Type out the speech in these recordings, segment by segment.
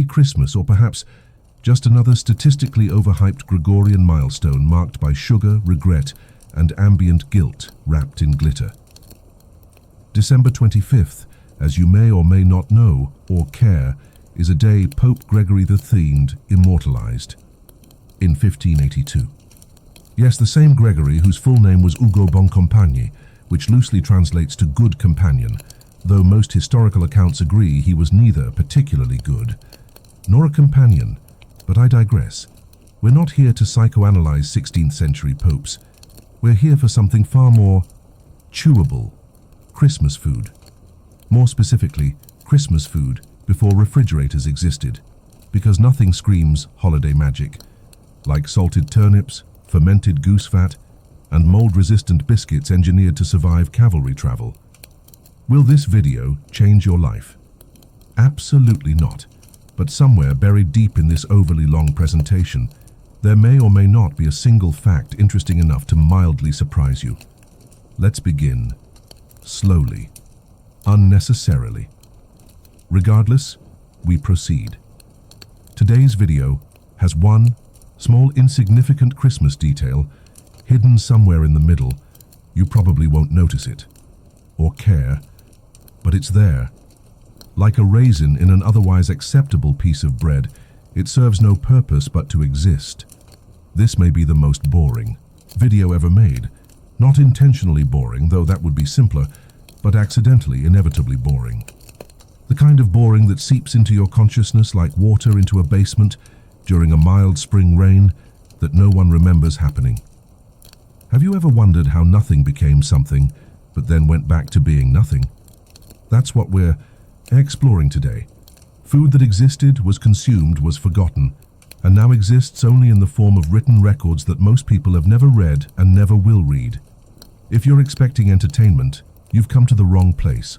Christmas, or perhaps just another statistically overhyped Gregorian milestone marked by sugar, regret, and ambient guilt wrapped in glitter? December 25th, as you may or may not know or care, is a day Pope Gregory XIII immortalized in 1582. Yes, the same Gregory whose full name was Ugo Boncompagni, which loosely translates to good companion, though most historical accounts agree he was neither particularly good nor a companion. But I digress. We're not here to psychoanalyze 16th century popes. We're here for something far more chewable: Christmas food. More specifically, Christmas food before refrigerators existed, because nothing screams holiday magic like salted turnips, fermented goose fat, and mold-resistant biscuits engineered to survive cavalry travel. Will this video change your life? Absolutely not. But somewhere buried deep in this overly long presentation, there may or may not be a single fact interesting enough to mildly surprise you. Let's begin slowly, unnecessarily. Regardless, we proceed. Today's video has one small insignificant Christmas detail hidden somewhere in the middle. You probably won't notice it or care, but it's there. Like a raisin in an otherwise acceptable piece of bread, it serves no purpose but to exist. This may be the most boring video ever made. Not intentionally boring, though that would be simpler, but accidentally, inevitably boring. The kind of boring that seeps into your consciousness like water into a basement during a mild spring rain that no one remembers happening. Have you ever wondered how nothing became something, but then went back to being nothing? That's what we're exploring today. Food that existed, was consumed, was forgotten, and now exists only in the form of written records that most people have never read and never will read. If you're expecting entertainment, you've come to the wrong place.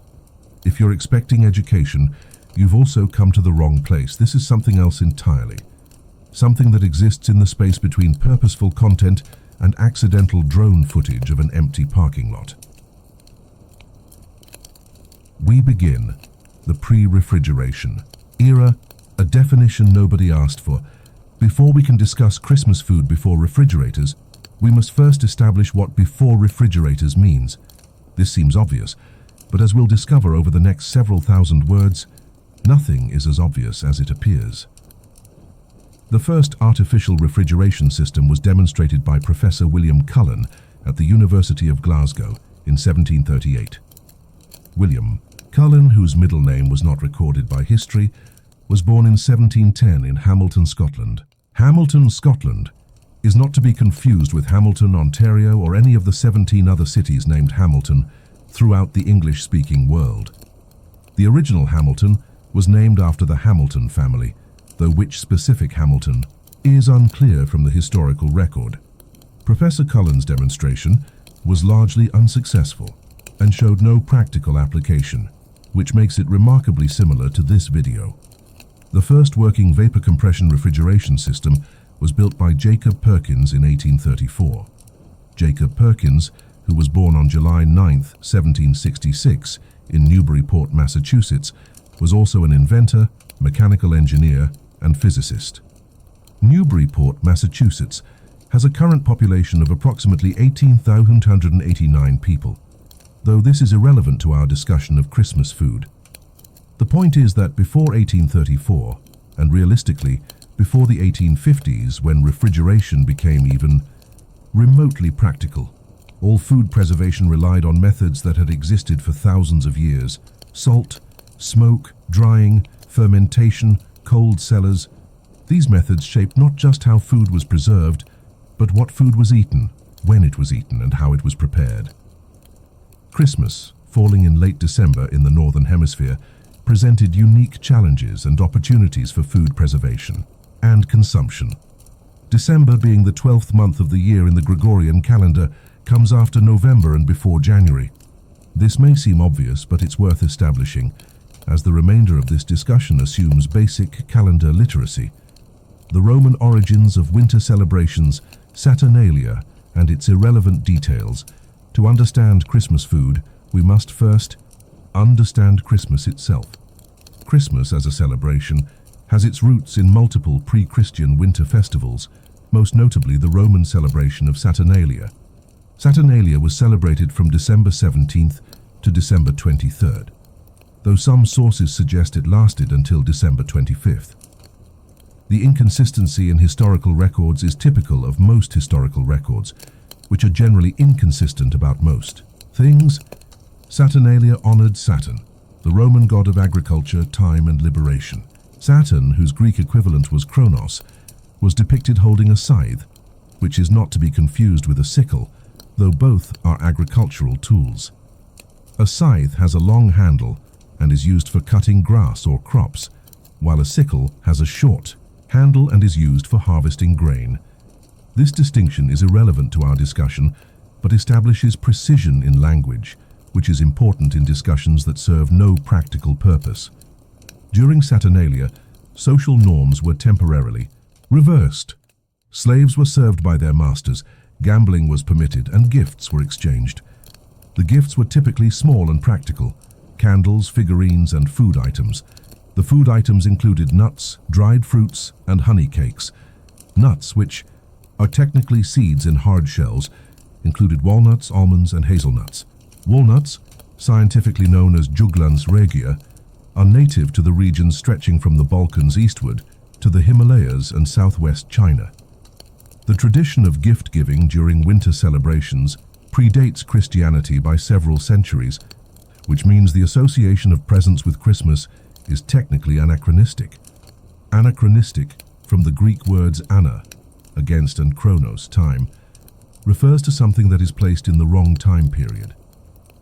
If you're expecting education, you've also come to the wrong place. This is something else entirely. Something that exists in the space between purposeful content and accidental drone footage of an empty parking lot. We begin the pre-refrigeration era, a definition nobody asked for. Before we can discuss Christmas food before refrigerators, we must first establish what before refrigerators means. This seems obvious, but as we'll discover over the next several thousand words, nothing is as obvious as it appears. The first artificial refrigeration system was demonstrated by Professor William Cullen at the University of Glasgow in 1738. William Cullen, whose middle name was not recorded by history, was born in 1710 in Hamilton, Scotland. Hamilton, Scotland is not to be confused with Hamilton, Ontario, or any of the 17 other cities named Hamilton throughout the English-speaking world. The original Hamilton was named after the Hamilton family, though which specific Hamilton is unclear from the historical record. Professor Cullen's demonstration was largely unsuccessful and showed no practical application, which makes it remarkably similar to this video. The first working vapor compression refrigeration system was built by Jacob Perkins in 1834. Jacob Perkins, who was born on July 9, 1766, in Newburyport, Massachusetts, was also an inventor, mechanical engineer, and physicist. Newburyport, Massachusetts, has a current population of approximately 18,289 people, though this is irrelevant to our discussion of Christmas food. The point is that before 1834, and realistically before the 1850s, when refrigeration became even remotely practical, all food preservation relied on methods that had existed for thousands of years: salt, smoke, drying, fermentation, cold cellars. These methods shaped not just how food was preserved, but what food was eaten, when it was eaten, and how it was prepared. Christmas, falling in late December in the Northern Hemisphere, presented unique challenges and opportunities for food preservation and consumption. December, being the 12th month of the year in the Gregorian calendar, comes after November and before January. This may seem obvious, but it's worth establishing, as the remainder of this discussion assumes basic calendar literacy. The Roman origins of winter celebrations, Saturnalia, and its irrelevant details. To understand Christmas food, we must first understand Christmas itself. Christmas as a celebration has its roots in multiple pre-Christian winter festivals, most notably the Roman celebration of Saturnalia. Saturnalia was celebrated from December 17th to December 23rd, though some sources suggest it lasted until December 25th. The inconsistency in historical records is typical of most historical records, which are generally inconsistent about most things. Saturnalia honored Saturn, the Roman god of agriculture, time, and liberation. Saturn, whose Greek equivalent was Kronos, was depicted holding a scythe, which is not to be confused with a sickle, though both are agricultural tools. A scythe has a long handle and is used for cutting grass or crops, while a sickle has a short handle and is used for harvesting grain. This distinction is irrelevant to our discussion, but establishes precision in language, which is important in discussions that serve no practical purpose. During Saturnalia, social norms were temporarily reversed. Slaves were served by their masters, gambling was permitted, and gifts were exchanged. The gifts were typically small and practical: candles, figurines, and food items. The food items included nuts, dried fruits, and honey cakes. Nuts, which are technically seeds in hard shells, included walnuts, almonds, and hazelnuts. Walnuts, scientifically known as Juglans regia, are native to the regions stretching from the Balkans eastward to the Himalayas and southwest China. The tradition of gift-giving during winter celebrations predates Christianity by several centuries, which means the association of presents with Christmas is technically anachronistic. Anachronistic, from the Greek words ana, against, and chronos, time, refers to something that is placed in the wrong time period.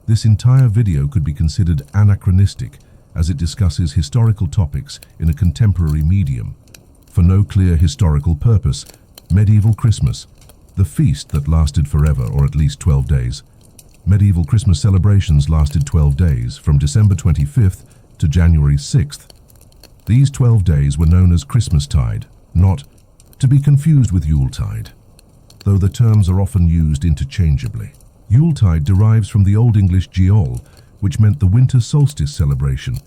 This entire video could be considered anachronistic as it discusses historical topics in a contemporary medium. For no clear historical purpose, medieval Christmas, the feast that lasted forever, or at least 12 days. Medieval Christmas celebrations lasted 12 days, from December 25th to January 6th. These 12 days were known as Christmastide, not to be confused with Yuletide, though the terms are often used interchangeably. Yuletide derives from the Old English Yule, which meant the winter solstice celebration.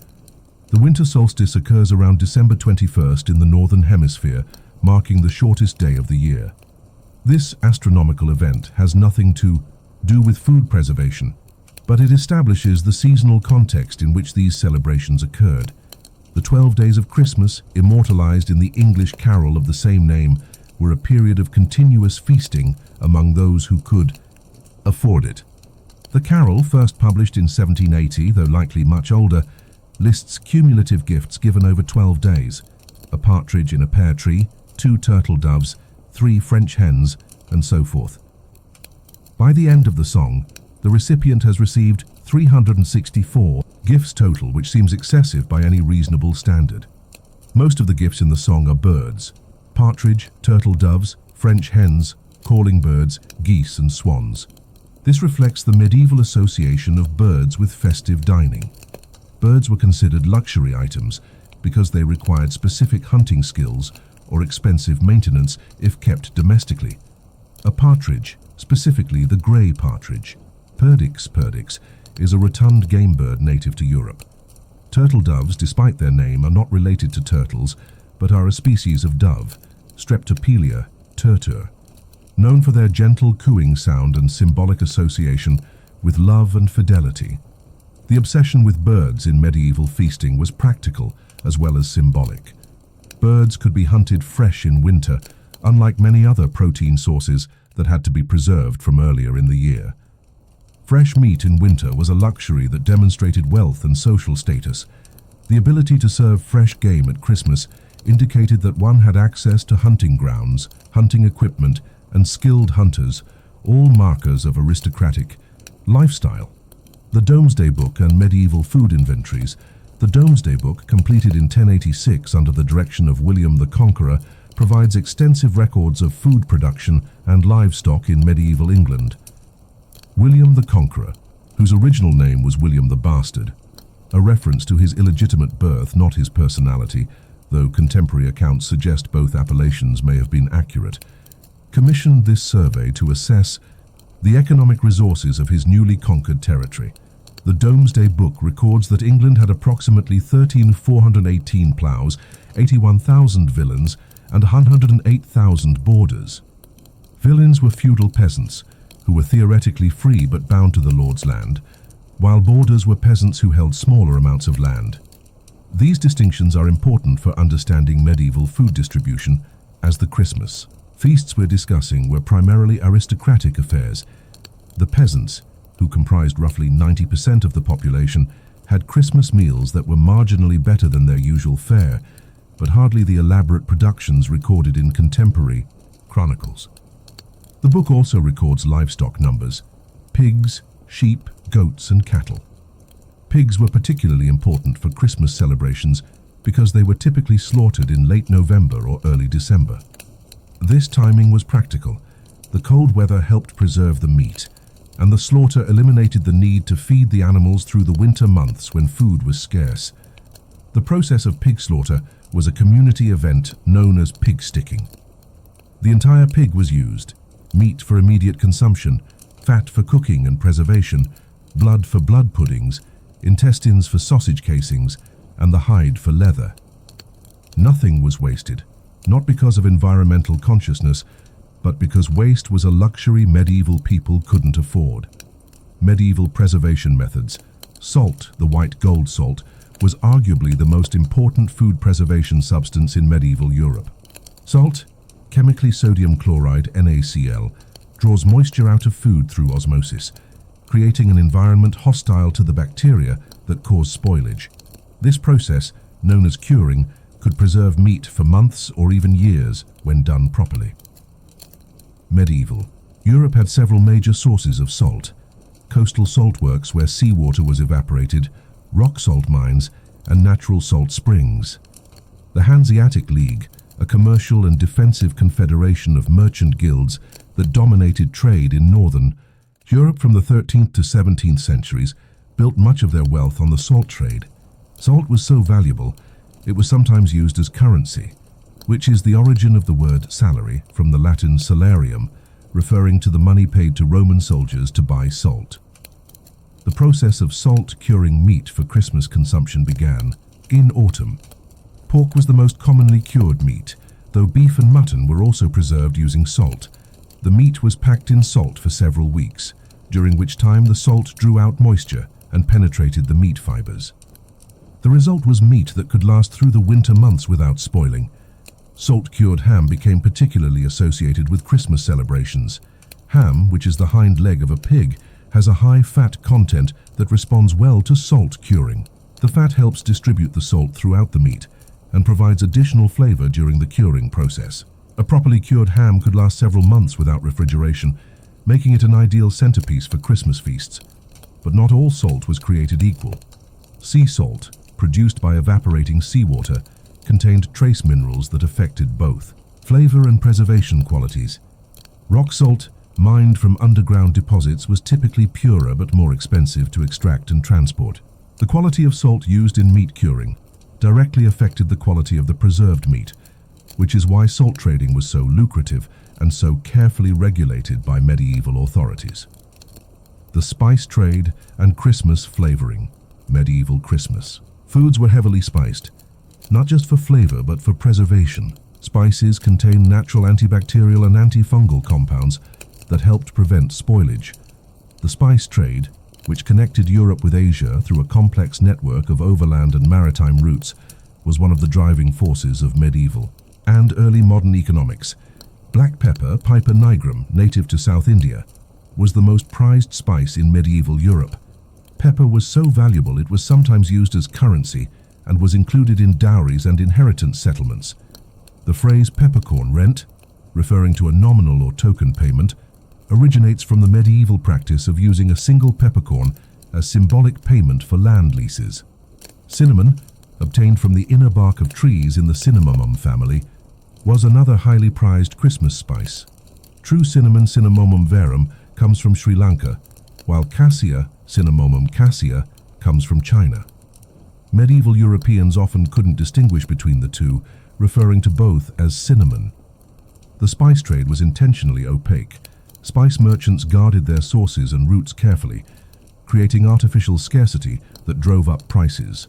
The winter solstice occurs around December 21st in the Northern Hemisphere, marking the shortest day of the year. This astronomical event has nothing to do with food preservation, but it establishes the seasonal context in which these celebrations occurred. The 12 days of Christmas, immortalized in the English carol of the same name, were a period of continuous feasting among those who could afford it. The carol, first published in 1780, though likely much older, lists cumulative gifts given over 12 days: a partridge in a pear tree, 2 turtle doves, 3 French hens, and so forth. By the end of the song, the recipient has received 364 gifts total, which seems excessive by any reasonable standard. Most of the gifts in the song are birds: partridge, turtle doves, French hens, calling birds, geese, and swans. This reflects the medieval association of birds with festive dining. Birds were considered luxury items because they required specific hunting skills or expensive maintenance if kept domestically. A partridge, specifically the grey partridge, Perdix, is a rotund game bird native to Europe. Turtle doves, despite their name, are not related to turtles, but are a species of dove, Streptopelia turtur, known for their gentle cooing sound and symbolic association with love and fidelity. The obsession with birds in medieval feasting was practical as well as symbolic. Birds could be hunted fresh in winter, unlike many other protein sources that had to be preserved from earlier in the year. Fresh meat in winter was a luxury that demonstrated wealth and social status. The ability to serve fresh game at Christmas indicated that one had access to hunting grounds, hunting equipment, and skilled hunters, all markers of aristocratic lifestyle. The Domesday Book and medieval food inventories. The Domesday Book, completed in 1086 under the direction of William the Conqueror, provides extensive records of food production and livestock in medieval England. William the Conqueror, whose original name was William the Bastard, a reference to his illegitimate birth, not his personality, though contemporary accounts suggest both appellations may have been accurate, commissioned this survey to assess the economic resources of his newly conquered territory. The Domesday Book records that England had approximately 13,418 ploughs, 81,000 villeins, and 108,000 borders. Villeins were feudal peasants who were theoretically free but bound to the lord's land, while borders were peasants who held smaller amounts of land. These distinctions are important for understanding medieval food distribution, as the Christmas feasts we're discussing were primarily aristocratic affairs. The peasants, who comprised roughly 90% of the population, had Christmas meals that were marginally better than their usual fare, but hardly the elaborate productions recorded in contemporary chronicles. The book also records livestock numbers: pigs, sheep, goats, and cattle. Pigs were particularly important for Christmas celebrations because they were typically slaughtered in late November or early December. This timing was practical. The cold weather helped preserve the meat, and the slaughter eliminated the need to feed the animals through the winter months when food was scarce. The process of pig slaughter was a community event known as pig sticking. The entire pig was used: meat for immediate consumption, fat for cooking and preservation, blood for blood puddings, intestines for sausage casings, and the hide for leather. Nothing was wasted, not because of environmental consciousness, but because waste was a luxury medieval people couldn't afford. Medieval preservation methods. Salt, the white gold salt, was arguably the most important food preservation substance in medieval Europe. Salt, chemically sodium chloride NaCl, draws moisture out of food through osmosis, creating an environment hostile to the bacteria that cause spoilage. This process, known as curing, could preserve meat for months or even years when done properly. Medieval Europe had several major sources of salt: coastal saltworks where seawater was evaporated, rock salt mines, and natural salt springs. The Hanseatic League, a commercial and defensive confederation of merchant guilds that dominated trade in northern Europe from the 13th to 17th centuries, built much of their wealth on the salt trade. Salt was so valuable, it was sometimes used as currency, which is the origin of the word salary, from the Latin salarium, referring to the money paid to Roman soldiers to buy salt. The process of salt curing meat for Christmas consumption began in autumn. Pork was the most commonly cured meat, though beef and mutton were also preserved using salt. The meat was packed in salt for several weeks, during which time the salt drew out moisture and penetrated the meat fibers. The result was meat that could last through the winter months without spoiling. Salt-cured ham became particularly associated with Christmas celebrations. Ham, which is the hind leg of a pig, has a high fat content that responds well to salt curing. The fat helps distribute the salt throughout the meat and provides additional flavor during the curing process. A properly cured ham could last several months without refrigeration, making it an ideal centerpiece for Christmas feasts. But not all salt was created equal. Sea salt, produced by evaporating seawater, contained trace minerals that affected both flavor and preservation qualities. Rock salt, mined from underground deposits, was typically purer but more expensive to extract and transport. The quality of salt used in meat curing directly affected the quality of the preserved meat, which is why salt trading was so lucrative and so carefully regulated by medieval authorities. The spice trade and Christmas flavoring. Medieval Christmas. Foods were heavily spiced, not just for flavor but for preservation. Spices contain natural antibacterial and antifungal compounds that helped prevent spoilage. The spice trade, which connected Europe with Asia through a complex network of overland and maritime routes, was one of the driving forces of medieval and early modern economics. Black pepper, Piper nigrum, native to South India, was the most prized spice in medieval Europe. Pepper was so valuable it was sometimes used as currency and was included in dowries and inheritance settlements. The phrase peppercorn rent, referring to a nominal or token payment, originates from the medieval practice of using a single peppercorn as symbolic payment for land leases. Cinnamon, obtained from the inner bark of trees in the cinnamomum family, was another highly prized Christmas spice. True cinnamon, Cinnamomum verum, comes from Sri Lanka, while cassia, Cinnamomum cassia, comes from China. Medieval Europeans often couldn't distinguish between the two, referring to both as cinnamon. The spice trade was intentionally opaque. Spice merchants guarded their sources and routes carefully. creating artificial scarcity that drove up prices.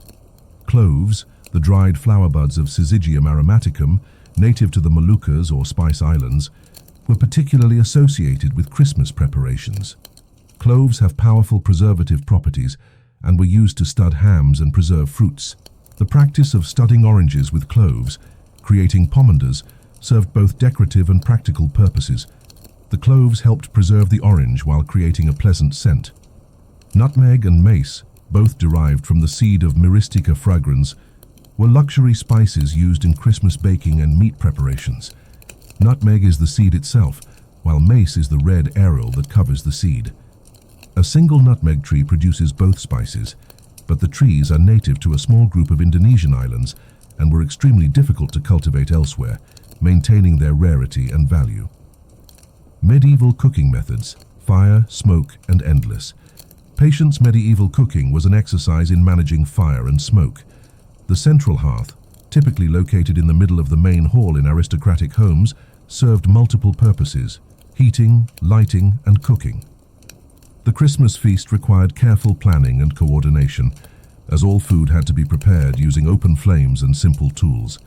Cloves, the dried flower buds of Syzygium aromaticum, native to the Moluccas or Spice Islands, were particularly associated with Christmas preparations. Cloves have powerful preservative properties and were used to stud hams and preserve fruits. The practice of studding oranges with cloves, creating pomanders, served both decorative and practical purposes. The cloves helped preserve the orange while creating a pleasant scent. Nutmeg and mace, both derived from the seed of Myristica fragrans, were luxury spices used in Christmas baking and meat preparations. Nutmeg is the seed itself, while mace is the red aril that covers the seed. A single nutmeg tree produces both spices, but the trees are native to a small group of Indonesian islands and were extremely difficult to cultivate elsewhere, maintaining their rarity and value. Medieval cooking methods: fire, smoke, and endless. Patience medieval cooking was an exercise in managing fire and smoke. The central hearth, typically located in the middle of the main hall in aristocratic homes, served multiple purposes: heating, lighting, and cooking. The Christmas feast required careful planning and coordination, as all food had to be prepared using open flames and simple tools.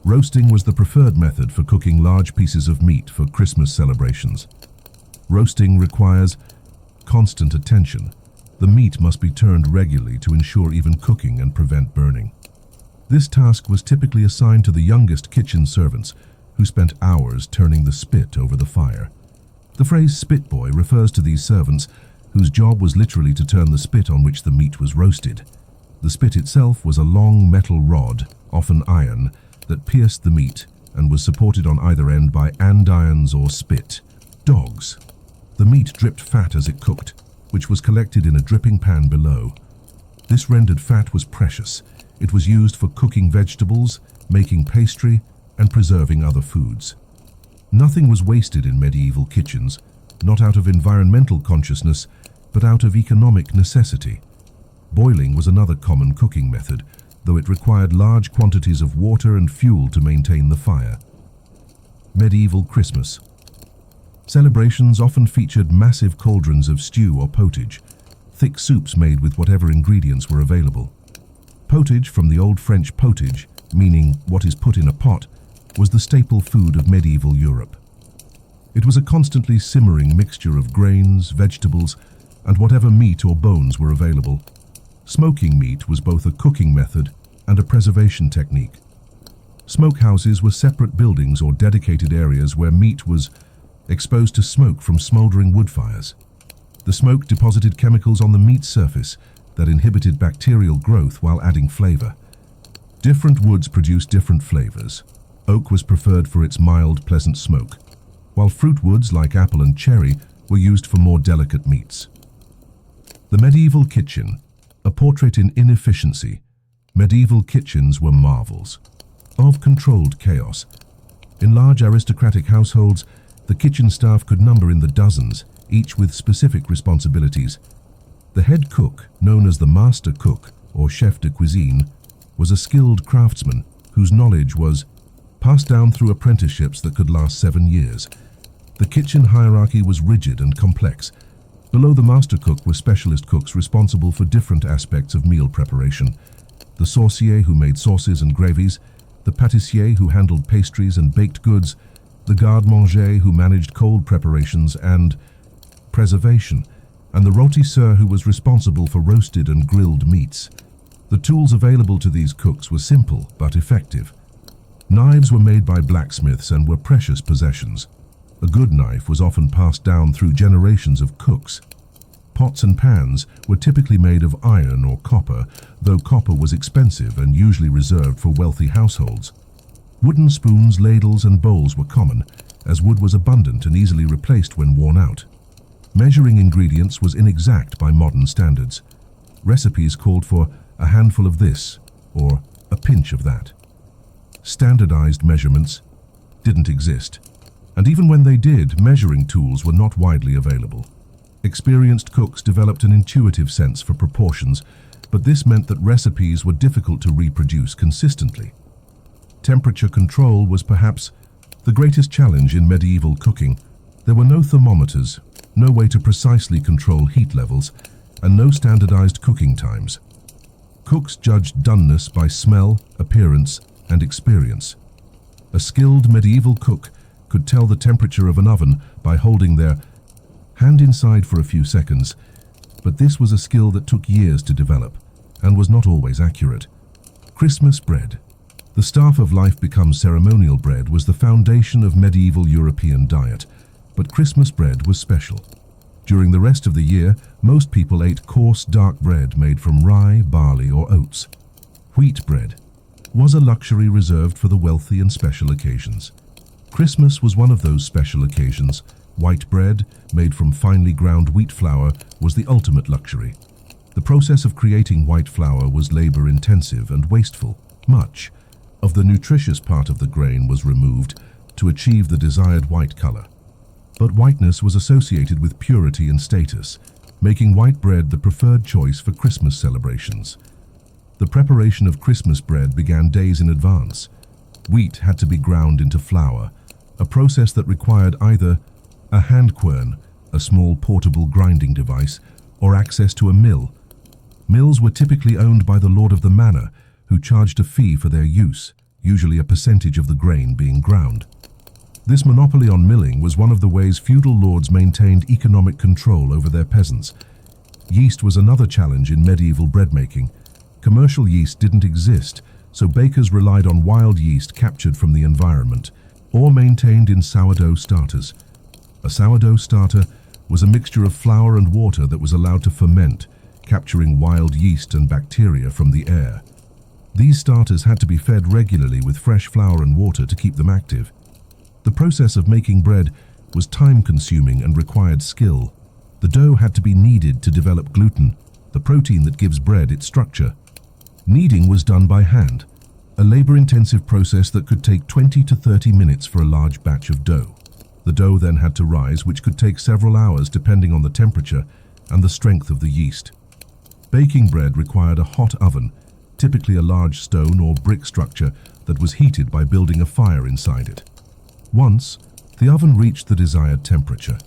Roasting was the preferred method for cooking large pieces of meat for Christmas celebrations. Roasting requires constant attention. The meat must be turned regularly to ensure even cooking and prevent burning. This task was typically assigned to the youngest kitchen servants, who spent hours turning the spit over the fire. The phrase spit boy refers to these servants, whose job was literally to turn the spit on which the meat was roasted. The spit itself was a long metal rod, often iron, that pierced the meat and was supported on either end by andirons or spit. Dogs. The meat dripped fat as it cooked, which was collected in a dripping pan below. This rendered fat was precious. It was used for cooking vegetables, making pastry, and preserving other foods. Nothing was wasted in medieval kitchens, not out of environmental consciousness, but out of economic necessity. Boiling was another common cooking method, though it required large quantities of water and fuel to maintain the fire. Medieval Christmas. Celebrations often featured massive cauldrons of stew or pottage, thick soups made with whatever ingredients were available. Pottage, from the Old French potage, meaning what is put in a pot, was the staple food of medieval Europe. It was a constantly simmering mixture of grains, vegetables, and whatever meat or bones were available. Smoking meat was both a cooking method and a preservation technique. Smokehouses were separate buildings or dedicated areas where meat was exposed to smoke from smoldering wood fires. The smoke deposited chemicals on the meat's surface that inhibited bacterial growth while adding flavor. Different woods produced different flavors. Oak was preferred for its mild, pleasant smoke, while fruit woods like apple and cherry were used for more delicate meats. The medieval kitchen, a portrait in inefficiency. Medieval kitchens were marvels of controlled chaos. In large aristocratic households, the kitchen staff could number in the dozens, each with specific responsibilities. The head cook, known as the master cook or chef de cuisine, was a skilled craftsman whose knowledge was passed down through apprenticeships that could last 7 years. The kitchen hierarchy was rigid and complex. Below the master cook were specialist cooks responsible for different aspects of meal preparation. The saucier, who made sauces and gravies, the pâtissier, who handled pastries and baked goods, the garde-manger, who managed cold preparations and preservation, and the rôtisseur, who was responsible for roasted and grilled meats. The tools available to these cooks were simple but effective. Knives were made by blacksmiths and were precious possessions. A good knife was often passed down through generations of cooks. Pots and pans were typically made of iron or copper, though copper was expensive and usually reserved for wealthy households. Wooden spoons, ladles, and bowls were common, as wood was abundant and easily replaced when worn out. Measuring ingredients was inexact by modern standards. Recipes called for a handful of this or a pinch of that. Standardized measurements didn't exist, and even when they did, measuring tools were not widely available. Experienced cooks developed an intuitive sense for proportions, but this meant that recipes were difficult to reproduce consistently. Temperature control was perhaps the greatest challenge in medieval cooking. There were no thermometers, no way to precisely control heat levels, and no standardized cooking times. Cooks judged doneness by smell, appearance, and experience. A skilled medieval cook could tell the temperature of an oven by holding their hand inside for a few seconds, but this was a skill that took years to develop and was not always accurate. Christmas bread. The staff of life becomes ceremonial bread was the foundation of medieval European diet, but Christmas bread was special. During the rest of the year, most people ate coarse, dark bread made from rye, barley, or oats. Wheat bread was a luxury reserved for the wealthy and special occasions. Christmas was one of those special occasions. White bread, made from finely ground wheat flour, was the ultimate luxury. The process of creating white flour was labor-intensive and wasteful. Much of the nutritious part of the grain was removed to achieve the desired white color. But whiteness was associated with purity and status, making white bread the preferred choice for Christmas celebrations. The preparation of Christmas bread began days in advance. Wheat had to be ground into flour, a process that required either a hand quern, a small portable grinding device, or access to a mill. Mills were typically owned by the lord of the manor, who charged a fee for their use, usually a percentage of the grain being ground. This monopoly on milling was one of the ways feudal lords maintained economic control over their peasants. Yeast was another challenge in medieval bread making. Commercial yeast didn't exist, so bakers relied on wild yeast captured from the environment or maintained in sourdough starters. A sourdough starter was a mixture of flour and water that was allowed to ferment, capturing wild yeast and bacteria from the air. These starters had to be fed regularly with fresh flour and water to keep them active. The process of making bread was time-consuming and required skill. The dough had to be kneaded to develop gluten, the protein that gives bread its structure. Kneading was done by hand, a labor-intensive process that could take 20 to 30 minutes for a large batch of dough. The dough then had to rise, which could take several hours depending on the temperature and the strength of the yeast. Baking bread required a hot oven, typically a large stone or brick structure that was heated by building a fire inside it. Once the oven reached the desired temperature,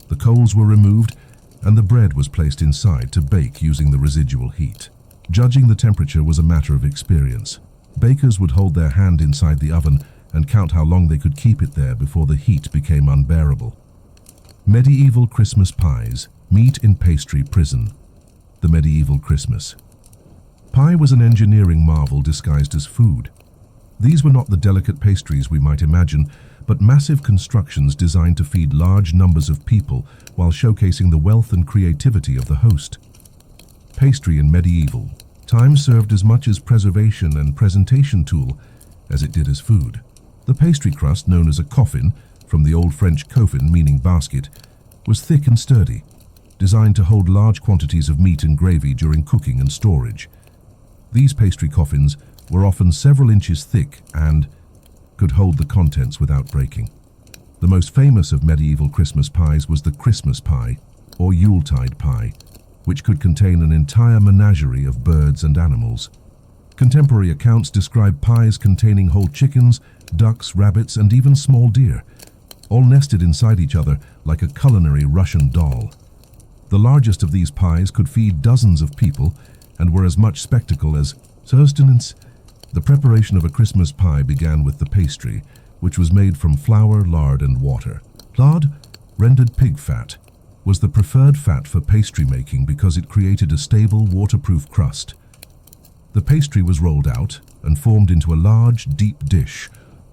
the coals were removed and the bread was placed inside to bake using the residual heat. Judging the temperature was a matter of experience. Bakers would hold their hand inside the oven and count how long they could keep it there before the heat became unbearable. Medieval Christmas pies, meat in pastry prison. The medieval Christmas pie was an engineering marvel disguised as food. These were not the delicate pastries we might imagine, but massive constructions designed to feed large numbers of people while showcasing the wealth and creativity of the host. Pastry in medieval times served as much as preservation and presentation tool as it did as food. The pastry crust, known as a coffin, from the Old French coffin meaning basket, was thick and sturdy, designed to hold large quantities of meat and gravy during cooking and storage. These pastry coffins were often several inches thick and could hold the contents without breaking. The most famous of medieval Christmas pies was the Christmas pie, or Yuletide pie, which could contain an entire menagerie of birds and animals. Contemporary accounts describe pies containing whole chickens, ducks, rabbits, and even small deer, all nested inside each other like a culinary Russian doll. The largest of these pies could feed dozens of people and were as much spectacle as sustenance. The preparation of a Christmas pie began with the pastry, which was made from flour, lard, and water. Lard, rendered pig fat, was the preferred fat for pastry making because it created a stable, waterproof crust. The pastry was rolled out and formed into a large, deep dish,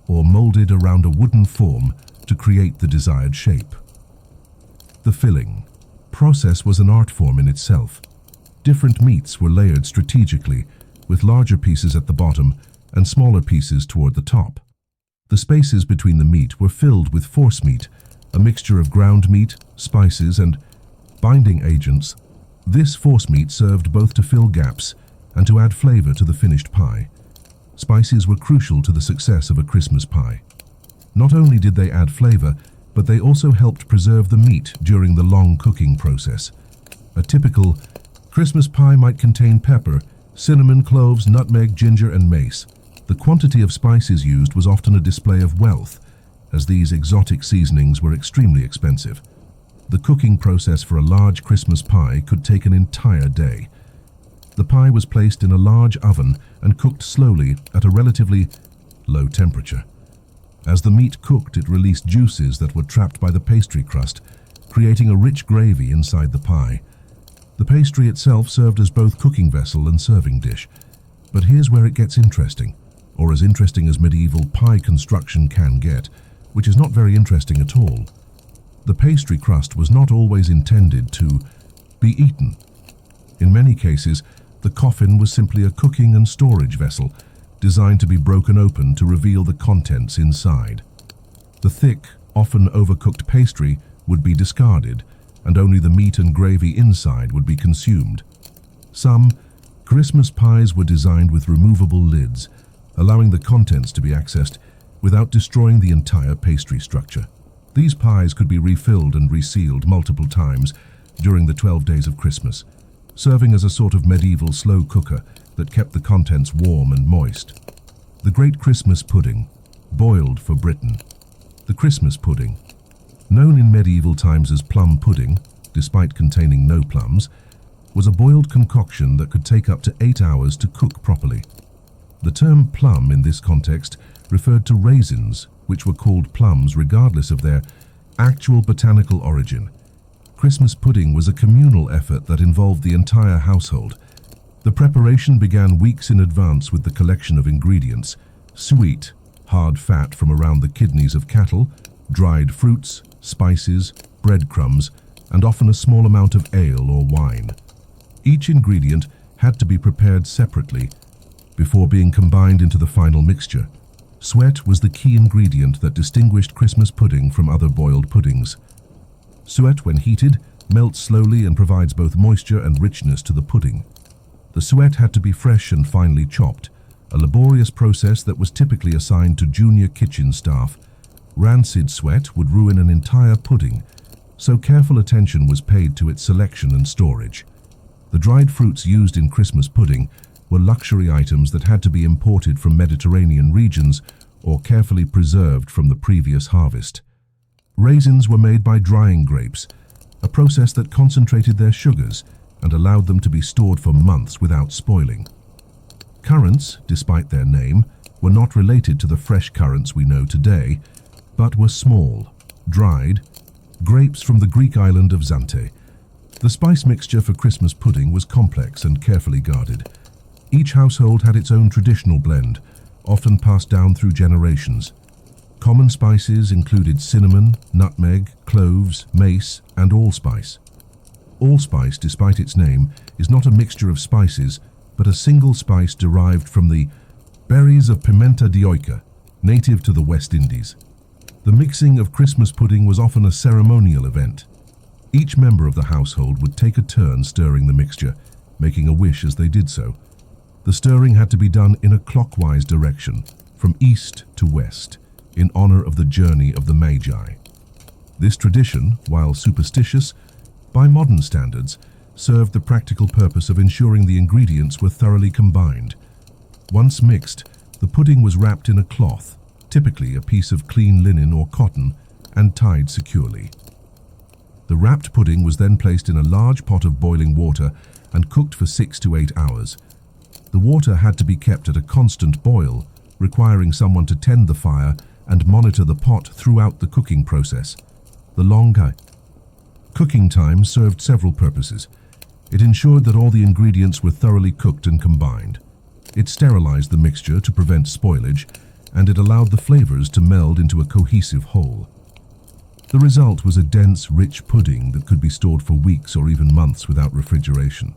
or molded around a wooden form to create the desired shape. The filling process was an art form in itself. Different meats were layered strategically, with larger pieces at the bottom and smaller pieces toward the top. The spaces between the meat were filled with forcemeat, a mixture of ground meat, spices, and binding agents. This forcemeat served both to fill gaps and to add flavor to the finished pie. Spices were crucial to the success of a Christmas pie. Not only did they add flavor, but they also helped preserve the meat during the long cooking process. A typical Christmas pie might contain pepper, cinnamon, cloves, nutmeg, ginger, and mace. The quantity of spices used was often a display of wealth, as these exotic seasonings were extremely expensive. The cooking process for a large Christmas pie could take an entire day. The pie was placed in a large oven and cooked slowly at a relatively low temperature. As the meat cooked, it released juices that were trapped by the pastry crust, creating a rich gravy inside the pie. The pastry itself served as both cooking vessel and serving dish. But here's where it gets interesting, or as interesting as medieval pie construction can get, which is not very interesting at all. The pastry crust was not always intended to be eaten. In many cases, the coffin was simply a cooking and storage vessel, designed to be broken open to reveal the contents inside. The thick, often overcooked pastry would be discarded, and only the meat and gravy inside would be consumed. Some Christmas pies were designed with removable lids, allowing the contents to be accessed without destroying the entire pastry structure. These pies could be refilled and resealed multiple times during the 12 days of Christmas, serving as a sort of medieval slow cooker that kept the contents warm and moist. The Great Christmas Pudding, boiled for Britain. The Christmas pudding, known in medieval times as plum pudding, despite containing no plums, was a boiled concoction that could take up to 8 hours to cook properly. The term plum in this context referred to raisins, which were called plums regardless of their actual botanical origin. Christmas pudding was a communal effort that involved the entire household. The preparation began weeks in advance with the collection of ingredients: suet, hard fat from around the kidneys of cattle, dried fruits, spices, breadcrumbs, and often a small amount of ale or wine. Each ingredient had to be prepared separately before being combined into the final mixture. Suet was the key ingredient that distinguished Christmas pudding from other boiled puddings. Suet, when heated, melts slowly and provides both moisture and richness to the pudding. The suet had to be fresh and finely chopped, a laborious process that was typically assigned to junior kitchen staff. Rancid suet would ruin an entire pudding, so careful attention was paid to its selection and storage. The dried fruits used in Christmas pudding were luxury items that had to be imported from Mediterranean regions or carefully preserved from the previous harvest. Raisins were made by drying grapes, a process that concentrated their sugars and allowed them to be stored for months without spoiling. Currants, despite their name, were not related to the fresh currants we know today, but were small, dried, grapes from the Greek island of Zante. The spice mixture for Christmas pudding was complex and carefully guarded. Each household had its own traditional blend, often passed down through generations. Common spices included cinnamon, nutmeg, cloves, mace, and allspice. Allspice, despite its name, is not a mixture of spices, but a single spice derived from the berries of Pimenta dioica, native to the West Indies. The mixing of Christmas pudding was often a ceremonial event. Each member of the household would take a turn stirring the mixture, making a wish as they did so. The stirring had to be done in a clockwise direction, from east to west, in honor of the journey of the Magi. This tradition, while superstitious, by modern standards, served the practical purpose of ensuring the ingredients were thoroughly combined. Once mixed, the pudding was wrapped in a cloth, typically a piece of clean linen or cotton, and tied securely. The wrapped pudding was then placed in a large pot of boiling water and cooked for 6 to 8 hours. The water had to be kept at a constant boil, requiring someone to tend the fire and monitor the pot throughout the cooking process. The long cooking time served several purposes. It ensured that all the ingredients were thoroughly cooked and combined. It sterilized the mixture to prevent spoilage, and it allowed the flavors to meld into a cohesive whole. The result was a dense, rich pudding that could be stored for weeks or even months without refrigeration.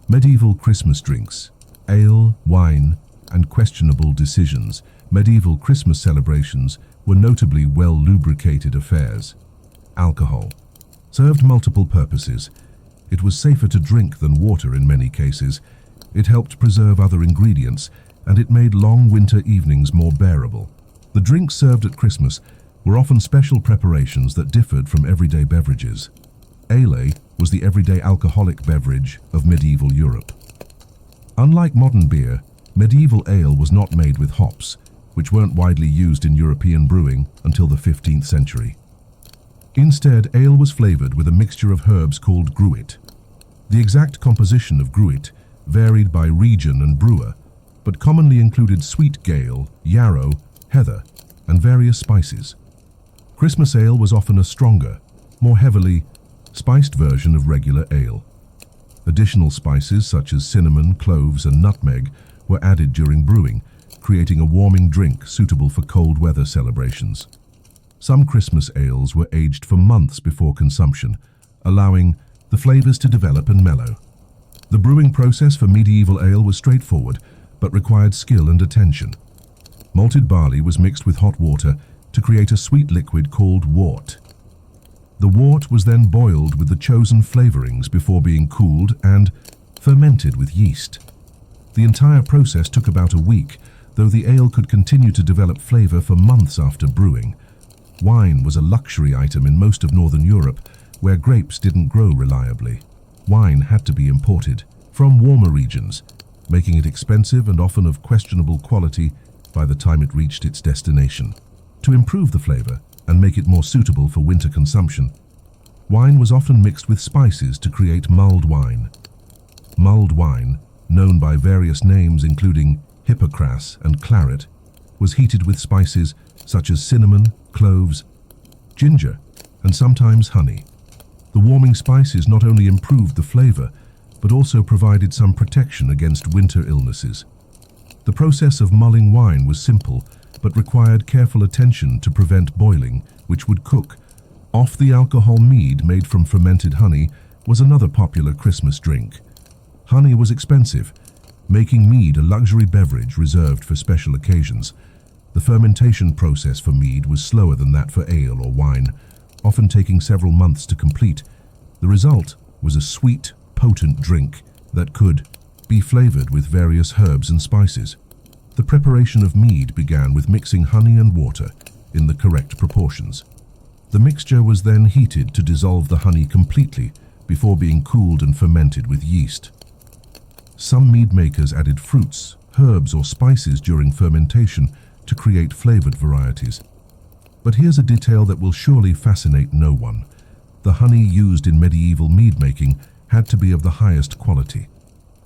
Medieval Christmas drinks, ale, wine, and questionable decisions. Medieval Christmas celebrations were notably well-lubricated affairs. Alcohol served multiple purposes. It was safer to drink than water in many cases. It helped preserve other ingredients, and it made long winter evenings more bearable. The drinks served at Christmas were often special preparations that differed from everyday beverages. Ale was the everyday alcoholic beverage of medieval Europe. Unlike modern beer, medieval ale was not made with hops, which weren't widely used in European brewing until the 15th century. Instead, ale was flavored with a mixture of herbs called gruit. The exact composition of gruit varied by region and brewer, but commonly included sweet gale, yarrow, heather, and various spices. Christmas ale was often a stronger, more heavily spiced version of regular ale. Additional spices such as cinnamon, cloves, and nutmeg were added during brewing, creating a warming drink suitable for cold weather celebrations. Some Christmas ales were aged for months before consumption, allowing the flavors to develop and mellow. The brewing process for medieval ale was straightforward, but required skill and attention. Malted barley was mixed with hot water to create a sweet liquid called wort. The wort was then boiled with the chosen flavorings before being cooled and fermented with yeast. The entire process took about a week, though the ale could continue to develop flavor for months after brewing. Wine was a luxury item in most of Northern Europe, where grapes didn't grow reliably. Wine had to be imported from warmer regions, making it expensive and often of questionable quality by the time it reached its destination. To improve the flavor and make it more suitable for winter consumption, wine was often mixed with spices to create mulled wine. Mulled wine, known by various names including hippocras and claret, was heated with spices such as cinnamon, cloves, ginger, and sometimes honey. The warming spices not only improved the flavor, but also provided some protection against winter illnesses. The process of mulling wine was simple, but required careful attention to prevent boiling, which would cook. Off-the-alcohol mead made from fermented honey was another popular Christmas drink. Honey was expensive, making mead a luxury beverage reserved for special occasions. The fermentation process for mead was slower than that for ale or wine, often taking several months to complete. The result was a sweet, potent drink that could be flavored with various herbs and spices. The preparation of mead began with mixing honey and water in the correct proportions. The mixture was then heated to dissolve the honey completely before being cooled and fermented with yeast. Some mead makers added fruits, herbs, or spices during fermentation to create flavored varieties. But here's a detail that will surely fascinate no one. The honey used in medieval mead making had to be of the highest quality.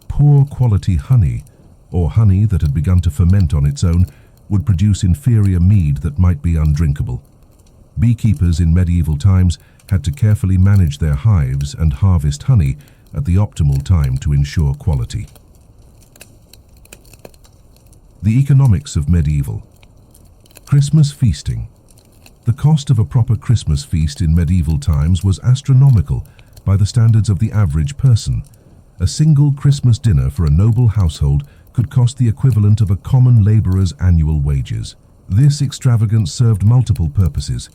Poor quality honey, or honey that had begun to ferment on its own, would produce inferior mead that might be undrinkable. Beekeepers in medieval times had to carefully manage their hives and harvest honey at the optimal time to ensure quality. The economics of medieval. Christmas feasting. The cost of a proper Christmas feast in medieval times was astronomical by the standards of the average person. A single Christmas dinner for a noble household could cost the equivalent of a common laborer's annual wages. This extravagance served multiple purposes.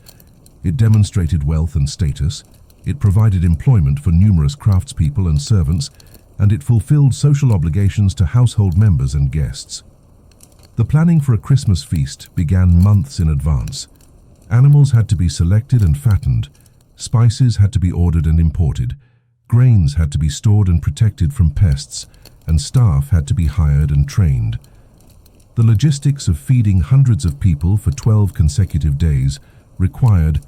It demonstrated wealth and status, it provided employment for numerous craftspeople and servants, and it fulfilled social obligations to household members and guests. The planning for a Christmas feast began months in advance. Animals had to be selected and fattened, spices had to be ordered and imported, grains had to be stored and protected from pests, and staff had to be hired and trained. The logistics of feeding hundreds of people for 12 consecutive days required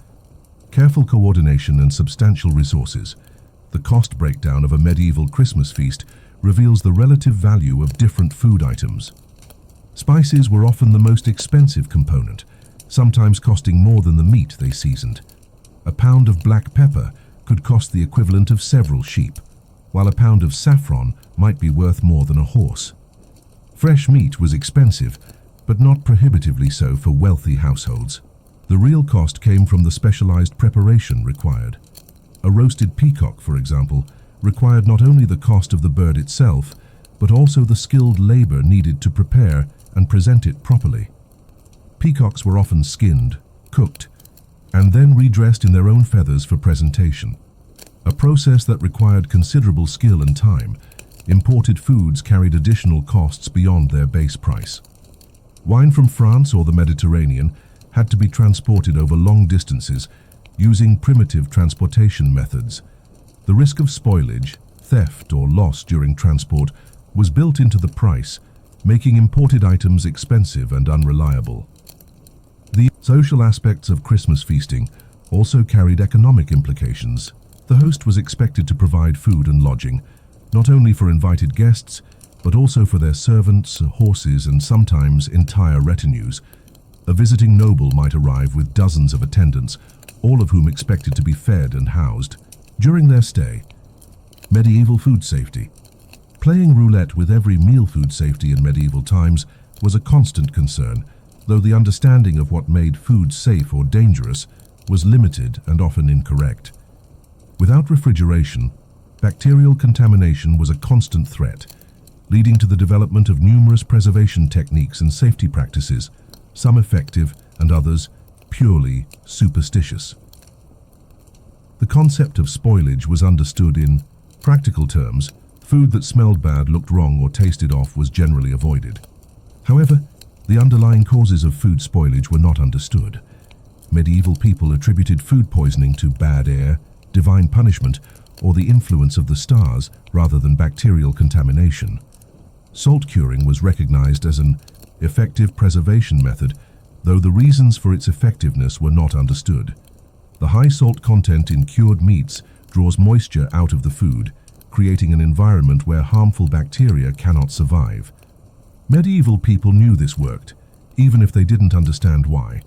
careful coordination and substantial resources. The cost breakdown of a medieval Christmas feast reveals the relative value of different food items. Spices were often the most expensive component, sometimes costing more than the meat they seasoned. A pound of black pepper could cost the equivalent of several sheep, while a pound of saffron might be worth more than a horse. Fresh meat was expensive, but not prohibitively so for wealthy households. The real cost came from the specialized preparation required. A roasted peacock, for example, required not only the cost of the bird itself, but also the skilled labor needed to prepare and present it properly. Peacocks were often skinned, cooked, and then redressed in their own feathers for presentation. A process that required considerable skill and time. Imported foods carried additional costs beyond their base price. Wine from France or the Mediterranean had to be transported over long distances using primitive transportation methods. The risk of spoilage, theft, or loss during transport was built into the price, making imported items expensive and unreliable. The social aspects of Christmas feasting also carried economic implications. The host was expected to provide food and lodging, not only for invited guests, but also for their servants, horses, and sometimes entire retinues. A visiting noble might arrive with dozens of attendants, all of whom expected to be fed and housed. During their stay, medieval food safety. Playing roulette with every meal. Food safety in medieval times was a constant concern, though the understanding of what made food safe or dangerous was limited and often incorrect. Without refrigeration, bacterial contamination was a constant threat, leading to the development of numerous preservation techniques and safety practices, some effective and others purely superstitious. The concept of spoilage was understood in practical terms. Food that smelled bad, looked wrong, or tasted off was generally avoided. However, the underlying causes of food spoilage were not understood. Medieval people attributed food poisoning to bad air, divine punishment, or the influence of the stars rather than bacterial contamination. Salt curing was recognized as an effective preservation method, though the reasons for its effectiveness were not understood. The high salt content in cured meats draws moisture out of the food, creating an environment where harmful bacteria cannot survive. Medieval people knew this worked, even if they didn't understand why.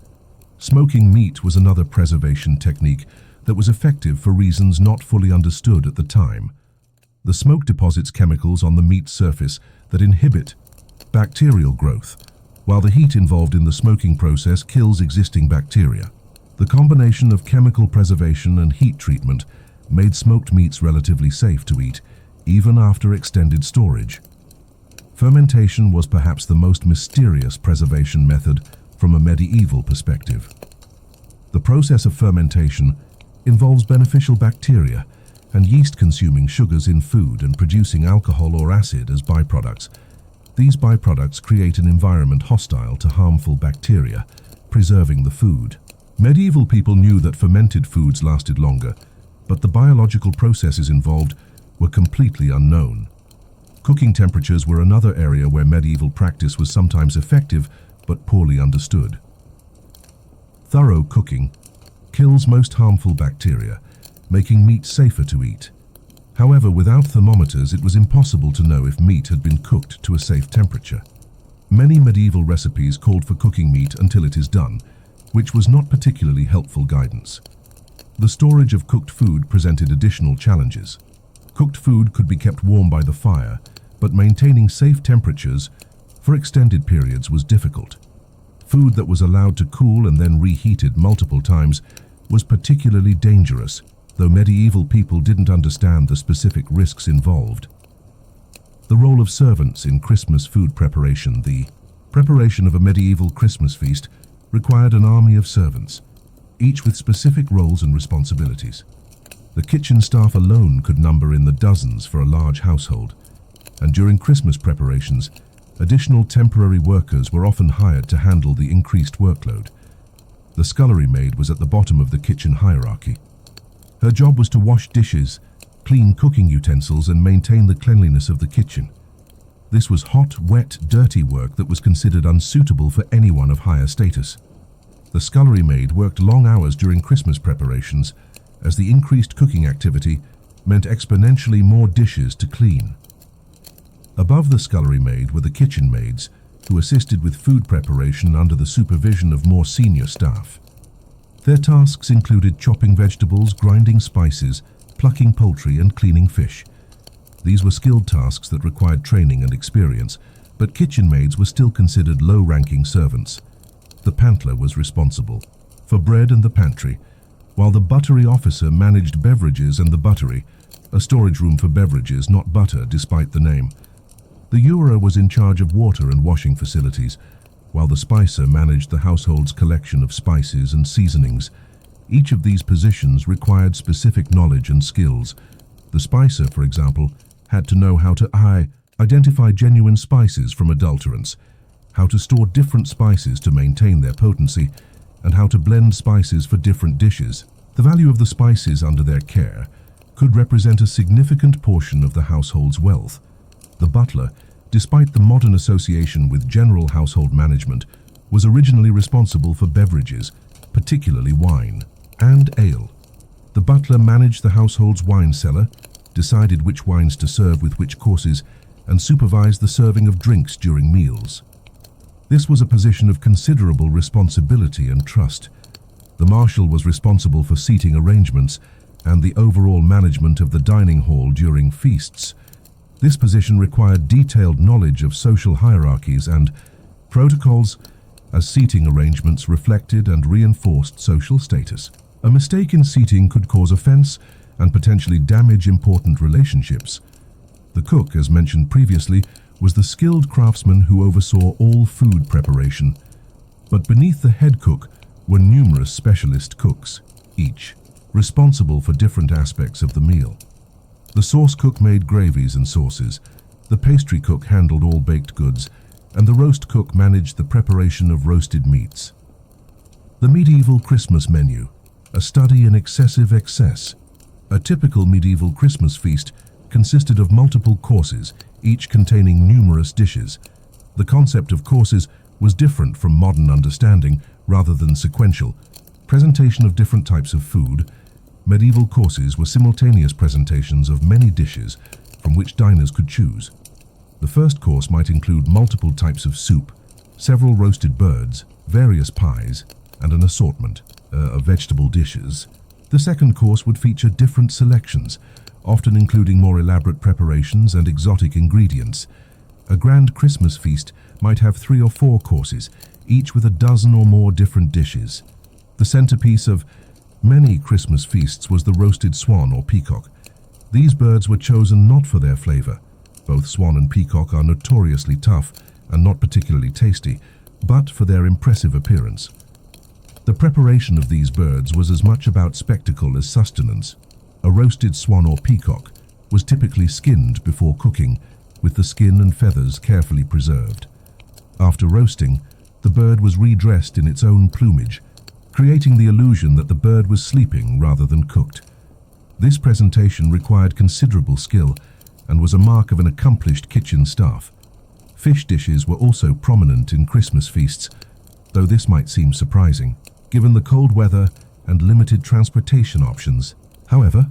Smoking meat was another preservation technique that was effective for reasons not fully understood at the time. The smoke deposits chemicals on the meat surface that inhibit bacterial growth, while the heat involved in the smoking process kills existing bacteria. The combination of chemical preservation and heat treatment made smoked meats relatively safe to eat, even after extended storage. Fermentation was perhaps the most mysterious preservation method from a medieval perspective. The process of fermentation involves beneficial bacteria and yeast consuming sugars in food and producing alcohol or acid as byproducts. These byproducts create an environment hostile to harmful bacteria, preserving the food. Medieval people knew that fermented foods lasted longer, but the biological processes involved were completely unknown. Cooking temperatures were another area where medieval practice was sometimes effective but poorly understood. Thorough cooking kills most harmful bacteria, making meat safer to eat. However, without thermometers, it was impossible to know if meat had been cooked to a safe temperature. Many medieval recipes called for cooking meat until it is done, which was not particularly helpful guidance. The storage of cooked food presented additional challenges. Cooked food could be kept warm by the fire, but maintaining safe temperatures for extended periods was difficult. Food that was allowed to cool and then reheated multiple times was particularly dangerous, though medieval people didn't understand the specific risks involved. The role of servants in Christmas food preparation. The preparation of a medieval Christmas feast required an army of servants, each with specific roles and responsibilities. The kitchen staff alone could number in the dozens for a large household, and during Christmas preparations, additional temporary workers were often hired to handle the increased workload. The scullery maid was at the bottom of the kitchen hierarchy. Her job was to wash dishes, clean cooking utensils, and maintain the cleanliness of the kitchen. This was hot, wet, dirty work that was considered unsuitable for anyone of higher status. The scullery maid worked long hours during Christmas preparations, as the increased cooking activity meant exponentially more dishes to clean. Above the scullery maid were the kitchen maids, who assisted with food preparation under the supervision of more senior staff. Their tasks included chopping vegetables, grinding spices, plucking poultry, and cleaning fish. These were skilled tasks that required training and experience, but kitchen maids were still considered low-ranking servants. The pantler was responsible for bread and the pantry, while the buttery officer managed beverages and the buttery, a storage room for beverages, not butter, despite the name. The ewerer was in charge of water and washing facilities, while the spicer managed the household's collection of spices and seasonings. Each of these positions required specific knowledge and skills. The spicer, for example, had to know how to identify genuine spices from adulterants, how to store different spices to maintain their potency, and how to blend spices for different dishes. The value of the spices under their care could represent a significant portion of the household's wealth. The butler, despite the modern association with general household management, was originally responsible for beverages, particularly wine. and ale. The butler managed the household's wine cellar, decided which wines to serve with which courses, and supervised the serving of drinks during meals. This was a position of considerable responsibility and trust. The marshal was responsible for seating arrangements and the overall management of the dining hall during feasts. This position required detailed knowledge of social hierarchies and protocols, as seating arrangements reflected and reinforced social status. A mistake in seating could cause offense and potentially damage important relationships. The cook, as mentioned previously, was the skilled craftsman who oversaw all food preparation. But beneath the head cook were numerous specialist cooks, each responsible for different aspects of the meal. The sauce cook made gravies and sauces, the pastry cook handled all baked goods, and the roast cook managed the preparation of roasted meats. The medieval Christmas menu, a study in excessive excess. A typical medieval Christmas feast consisted of multiple courses, each containing numerous dishes. The concept of courses was different from modern understanding rather than sequential. Presentation of different types of food. Medieval courses were simultaneous presentations of many dishes from which diners could choose. The first course might include multiple types of soup, several roasted birds, various pies, and an assortment of vegetable dishes. The second course would feature different selections, often including more elaborate preparations and exotic ingredients. A grand Christmas feast might have 3 or 4 courses, each with a dozen or more different dishes. The centerpiece of many Christmas feasts was the roasted swan or peacock. These birds were chosen not for their flavor. Both swan and peacock are notoriously tough and not particularly tasty, but for their impressive appearance. The preparation of these birds was as much about spectacle as sustenance. A roasted swan or peacock was typically skinned before cooking, with the skin and feathers carefully preserved. After roasting, the bird was redressed in its own plumage, creating the illusion that the bird was sleeping rather than cooked. This presentation required considerable skill and was a mark of an accomplished kitchen staff. Fish dishes were also prominent in Christmas feasts, though this might seem surprising, given the cold weather and limited transportation options. However,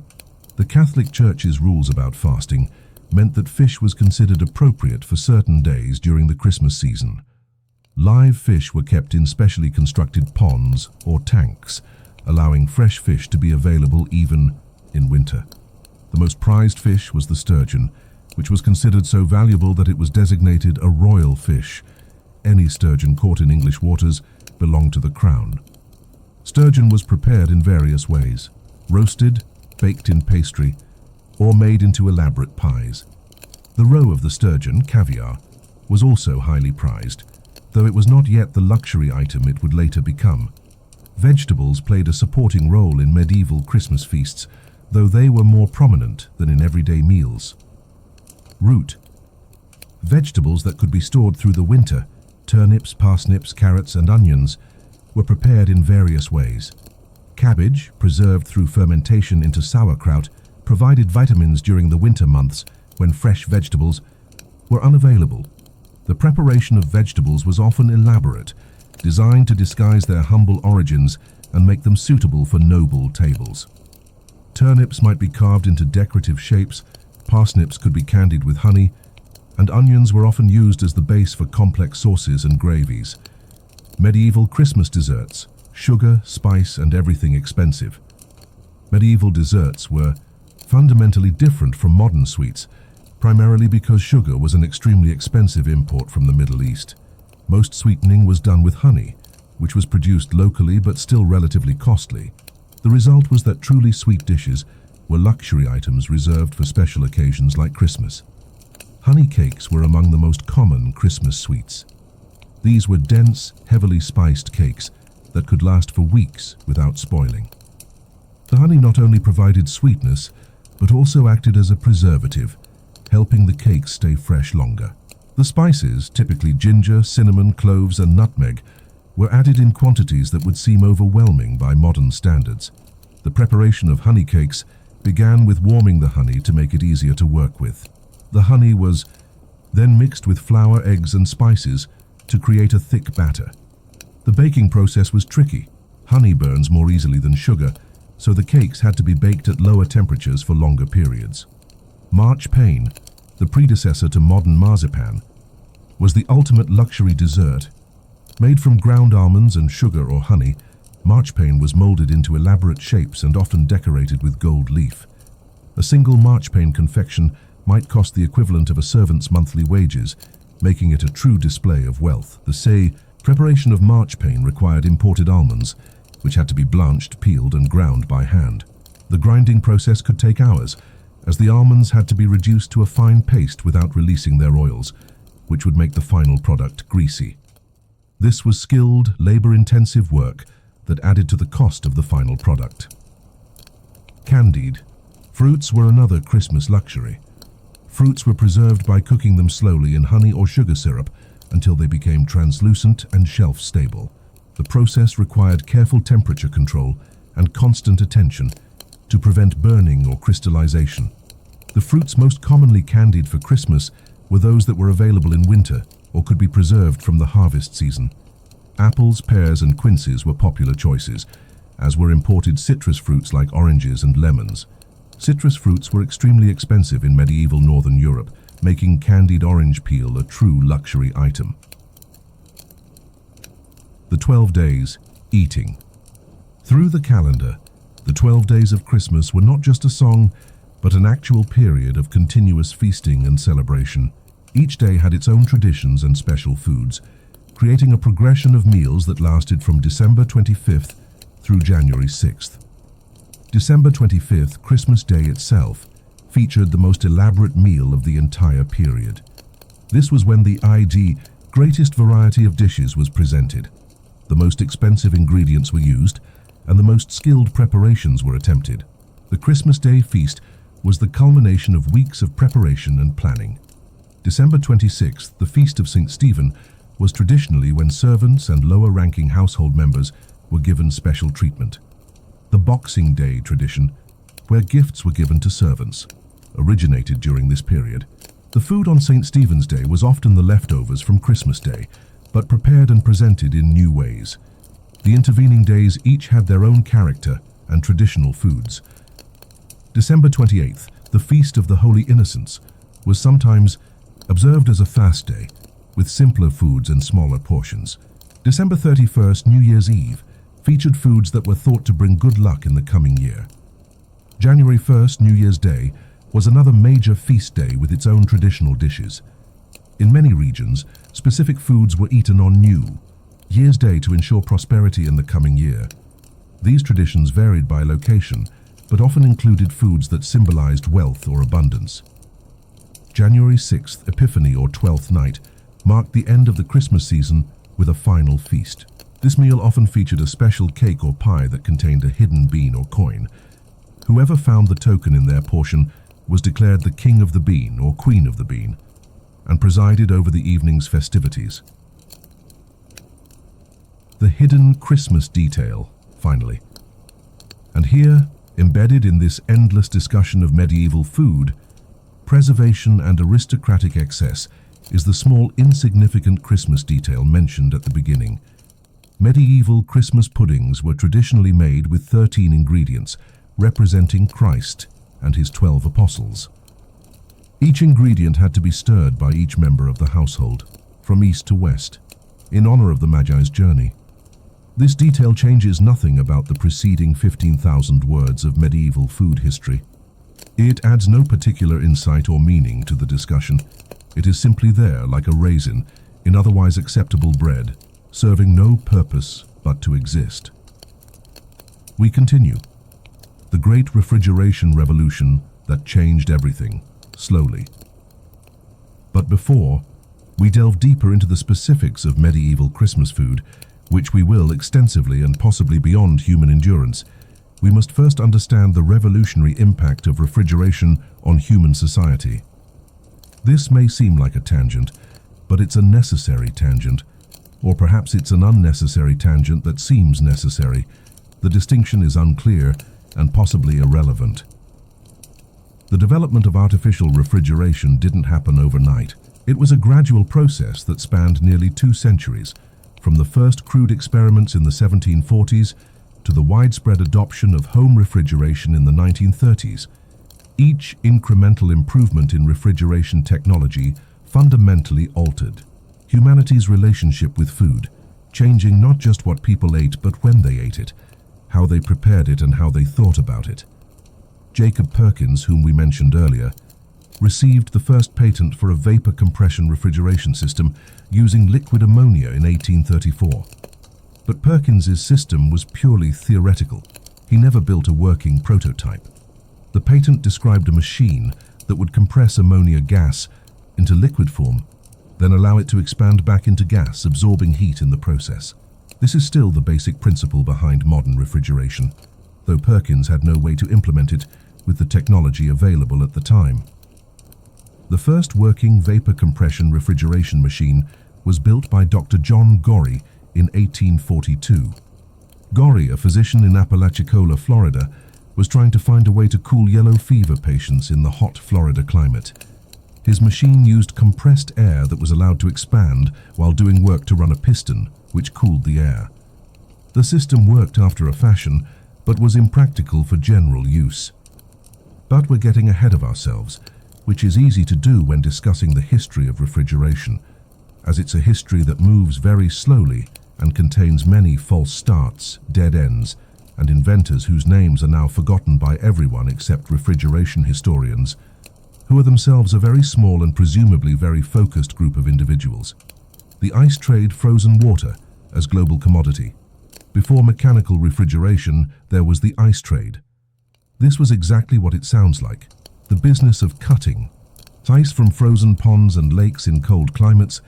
the Catholic Church's rules about fasting meant that fish was considered appropriate for certain days during the Christmas season. Live fish were kept in specially constructed ponds or tanks, allowing fresh fish to be available even in winter. The most prized fish was the sturgeon, which was considered so valuable that it was designated a royal fish. Any sturgeon caught in English waters belonged to the crown. Sturgeon was prepared in various ways: roasted, baked in pastry, or made into elaborate pies. The roe of the sturgeon, caviar, was also highly prized, though it was not yet the luxury item it would later become. Vegetables played a supporting role in medieval Christmas feasts, though they were more prominent than in everyday meals. Root. Vegetables that could be stored through the winter, turnips, parsnips, carrots, and onions, were prepared in various ways. Cabbage, preserved through fermentation into sauerkraut, provided vitamins during the winter months when fresh vegetables were unavailable. The preparation of vegetables was often elaborate, designed to disguise their humble origins and make them suitable for noble tables. Turnips might be carved into decorative shapes, parsnips could be candied with honey, and onions were often used as the base for complex sauces and gravies. Medieval Christmas desserts: sugar, spice, and everything expensive. Medieval desserts were fundamentally different from modern sweets, primarily because sugar was an extremely expensive import from the Middle East. Most sweetening was done with honey, which was produced locally but still relatively costly. The result was that truly sweet dishes were luxury items reserved for special occasions like Christmas. Honey cakes were among the most common Christmas sweets. These were dense, heavily spiced cakes that could last for weeks without spoiling. The honey not only provided sweetness, but also acted as a preservative, helping the cakes stay fresh longer. The spices, typically ginger, cinnamon, cloves, and nutmeg, were added in quantities that would seem overwhelming by modern standards. The preparation of honey cakes began with warming the honey to make it easier to work with. The honey was then mixed with flour, eggs, and spices to create a thick batter. The baking process was tricky, Honey burns more easily than sugar, so the cakes had to be baked at lower temperatures for longer periods. Marchpane, the predecessor to modern marzipan, was the ultimate luxury dessert. Made from ground almonds and sugar or honey, marchpane was molded into elaborate shapes and often decorated with gold leaf. A single marchpane confection might cost the equivalent of a servant's monthly wages, making it a true display of wealth. The preparation of marchpane required imported almonds, which had to be blanched, peeled, and ground by hand. The grinding process could take hours, as the almonds had to be reduced to a fine paste without releasing their oils, which would make the final product greasy. This was skilled, labor-intensive work that added to the cost of the final product. Candied. Fruits were another Christmas luxury. Fruits were preserved by cooking them slowly in honey or sugar syrup until they became translucent and shelf-stable. The process required careful temperature control and constant attention to prevent burning or crystallization. The fruits most commonly candied for Christmas were those that were available in winter or could be preserved from the harvest season. Apples, pears, and quinces were popular choices, as were imported citrus fruits like oranges and lemons. Citrus fruits were extremely expensive in medieval Northern Europe, making candied orange peel a true luxury item. The 12 days, eating. Through the calendar, the 12 days of Christmas were not just a song, but an actual period of continuous feasting and celebration. Each day had its own traditions and special foods, creating a progression of meals that lasted from December 25th through January 6th. December 25th, Christmas Day itself, featured the most elaborate meal of the entire period. This was when the greatest variety of dishes was presented. The most expensive ingredients were used, and the most skilled preparations were attempted. The Christmas Day feast was the culmination of weeks of preparation and planning. December 26th, the Feast of St. Stephen, was traditionally when servants and lower-ranking household members were given special treatment. The Boxing Day tradition, where gifts were given to servants, originated during this period. The food on St. Stephen's Day was often the leftovers from Christmas Day, but prepared and presented in new ways. The intervening days each had their own character and traditional foods. December 28th, the Feast of the Holy Innocents, was sometimes observed as a fast day, with simpler foods and smaller portions. December 31st, New Year's Eve, featured foods that were thought to bring good luck in the coming year. January 1st, New Year's Day, was another major feast day with its own traditional dishes. In many regions, specific foods were eaten on New Year's Day to ensure prosperity in the coming year. These traditions varied by location, but often included foods that symbolized wealth or abundance. January 6th, Epiphany or Twelfth Night, marked the end of the Christmas season with a final feast. This meal often featured a special cake or pie that contained a hidden bean or coin. Whoever found the token in their portion was declared the king of the bean or queen of the bean, and presided over the evening's festivities. The hidden Christmas detail, finally. And here, embedded in this endless discussion of medieval food, preservation and aristocratic excess, is the small, insignificant Christmas detail mentioned at the beginning. Medieval Christmas puddings were traditionally made with 13 ingredients, representing Christ and his 12 apostles. Each ingredient had to be stirred by each member of the household, from east to west, in honor of the Magi's journey. This detail changes nothing about the preceding 15,000 words of medieval food history. It adds no particular insight or meaning to the discussion. It is simply there like a raisin in otherwise acceptable bread, serving no purpose but to exist. We continue. The great refrigeration revolution that changed everything, slowly. But before we delve deeper into the specifics of medieval Christmas food, which we will extensively and possibly beyond human endurance, we must first understand the revolutionary impact of refrigeration on human society. This may seem like a tangent, but it's a necessary tangent, or perhaps it's an unnecessary tangent that seems necessary. The distinction is unclear and possibly irrelevant. The development of artificial refrigeration didn't happen overnight. It was a gradual process that spanned nearly 2 centuries, from the first crude experiments in the 1740s to the widespread adoption of home refrigeration in the 1930s. Each incremental improvement in refrigeration technology fundamentally altered humanity's relationship with food, changing not just what people ate but when they ate it, how they prepared it and how they thought about it. Jacob Perkins, whom we mentioned earlier, received the first patent for a vapor compression refrigeration system using liquid ammonia in 1834. But Perkins's system was purely theoretical. He never built a working prototype. The patent described a machine that would compress ammonia gas into liquid form, then allow it to expand back into gas, absorbing heat in the process. This is still the basic principle behind modern refrigeration, though Perkins had no way to implement it with the technology available at the time. The first working vapor compression refrigeration machine was built by Dr. John Gorrie in 1842. Gorrie, a physician in Apalachicola, Florida, was trying to find a way to cool yellow fever patients in the hot Florida climate. His machine used compressed air that was allowed to expand while doing work to run a piston, which cooled the air. The system worked after a fashion, but was impractical for general use. But we're getting ahead of ourselves, which is easy to do when discussing the history of refrigeration, as it's a history that moves very slowly and contains many false starts, dead ends, and inventors whose names are now forgotten by everyone except refrigeration historians, who are themselves a very small and presumably very focused group of individuals. The ice trade frozen water as global commodity. Before mechanical refrigeration, there was the ice trade. This was exactly what it sounds like, the business of cutting ice from frozen ponds and lakes in cold climates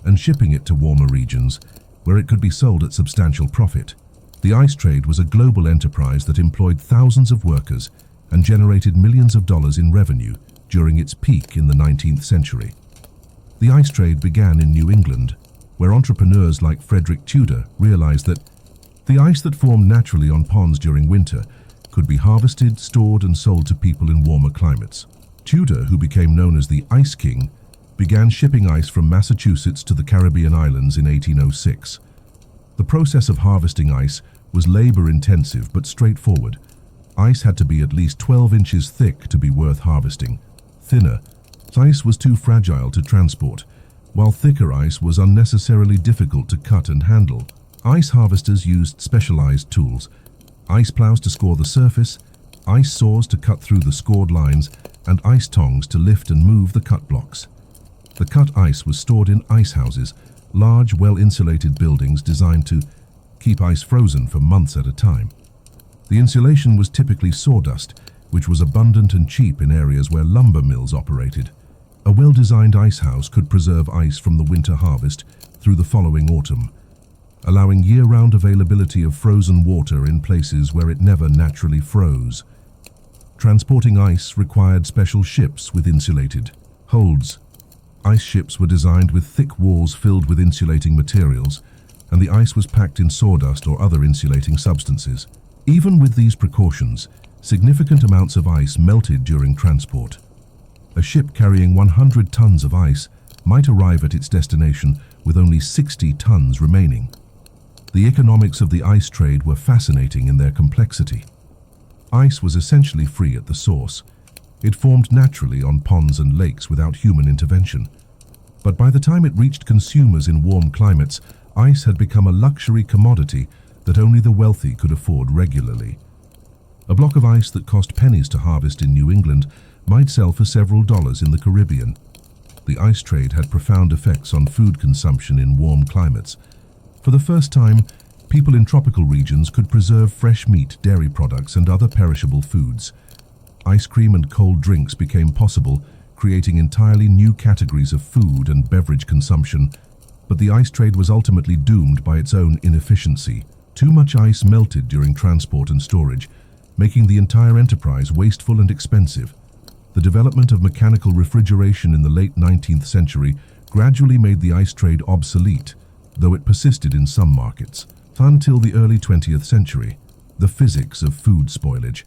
and shipping it to warmer regions where it could be sold at substantial profit. The ice trade was a global enterprise that employed thousands of workers and generated millions of dollars in revenue during its peak in the 19th century. The ice trade began in New England, where entrepreneurs like Frederick Tudor realized that the ice that formed naturally on ponds during winter could be harvested, stored, and sold to people in warmer climates. Tudor, who became known as the Ice King, began shipping ice from Massachusetts to the Caribbean islands in 1806. The process of harvesting ice was labor-intensive but straightforward. Ice had to be at least 12 inches thick to be worth harvesting. Thinner ice was too fragile to transport, while thicker ice was unnecessarily difficult to cut and handle. Ice harvesters used specialized tools, ice plows to score the surface, ice saws to cut through the scored lines, and ice tongs to lift and move the cut blocks. The cut ice was stored in ice houses, large, well-insulated buildings designed to keep ice frozen for months at a time. The insulation was typically sawdust, which was abundant and cheap in areas where lumber mills operated. A well-designed ice house could preserve ice from the winter harvest through the following autumn, allowing year-round availability of frozen water in places where it never naturally froze. Transporting ice required special ships with insulated holds. Ice ships were designed with thick walls filled with insulating materials, and the ice was packed in sawdust or other insulating substances. Even with these precautions, significant amounts of ice melted during transport. A ship carrying 100 tons of ice might arrive at its destination with only 60 tons remaining. The economics of the ice trade were fascinating in their complexity. Ice was essentially free at the source. It formed naturally on ponds and lakes without human intervention. But by the time it reached consumers in warm climates, ice had become a luxury commodity that only the wealthy could afford regularly. A block of ice that cost pennies to harvest in New England might sell for several dollars in the Caribbean. The ice trade had profound effects on food consumption in warm climates. For the first time, people in tropical regions could preserve fresh meat, dairy products, and other perishable foods. Ice cream and cold drinks became possible, creating entirely new categories of food and beverage consumption. But the ice trade was ultimately doomed by its own inefficiency. Too much ice melted during transport and storage, making the entire enterprise wasteful and expensive. The development of mechanical refrigeration in the late 19th century gradually made the ice trade obsolete, though it persisted in some markets. Until the early 20th century, the physics of food spoilage.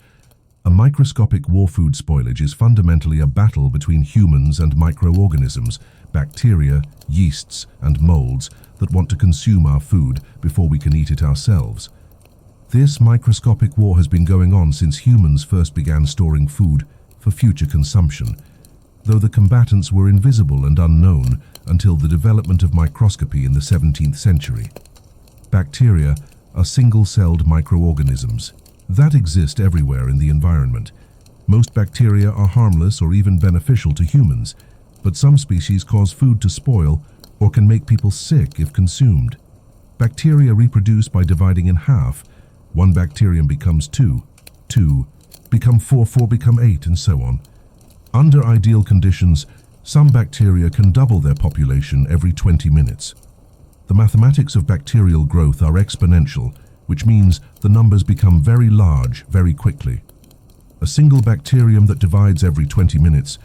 A microscopic war food spoilage is fundamentally a battle between humans and microorganisms, bacteria, yeasts, and molds that want to consume our food before we can eat it ourselves. This microscopic war has been going on since humans first began storing food for future consumption, though the combatants were invisible and unknown until the development of microscopy in the 17th century. Bacteria are single-celled microorganisms that exist everywhere in the environment. Most bacteria are harmless or even beneficial to humans, but some species cause food to spoil or can make people sick if consumed. Bacteria reproduce by dividing in half. One bacterium becomes two become four become eight, and so on. Under ideal conditions, some bacteria can double their population every 20 minutes. The mathematics of bacterial growth are exponential, which means the numbers become very large very quickly. A single bacterium that divides every 20 minutes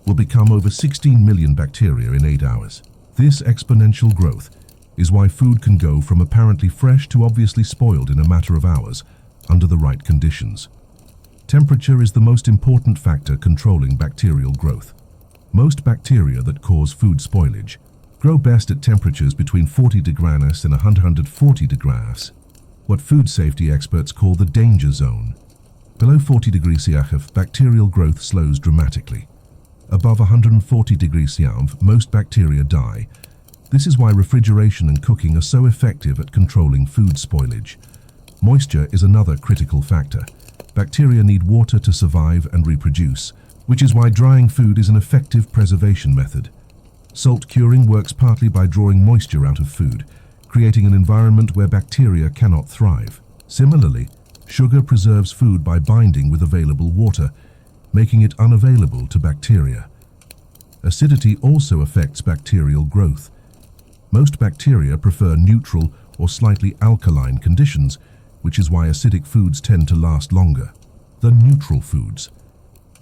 will become over 16 million bacteria in 8 hours. This exponential growth is why food can go from apparently fresh to obviously spoiled in a matter of hours under the right conditions. Temperature is the most important factor controlling bacterial growth. Most bacteria that cause food spoilage grow best at temperatures between 40 degrees and 140 degrees, what food safety experts call the danger zone. Below 40 degrees Celsius, bacterial growth slows dramatically. Above 140 degrees Celsius, most bacteria die. This is why refrigeration and cooking are so effective at controlling food spoilage. Moisture is another critical factor. Bacteria need water to survive and reproduce, which is why drying food is an effective preservation method. Salt curing works partly by drawing moisture out of food, creating an environment where bacteria cannot thrive. Similarly, sugar preserves food by binding with available water, making it unavailable to bacteria. Acidity also affects bacterial growth. Most bacteria prefer neutral or slightly alkaline conditions, which is why acidic foods tend to last longer than neutral foods.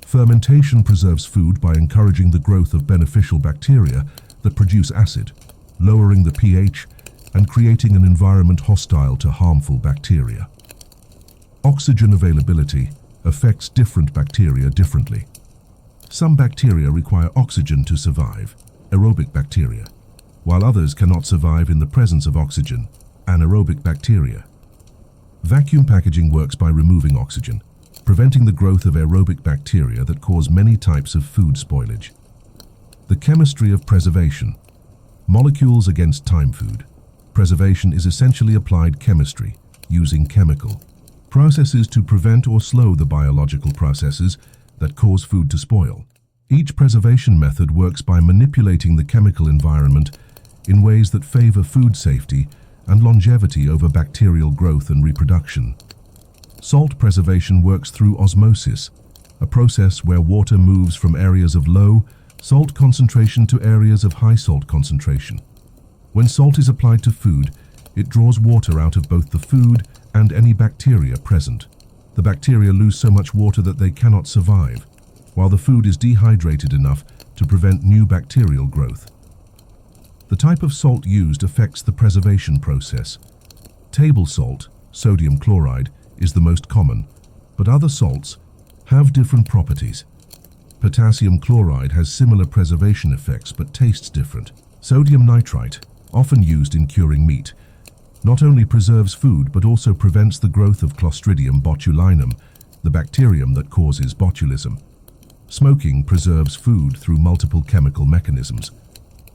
Fermentation preserves food by encouraging the growth of beneficial bacteria that produce acid, lowering the pH and creating an environment hostile to harmful bacteria. Oxygen availability affects different bacteria differently. Some bacteria require oxygen to survive, aerobic bacteria, while others cannot survive in the presence of oxygen, anaerobic bacteria. Vacuum packaging works by removing oxygen, preventing the growth of aerobic bacteria that cause many types of food spoilage. The chemistry of preservation. Molecules against time food. Preservation is essentially applied chemistry, using chemical processes to prevent or slow the biological processes that cause food to spoil. Each preservation method works by manipulating the chemical environment in ways that favor food safety and longevity over bacterial growth and reproduction. Salt preservation works through osmosis, a process where water moves from areas of low salt concentration to areas of high salt concentration. When salt is applied to food, it draws water out of both the food and any bacteria present. The bacteria lose so much water that they cannot survive, while the food is dehydrated enough to prevent new bacterial growth. The type of salt used affects the preservation process. Table salt, sodium chloride, is the most common, but other salts have different properties. Potassium chloride has similar preservation effects but tastes different. Sodium nitrite, often used in curing meat, not only preserves food but also prevents the growth of Clostridium botulinum, the bacterium that causes botulism. Smoking preserves food through multiple chemical mechanisms.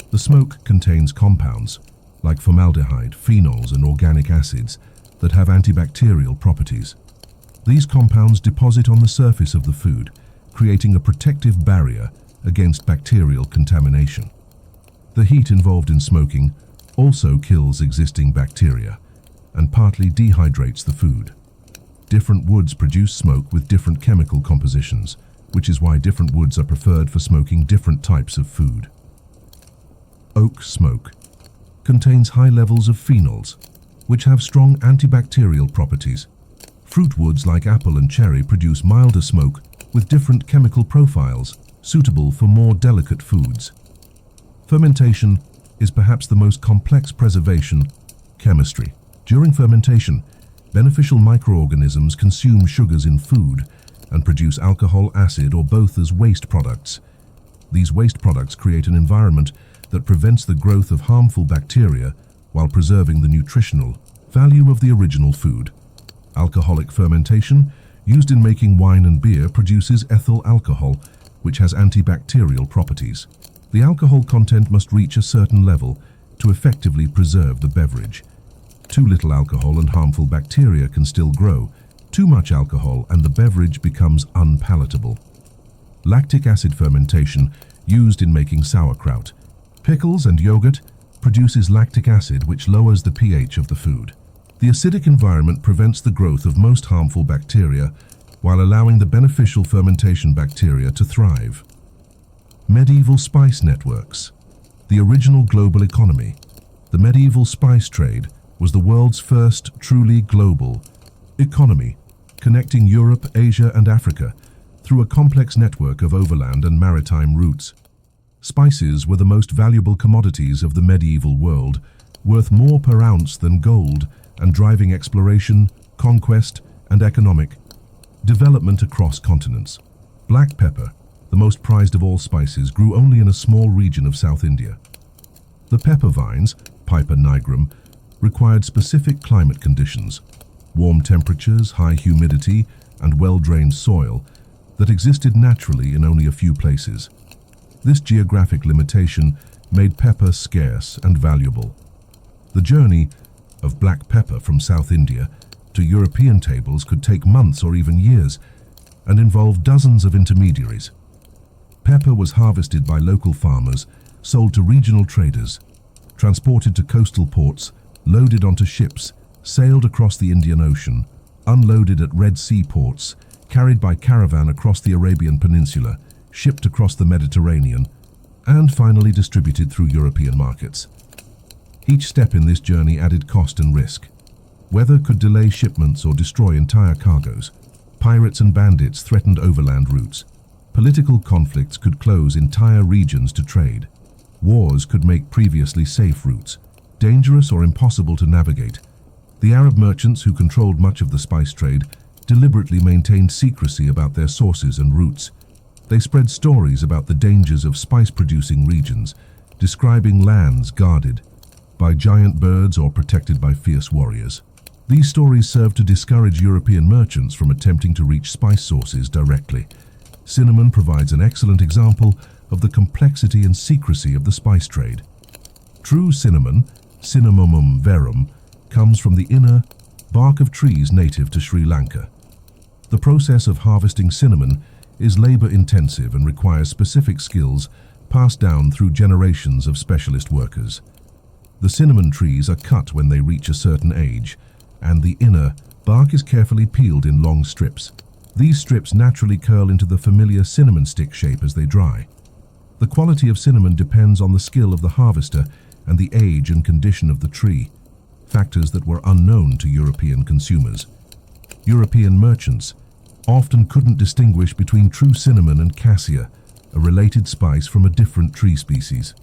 The smoke contains compounds, like formaldehyde, phenols, and organic acids, that have antibacterial properties. These compounds deposit on the surface of the food, creating a protective barrier against bacterial contamination. The heat involved in smoking also kills existing bacteria and partly dehydrates the food. Different woods produce smoke with different chemical compositions, which is why different woods are preferred for smoking different types of food. Oak smoke contains high levels of phenols, which have strong antibacterial properties. Fruit woods like apple and cherry produce milder smoke with different chemical profiles, suitable for more delicate foods. Fermentation is perhaps the most complex preservation chemistry. During fermentation, beneficial microorganisms consume sugars in food and produce alcohol, acid, or both as waste products. These waste products create an environment that prevents the growth of harmful bacteria while preserving the nutritional value of the original food. Alcoholic fermentation, used in making wine and beer, produces ethyl alcohol, which has antibacterial properties. The alcohol content must reach a certain level to effectively preserve the beverage. Too little alcohol and harmful bacteria can still grow. Too much alcohol and the beverage becomes unpalatable. Lactic acid fermentation, used in making sauerkraut, pickles and yogurt, produces lactic acid which lowers the pH of the food. The acidic environment prevents the growth of most harmful bacteria while allowing the beneficial fermentation bacteria to thrive. Medieval spice networks. The original global economy. The medieval spice trade was the world's first truly global economy, connecting Europe, Asia, and Africa through a complex network of overland and maritime routes. Spices were the most valuable commodities of the medieval world, worth more per ounce than gold, and driving exploration, conquest, and economic development across continents. Black pepper, the most prized of all spices, grew only in a small region of South India. The pepper vines, Piper nigrum, required specific climate conditions, warm temperatures, high humidity, and well-drained soil that existed naturally in only a few places. This geographic limitation made pepper scarce and valuable. The journey of black pepper from South India to European tables could take months or even years and involve dozens of intermediaries. Pepper was harvested by local farmers, sold to regional traders, transported to coastal ports, loaded onto ships, sailed across the Indian Ocean, unloaded at Red Sea ports, carried by caravan across the Arabian Peninsula, shipped across the Mediterranean, and finally distributed through European markets. Each step in this journey added cost and risk. Weather could delay shipments or destroy entire cargoes. Pirates and bandits threatened overland routes. Political conflicts could close entire regions to trade. Wars could make previously safe routes dangerous or impossible to navigate. The Arab merchants who controlled much of the spice trade deliberately maintained secrecy about their sources and routes. They spread stories about the dangers of spice-producing regions, describing lands guarded by giant birds or protected by fierce warriors. These stories served to discourage European merchants from attempting to reach spice sources directly. Cinnamon provides an excellent example of the complexity and secrecy of the spice trade. True cinnamon, Cinnamomum verum, comes from the inner bark of trees native to Sri Lanka. The process of harvesting cinnamon is labor-intensive and requires specific skills passed down through generations of specialist workers. The cinnamon trees are cut when they reach a certain age, and the inner bark is carefully peeled in long strips. These strips naturally curl into the familiar cinnamon stick shape as they dry. The quality of cinnamon depends on the skill of the harvester and the age and condition of the tree, factors that were unknown to European consumers. European merchants often couldn't distinguish between true cinnamon and cassia, a related spice from a different tree species.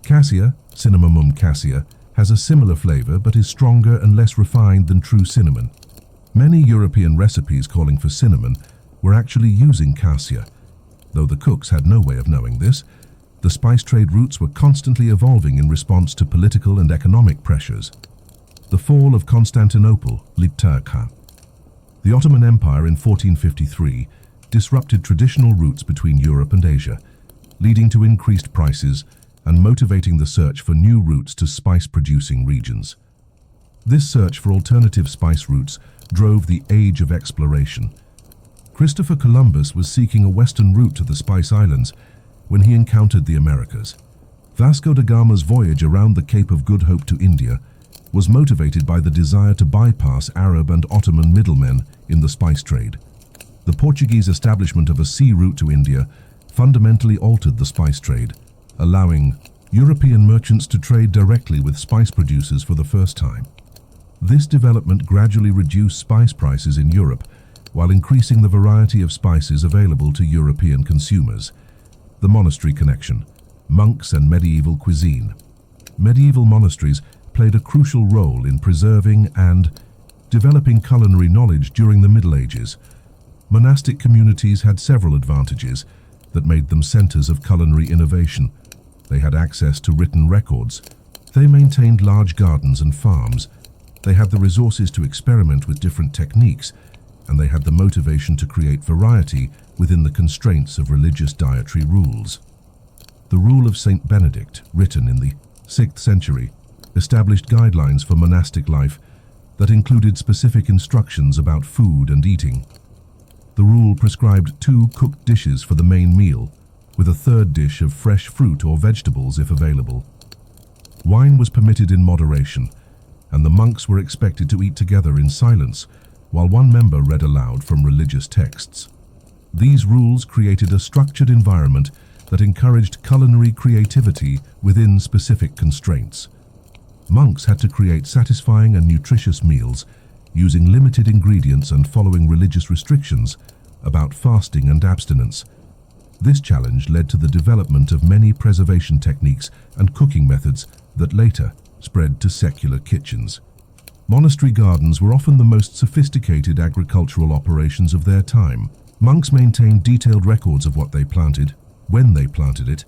Cassia, Cinnamomum cassia, has a similar flavor but is stronger and less refined than true cinnamon. Many European recipes calling for cinnamon were actually using cassia. Though the cooks had no way of knowing this, the spice trade routes were constantly evolving in response to political and economic pressures. The fall of Constantinople, Liptaka. The Ottoman Empire in 1453 disrupted traditional routes between Europe and Asia, leading to increased prices and motivating the search for new routes to spice-producing regions. This search for alternative spice routes drove the Age of Exploration. Christopher Columbus was seeking a western route to the Spice Islands when he encountered the Americas. Vasco da Gama's voyage around the Cape of Good Hope to India was motivated by the desire to bypass Arab and Ottoman middlemen in the spice trade. The Portuguese establishment of a sea route to India fundamentally altered the spice trade, allowing European merchants to trade directly with spice producers for the first time. This development gradually reduced spice prices in Europe while increasing the variety of spices available to European consumers. The monastery connection, monks and medieval cuisine. Medieval monasteries played a crucial role in preserving and developing culinary knowledge during the Middle Ages. Monastic communities had several advantages that made them centers of culinary innovation. They had access to written records. They maintained large gardens and farms. They had the resources to experiment with different techniques, and they had the motivation to create variety within the constraints of religious dietary rules. The Rule of Saint Benedict, written in the 6th century, established guidelines for monastic life that included specific instructions about food and eating. The rule prescribed 2 cooked dishes for the main meal, with a 3rd dish of fresh fruit or vegetables if available. Wine was permitted in moderation, and the monks were expected to eat together in silence, while one member read aloud from religious texts. These rules created a structured environment that encouraged culinary creativity within specific constraints. Monks had to create satisfying and nutritious meals using limited ingredients and following religious restrictions about fasting and abstinence. This challenge led to the development of many preservation techniques and cooking methods that later spread to secular kitchens. Monastery gardens were often the most sophisticated agricultural operations of their time. Monks maintained detailed records of what they planted, when they planted it,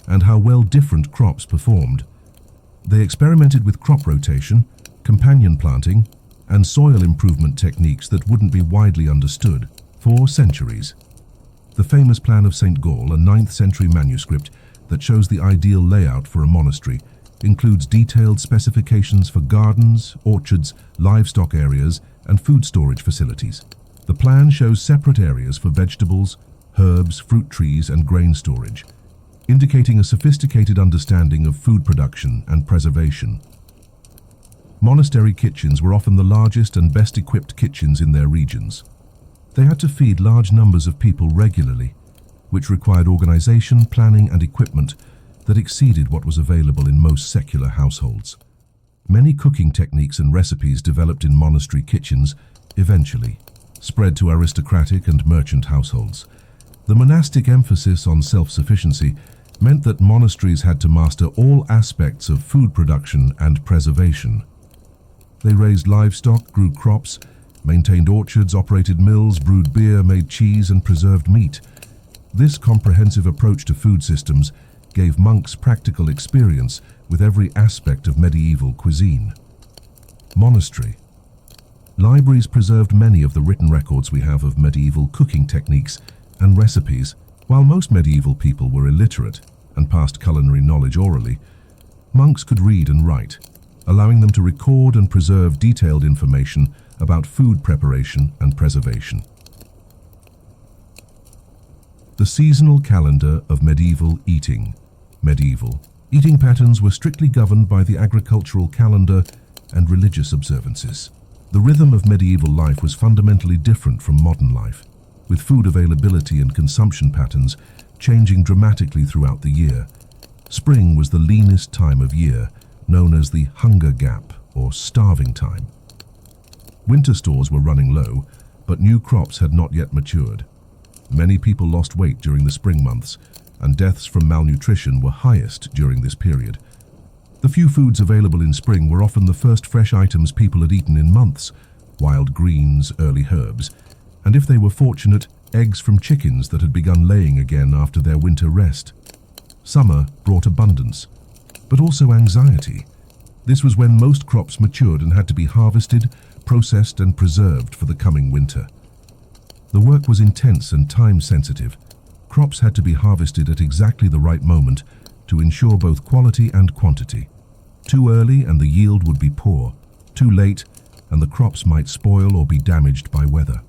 and how well different crops performed. They experimented with crop rotation, companion planting, and soil improvement techniques that wouldn't be widely understood for centuries. The famous Plan of St. Gall, a 9th century manuscript that shows the ideal layout for a monastery, includes detailed specifications for gardens, orchards, livestock areas, and food storage facilities. The plan shows separate areas for vegetables, herbs, fruit trees, and grain storage, indicating a sophisticated understanding of food production and preservation. Monastery kitchens were often the largest and best equipped kitchens in their regions. They had to feed large numbers of people regularly, which required organization, planning, and equipment that exceeded what was available in most secular households. Many cooking techniques and recipes developed in monastery kitchens eventually spread to aristocratic and merchant households. The monastic emphasis on self-sufficiency meant that monasteries had to master all aspects of food production and preservation. They raised livestock, grew crops, maintained orchards, operated mills, brewed beer, made cheese, and preserved meat. This comprehensive approach to food systems gave monks practical experience with every aspect of medieval cuisine. Monastery. Libraries preserved many of the written records we have of medieval cooking techniques and recipes. While most medieval people were illiterate and passed culinary knowledge orally, monks could read and write, allowing them to record and preserve detailed information about food preparation and preservation. The seasonal calendar of medieval eating. Medieval eating patterns were strictly governed by the agricultural calendar and religious observances. The rhythm of medieval life was fundamentally different from modern life, with food availability and consumption patterns changing dramatically throughout the year. Spring was the leanest time of year, known as the hunger gap or starving time. Winter stores were running low, but new crops had not yet matured. Many people lost weight during the spring months, and deaths from malnutrition were highest during this period. The few foods available in spring were often the first fresh items people had eaten in months: wild greens, early herbs, and if they were fortunate, eggs from chickens that had begun laying again after their winter rest. Summer brought abundance, but also anxiety. This was when most crops matured and had to be harvested, processed, and preserved for the coming winter. The work was intense and time-sensitive. Crops had to be harvested at exactly the right moment to ensure both quality and quantity. Too early and the yield would be poor. Too late and the crops might spoil or be damaged by weather.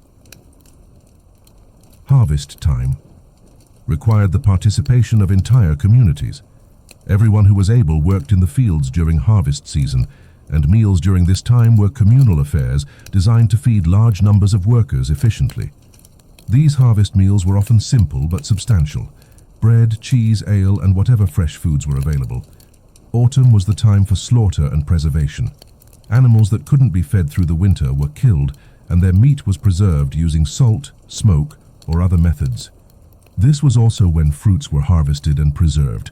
Harvest time required the participation of entire communities. Everyone who was able worked in the fields during harvest season, and meals during this time were communal affairs designed to feed large numbers of workers efficiently. These harvest meals were often simple but substantial: bread, cheese, ale, and whatever fresh foods were available. Autumn was the time for slaughter and preservation. Animals that couldn't be fed through the winter were killed, and their meat was preserved using salt, smoke, or other methods. This was also when fruits were harvested and preserved,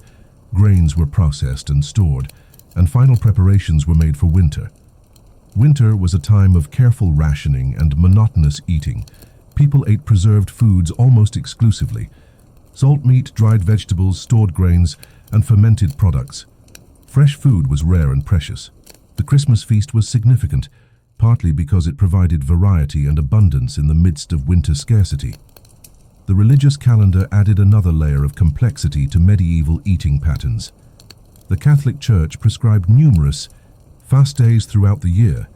grains were processed and stored, and final preparations were made for winter. Winter was a time of careful rationing and monotonous eating. People ate preserved foods almost exclusively. Salt meat, dried vegetables, stored grains, and fermented products. Fresh food was rare and precious. The Christmas feast was significant, partly because it provided variety and abundance in the midst of winter scarcity. The religious calendar added another layer of complexity to medieval eating patterns. The Catholic Church prescribed numerous fast days throughout the year,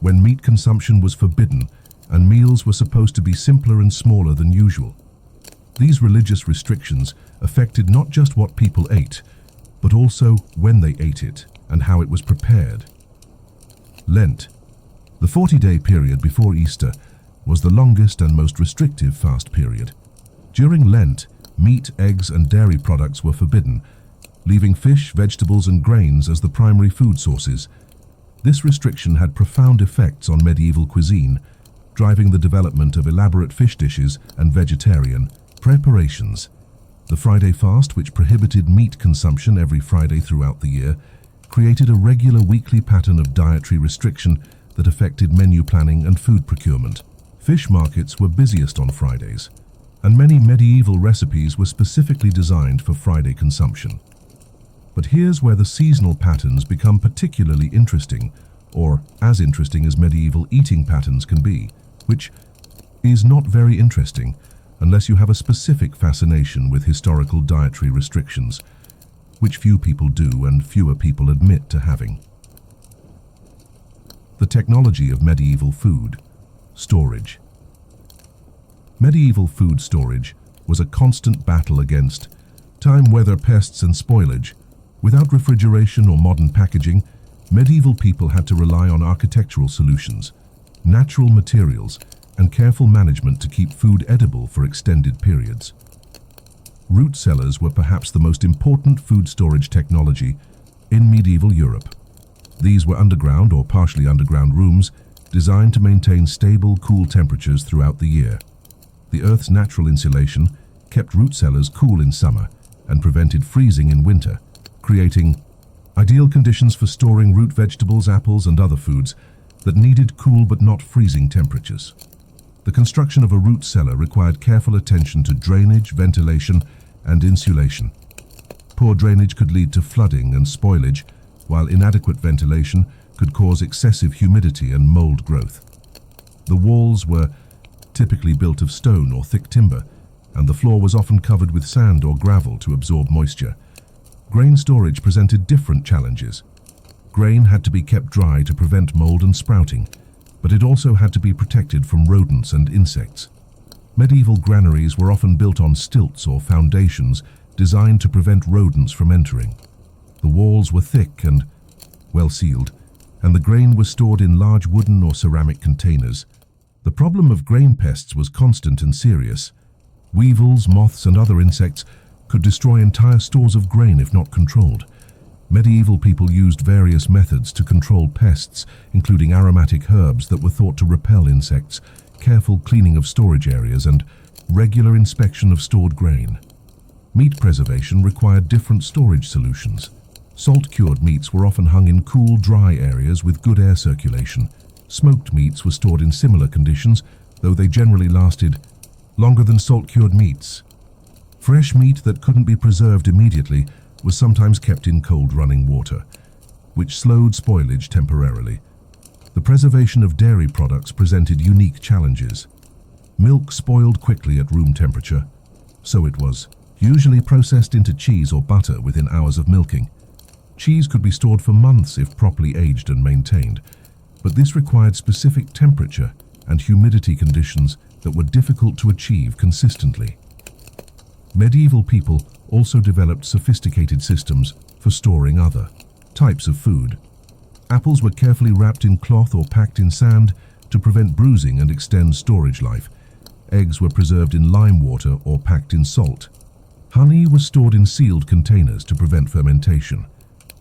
when meat consumption was forbidden and meals were supposed to be simpler and smaller than usual. These religious restrictions affected not just what people ate, but also when they ate it and how it was prepared. Lent, the 40-day period before Easter, was the longest and most restrictive fast period. During Lent, meat, eggs, and dairy products were forbidden, leaving fish, vegetables, and grains as the primary food sources. This restriction had profound effects on medieval cuisine, driving the development of elaborate fish dishes and vegetarian preparations. The Friday fast, which prohibited meat consumption every Friday throughout the year, created a regular weekly pattern of dietary restriction that affected menu planning and food procurement. Fish markets were busiest on Fridays, and many medieval recipes were specifically designed for Friday consumption. But here's where the seasonal patterns become particularly interesting, or as interesting as medieval eating patterns can be, which is not very interesting unless you have a specific fascination with historical dietary restrictions, which few people do and fewer people admit to having. The technology of medieval food storage. Medieval food storage was a constant battle against time, weather, pests, and spoilage. Without refrigeration or modern packaging, medieval people had to rely on architectural solutions, natural materials, and careful management to keep food edible for extended periods. Root cellars were perhaps the most important food storage technology in medieval Europe. These were underground or partially underground rooms designed to maintain stable, cool temperatures throughout the year. The Earth's natural insulation kept root cellars cool in summer and prevented freezing in winter, creating ideal conditions for storing root vegetables, apples, and other foods that needed cool but not freezing temperatures. The construction of a root cellar required careful attention to drainage, ventilation, and insulation. Poor drainage could lead to flooding and spoilage, while inadequate ventilation could cause excessive humidity and mold growth. The walls were typically built of stone or thick timber, and the floor was often covered with sand or gravel to absorb moisture. Grain storage presented different challenges. Grain had to be kept dry to prevent mold and sprouting, but it also had to be protected from rodents and insects. Medieval granaries were often built on stilts or foundations designed to prevent rodents from entering. The walls were thick and well sealed, and the grain was stored in large wooden or ceramic containers. The problem of grain pests was constant and serious. Weevils, moths, and other insects could destroy entire stores of grain if not controlled. Medieval people used various methods to control pests, including aromatic herbs that were thought to repel insects, careful cleaning of storage areas, and regular inspection of stored grain. Meat preservation required different storage solutions. Salt-cured meats were often hung in cool, dry areas with good air circulation. Smoked meats were stored in similar conditions, though they generally lasted longer than salt-cured meats. Fresh meat that couldn't be preserved immediately was sometimes kept in cold running water, which slowed spoilage temporarily. The preservation of dairy products presented unique challenges. Milk spoiled quickly at room temperature, so it was usually processed into cheese or butter within hours of milking. Cheese could be stored for months if properly aged and maintained, but this required specific temperature and humidity conditions that were difficult to achieve consistently. Medieval people also developed sophisticated systems for storing other types of food. Apples were carefully wrapped in cloth or packed in sand to prevent bruising and extend storage life. Eggs were preserved in lime water or packed in salt. Honey was stored in sealed containers to prevent fermentation.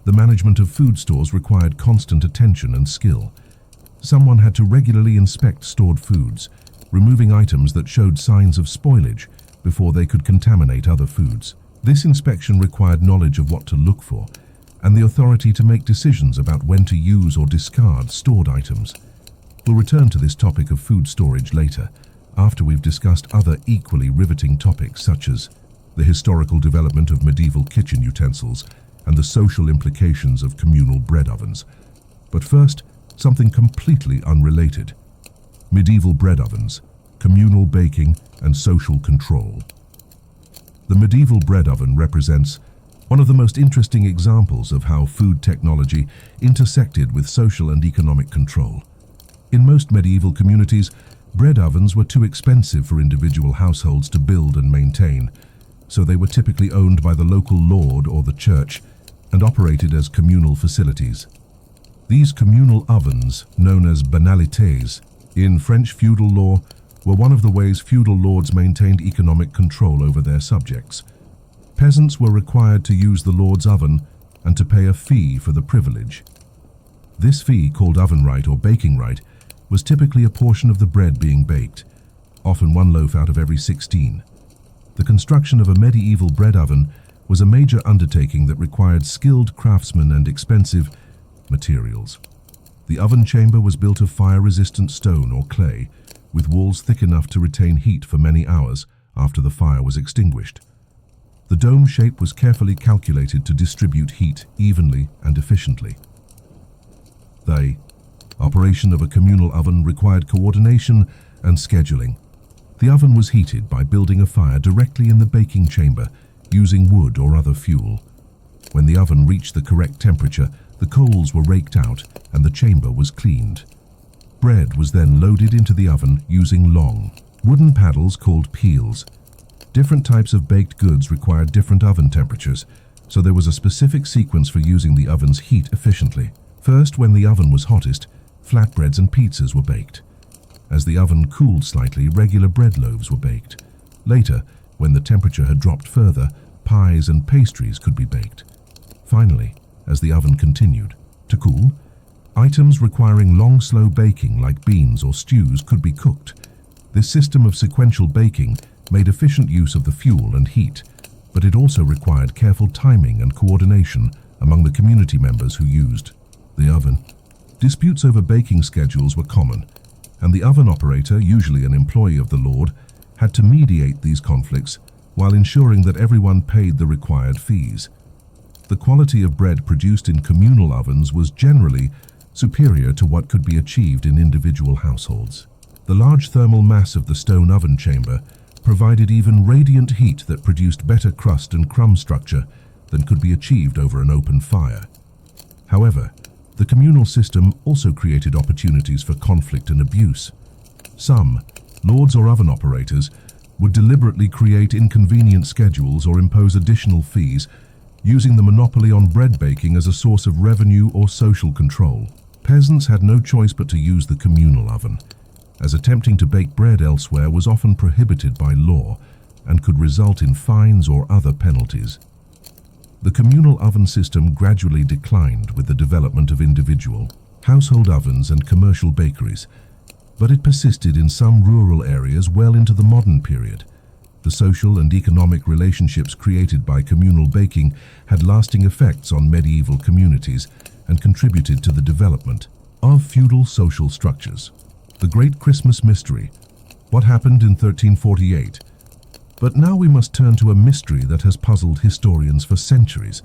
The management of food stores required constant attention and skill. Someone had to regularly inspect stored foods, removing items that showed signs of spoilage before they could contaminate other foods. This inspection required knowledge of what to look for and the authority to make decisions about when to use or discard stored items. We'll return to this topic of food storage later, after we've discussed other equally riveting topics such as the historical development of medieval kitchen utensils, and the social implications of communal bread ovens. But first, something completely unrelated. Medieval bread ovens, communal baking, and social control. The medieval bread oven represents one of the most interesting examples of how food technology intersected with social and economic control. In most medieval communities, bread ovens were too expensive for individual households to build and maintain, so they were typically owned by the local lord or the church and operated as communal facilities. These communal ovens, known as banalités, in French feudal law, were one of the ways feudal lords maintained economic control over their subjects. Peasants were required to use the lord's oven and to pay a fee for the privilege. This fee, called oven right or baking right, was typically a portion of the bread being baked, often one loaf out of every 16. The construction of a medieval bread oven was a major undertaking that required skilled craftsmen and expensive materials. The oven chamber was built of fire-resistant stone or clay, with walls thick enough to retain heat for many hours after the fire was extinguished. The dome shape was carefully calculated to distribute heat evenly and efficiently. The operation of a communal oven required coordination and scheduling. The oven was heated by building a fire directly in the baking chamber using wood or other fuel. When the oven reached the correct temperature, the coals were raked out and the chamber was cleaned. Bread was then loaded into the oven using long, wooden paddles called peels. Different types of baked goods required different oven temperatures, so there was a specific sequence for using the oven's heat efficiently. First, when the oven was hottest, flatbreads and pizzas were baked. As the oven cooled slightly, regular bread loaves were baked. Later, when the temperature had dropped further, pies and pastries could be baked. Finally, as the oven continued to cool, items requiring long, slow baking like beans or stews could be cooked. This system of sequential baking made efficient use of the fuel and heat, but it also required careful timing and coordination among the community members who used the oven. Disputes over baking schedules were common, and the oven operator, usually an employee of the lord, had to mediate these conflicts while ensuring that everyone paid the required fees. The quality of bread produced in communal ovens was generally superior to what could be achieved in individual households. The large thermal mass of the stone oven chamber provided even radiant heat that produced better crust and crumb structure than could be achieved over an open fire. However, the communal system also created opportunities for conflict and abuse. Some lords or oven operators would deliberately create inconvenient schedules or impose additional fees, using the monopoly on bread baking as a source of revenue or social control. Peasants had no choice but to use the communal oven, as attempting to bake bread elsewhere was often prohibited by law and could result in fines or other penalties. The communal oven system gradually declined with the development of individual, household ovens and commercial bakeries, but it persisted in some rural areas well into the modern period. The social and economic relationships created by communal baking had lasting effects on medieval communities and contributed to the development of feudal social structures. The Great Christmas Mystery. What happened in 1348? But now we must turn to a mystery that has puzzled historians for centuries.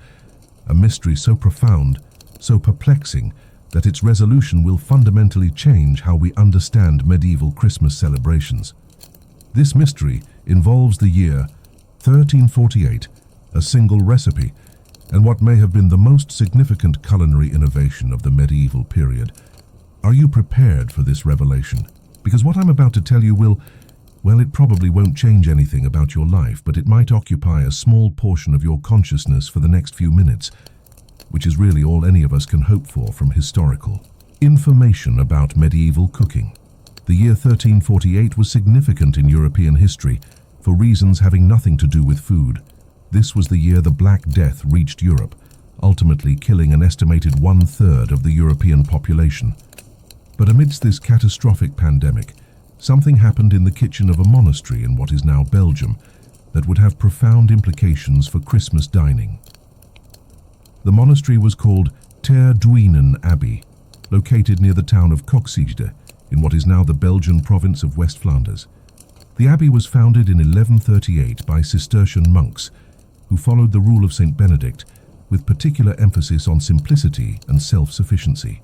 A mystery so profound, so perplexing, that its resolution will fundamentally change how we understand medieval Christmas celebrations. This mystery involves the year 1348, a single recipe, and what may have been the most significant culinary innovation of the medieval period. Are you prepared for this revelation? Because what I'm about to tell you well, it probably won't change anything about your life, but it might occupy a small portion of your consciousness for the next few minutes, which is really all any of us can hope for from historical information about medieval cooking. The year 1348 was significant in European history for reasons having nothing to do with food. This was the year the Black Death reached Europe, ultimately killing an estimated 1/3 of the European population. But amidst this catastrophic pandemic, something happened in the kitchen of a monastery in what is now Belgium that would have profound implications for Christmas dining. The monastery was called Ter Duinen Abbey, located near the town of Coxyde in what is now the Belgian province of West Flanders. The abbey was founded in 1138 by Cistercian monks who followed the rule of Saint Benedict with particular emphasis on simplicity and self-sufficiency.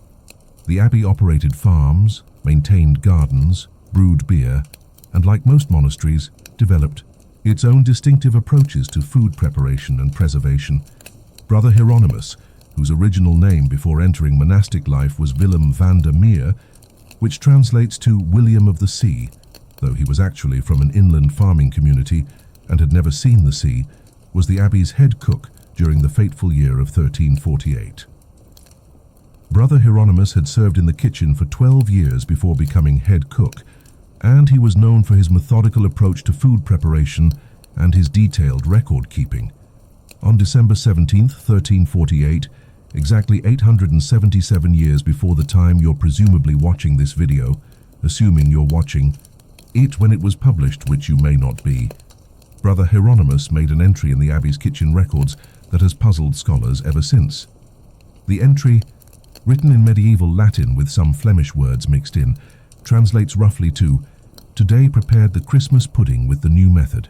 The abbey operated farms, maintained gardens, brewed beer, and like most monasteries, developed its own distinctive approaches to food preparation and preservation. Brother Hieronymus, whose original name before entering monastic life was Willem van der Meer, which translates to William of the Sea, though he was actually from an inland farming community and had never seen the sea, was the abbey's head cook during the fateful year of 1348. Brother Hieronymus had served in the kitchen for 12 years before becoming head cook, and he was known for his methodical approach to food preparation and his detailed record-keeping. On December 17, 1348, exactly 877 years before the time you're presumably watching this video, assuming you're watching it when it was published, which you may not be, Brother Hieronymus made an entry in the abbey's kitchen records that has puzzled scholars ever since. The entry, written in medieval Latin with some Flemish words mixed in, translates roughly to, "Today prepared the Christmas pudding with the new method.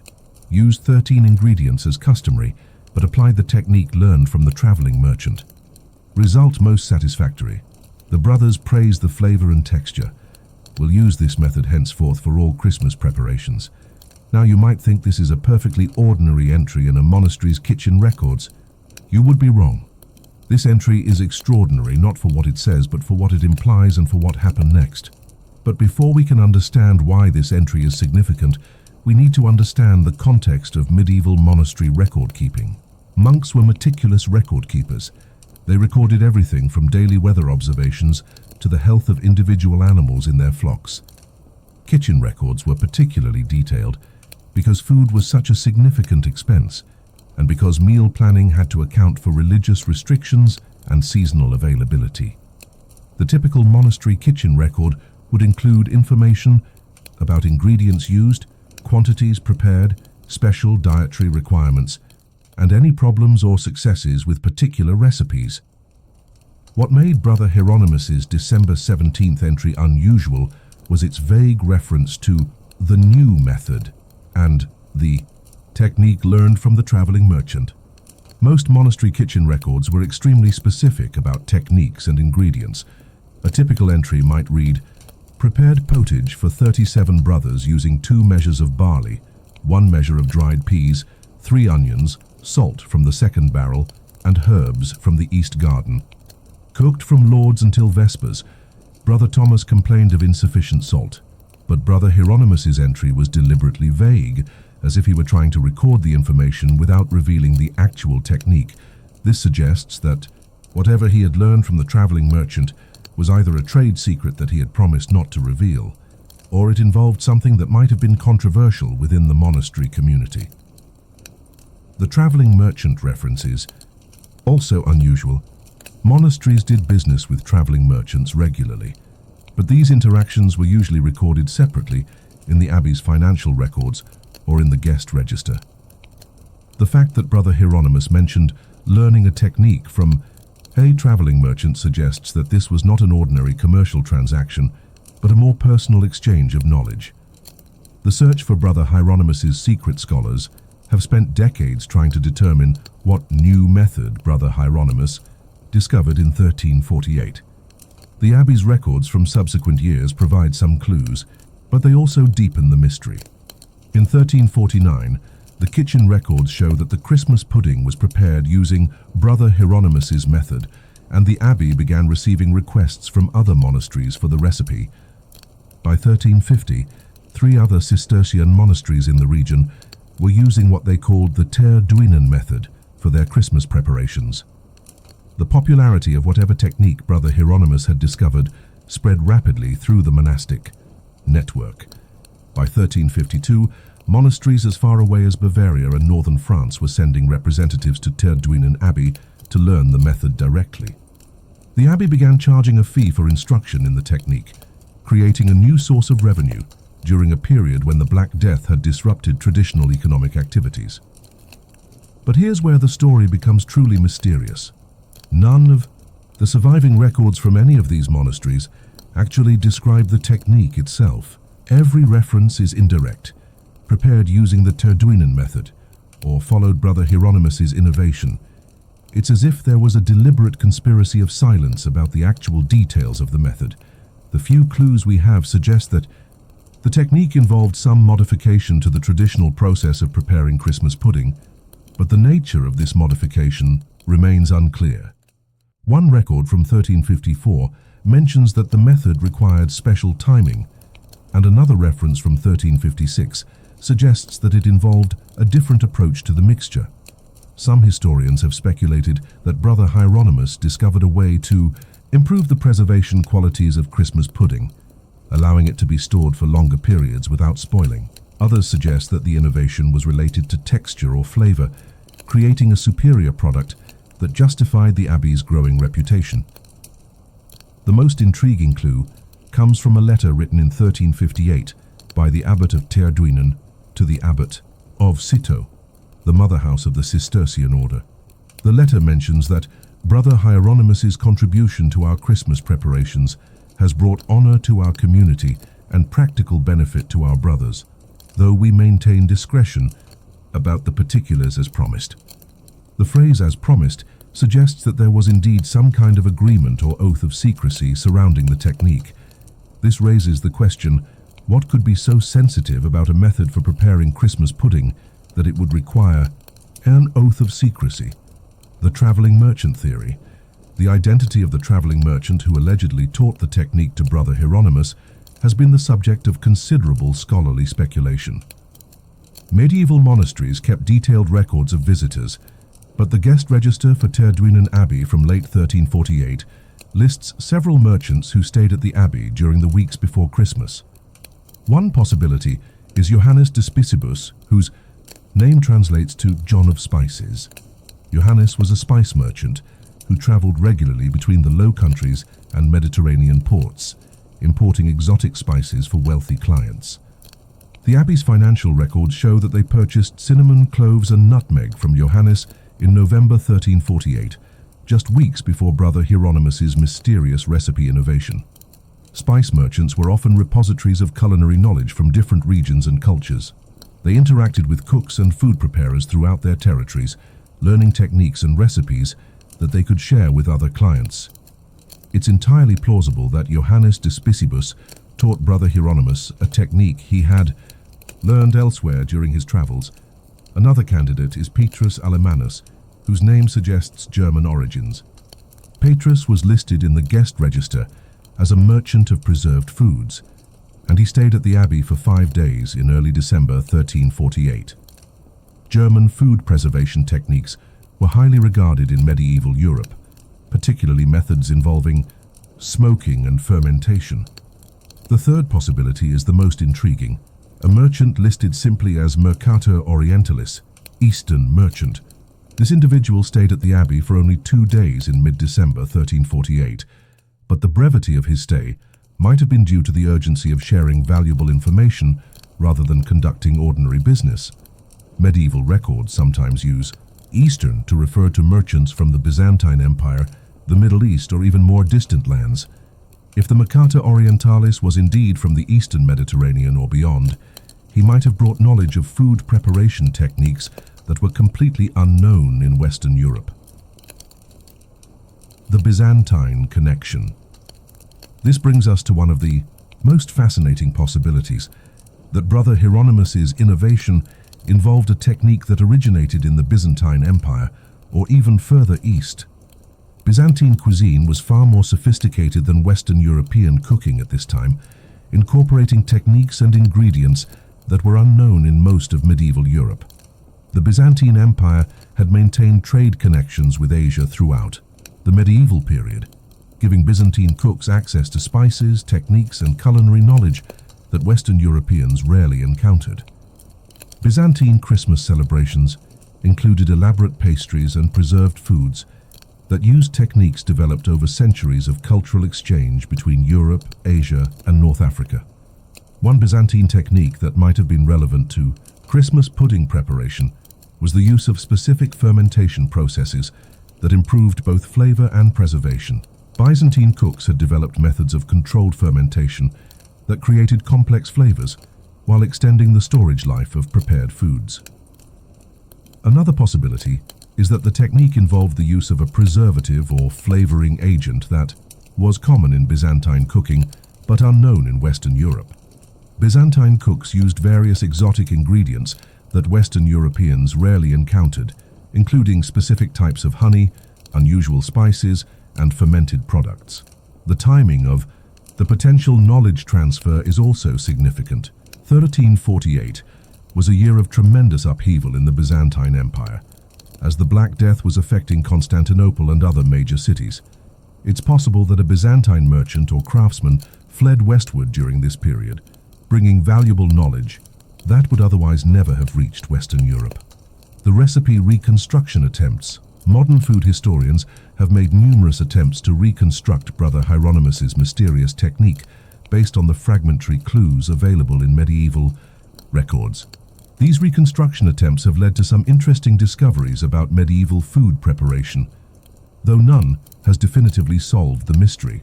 Used 13 ingredients as customary, but applied the technique learned from the traveling merchant. Result most satisfactory. The brothers praise the flavor and texture. Will use this method henceforth for all Christmas preparations." Now you might think this is a perfectly ordinary entry in a monastery's kitchen records. You would be wrong. This entry is extraordinary not for what it says but for what it implies and for what happened next. But before we can understand why this entry is significant, we need to understand the context of medieval monastery record keeping. Monks were meticulous record keepers. They recorded everything from daily weather observations to the health of individual animals in their flocks. Kitchen records were particularly detailed because food was such a significant expense, and because meal planning had to account for religious restrictions and seasonal availability. The typical monastery kitchen record would include information about ingredients used, quantities prepared, special dietary requirements, and any problems or successes with particular recipes. What made Brother Hieronymus's December 17th entry unusual was its vague reference to the new method and the technique learned from the traveling merchant. Most monastery kitchen records were extremely specific about techniques and ingredients. A typical entry might read, "Prepared pottage for 37 brothers using 2 measures of barley, 1 measure of dried peas, 3 onions, salt from the second barrel, and herbs from the east garden. Cooked from Lauds until Vespers. Brother Thomas complained of insufficient salt." But Brother Hieronymus's entry was deliberately vague, as if he were trying to record the information without revealing the actual technique. This suggests that whatever he had learned from the traveling merchant was either a trade secret that he had promised not to reveal, or it involved something that might have been controversial within the monastery community. The traveling merchant references, also unusual. Monasteries did business with traveling merchants regularly, but these interactions were usually recorded separately in the abbey's financial records or in the guest register. The fact that Brother Hieronymus mentioned learning a technique from a traveling merchant suggests that this was not an ordinary commercial transaction, but a more personal exchange of knowledge. The search for Brother Hieronymus's secret scholars have spent decades trying to determine what new method Brother Hieronymus discovered in 1348. The abbey's records from subsequent years provide some clues, but they also deepen the mystery. In 1349, the kitchen records show that the Christmas pudding was prepared using Brother Hieronymus's method, and the abbey began receiving requests from other monasteries for the recipe. By 1350, 3 other Cistercian monasteries in the region were using what they called the Ter Duinen method for their Christmas preparations. The popularity of whatever technique Brother Hieronymus had discovered spread rapidly through the monastic network. By 1352, monasteries as far away as Bavaria and northern France were sending representatives to Ter Duinen Abbey to learn the method directly. The abbey began charging a fee for instruction in the technique, creating a new source of revenue during a period when the Black Death had disrupted traditional economic activities. But here's where the story becomes truly mysterious. None of the surviving records from any of these monasteries actually describe the technique itself. Every reference is indirect, prepared using the Terduinen method, or followed Brother Hieronymus's innovation. It's as if there was a deliberate conspiracy of silence about the actual details of the method. The few clues we have suggest that the technique involved some modification to the traditional process of preparing Christmas pudding, but the nature of this modification remains unclear. One record from 1354 mentions that the method required special timing, and another reference from 1356 suggests that it involved a different approach to the mixture. Some historians have speculated that Brother Hieronymus discovered a way to improve the preservation qualities of Christmas pudding, allowing it to be stored for longer periods without spoiling. Others suggest that the innovation was related to texture or flavor, creating a superior product that justified the abbey's growing reputation. The most intriguing clue comes from a letter written in 1358 by the abbot of Terduinen to the abbot of Citeaux, the mother house of the Cistercian order. The letter mentions that Brother Hieronymus's contribution to our Christmas preparations has brought honor to our community and practical benefit to our brothers, though we maintain discretion about the particulars as promised. The phrase "as promised" suggests that there was indeed some kind of agreement or oath of secrecy surrounding the technique. This raises the question, what could be so sensitive about a method for preparing Christmas pudding that it would require an oath of secrecy? The traveling merchant theory. The identity of the traveling merchant who allegedly taught the technique to Brother Hieronymus has been the subject of considerable scholarly speculation. Medieval monasteries kept detailed records of visitors, but the guest register for Terduinen Abbey from late 1348 lists several merchants who stayed at the abbey during the weeks before Christmas. One possibility is Johannes de Spicibus, whose name translates to John of Spices. Johannes was a spice merchant who traveled regularly between the Low Countries and Mediterranean ports, importing exotic spices for wealthy clients. The abbey's financial records show that they purchased cinnamon, cloves and nutmeg from Johannes in November 1348, just weeks before Brother Hieronymus's mysterious recipe innovation. Spice merchants were often repositories of culinary knowledge from different regions and cultures. They interacted with cooks and food preparers throughout their territories, learning techniques and recipes that they could share with other clients. It's entirely plausible that Johannes de Spicibus taught Brother Hieronymus a technique he had learned elsewhere during his travels. Another candidate is Petrus Alemanus, whose name suggests German origins. Petrus was listed in the guest register as a merchant of preserved foods, and he stayed at the abbey for 5 days in early December 1348. German food preservation techniques were highly regarded in medieval Europe, particularly methods involving smoking and fermentation. The third possibility is the most intriguing. A merchant listed simply as Mercator Orientalis, Eastern merchant. This individual stayed at the abbey for only 2 days in mid-December 1348, but the brevity of his stay might have been due to the urgency of sharing valuable information rather than conducting ordinary business. Medieval records sometimes use Eastern to refer to merchants from the Byzantine Empire, the Middle East, or even more distant lands. If the Mercator Orientalis was indeed from the Eastern Mediterranean or beyond, he might have brought knowledge of food preparation techniques that were completely unknown in Western Europe. The Byzantine connection. This brings us to one of the most fascinating possibilities, that Brother Hieronymus's innovation involved a technique that originated in the Byzantine Empire or even further east. Byzantine cuisine was far more sophisticated than Western European cooking at this time, incorporating techniques and ingredients that were unknown in most of medieval Europe. The Byzantine Empire had maintained trade connections with Asia throughout the medieval period, giving Byzantine cooks access to spices, techniques, and culinary knowledge that Western Europeans rarely encountered. Byzantine Christmas celebrations included elaborate pastries and preserved foods that used techniques developed over centuries of cultural exchange between Europe, Asia, and North Africa. One Byzantine technique that might have been relevant to Christmas pudding preparation was the use of specific fermentation processes that improved both flavor and preservation. Byzantine cooks had developed methods of controlled fermentation that created complex flavors, while extending the storage life of prepared foods. Another possibility is that the technique involved the use of a preservative or flavoring agent that was common in Byzantine cooking but unknown in Western Europe. Byzantine cooks used various exotic ingredients that Western Europeans rarely encountered, including specific types of honey, unusual spices, and fermented products. The timing of the potential knowledge transfer is also significant. 1348 was a year of tremendous upheaval in the Byzantine Empire, as the Black Death was affecting Constantinople and other major cities. It's possible that a Byzantine merchant or craftsman fled westward during this period, bringing valuable knowledge that would otherwise never have reached Western Europe. The recipe reconstruction attempts. Modern food historians have made numerous attempts to reconstruct Brother Hieronymus's mysterious technique based on the fragmentary clues available in medieval records. These reconstruction attempts have led to some interesting discoveries about medieval food preparation, though none has definitively solved the mystery.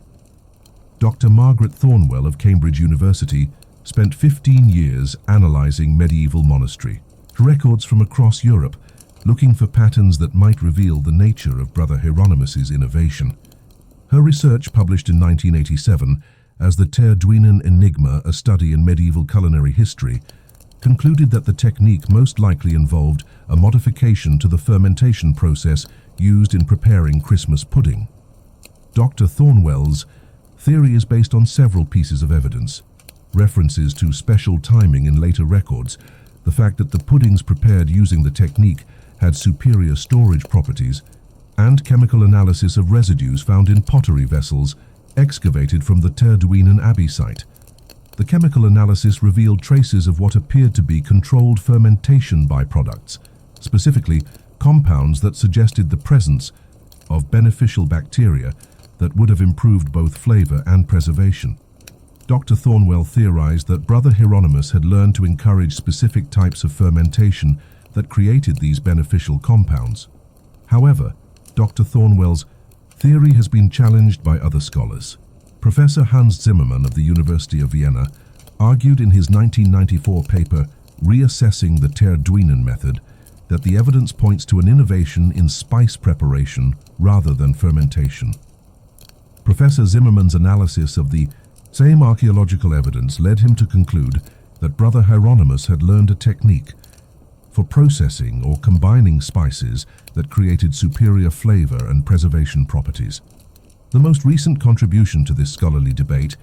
Dr. Margaret Thornwell of Cambridge University spent 15 years analyzing medieval monastery records from across Europe, looking for patterns that might reveal the nature of Brother Hieronymus's innovation. Her research, published in 1987 as the Terduinen Enigma, a study in medieval culinary history, concluded that the technique most likely involved a modification to the fermentation process used in preparing Christmas pudding. Dr. Thornwell's theory is based on several pieces of evidence: references to special timing in later records, the fact that the puddings prepared using the technique had superior storage properties, and chemical analysis of residues found in pottery vessels excavated from the Terduinen Abbey site. The chemical analysis revealed traces of what appeared to be controlled fermentation byproducts, specifically compounds that suggested the presence of beneficial bacteria that would have improved both flavor and preservation. Dr. Thornwell theorized that Brother Hieronymus had learned to encourage specific types of fermentation that created these beneficial compounds. However, Dr. Thornwell's theory has been challenged by other scholars. Professor Hans Zimmermann of the University of Vienna argued in his 1994 paper, Reassessing the Terduinen Method, that the evidence points to an innovation in spice preparation rather than fermentation. Professor Zimmermann's analysis of the same archaeological evidence led him to conclude that Brother Hieronymus had learned a technique for processing or combining spices that created superior flavor and preservation properties. The most recent contribution to this scholarly debate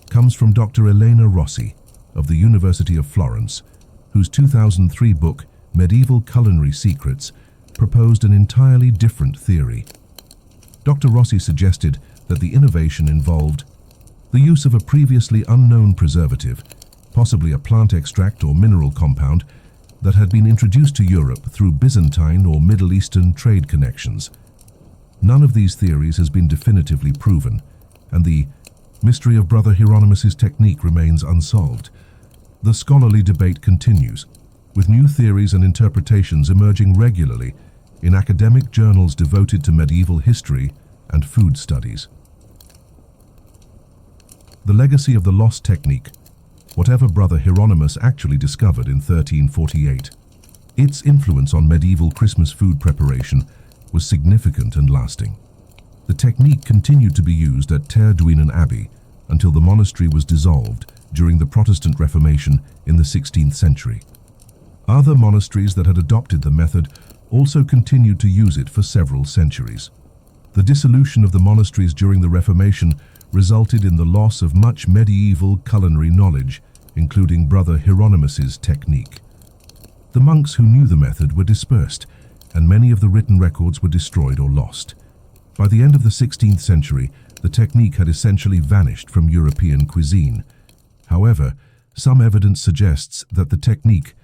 comes from Dr. Elena Rossi of the University of Florence, whose 2003 book, Medieval Culinary Secrets, proposed an entirely different theory. Dr. Rossi suggested that the innovation involved the use of a previously unknown preservative, possibly a plant extract or mineral compound, that had been introduced to Europe through Byzantine or Middle Eastern trade connections. None of these theories has been definitively proven, and the mystery of Brother Hieronymus's technique remains unsolved. The scholarly debate continues, with new theories and interpretations emerging regularly in academic journals devoted to medieval history and food studies. The legacy of the lost technique, whatever Brother Hieronymus actually discovered in 1348. Its influence on medieval Christmas food preparation was significant and lasting. The technique continued to be used at Terduinen Abbey until the monastery was dissolved during the Protestant Reformation in the 16th century. Other monasteries that had adopted the method also continued to use it for several centuries. The dissolution of the monasteries during the Reformation resulted in the loss of much medieval culinary knowledge, including Brother Hieronymus's technique. The monks who knew the method were dispersed, and many of the written records were destroyed or lost. By the end of the 16th century, the technique had essentially vanished from European cuisine. However, some evidence suggests that the technique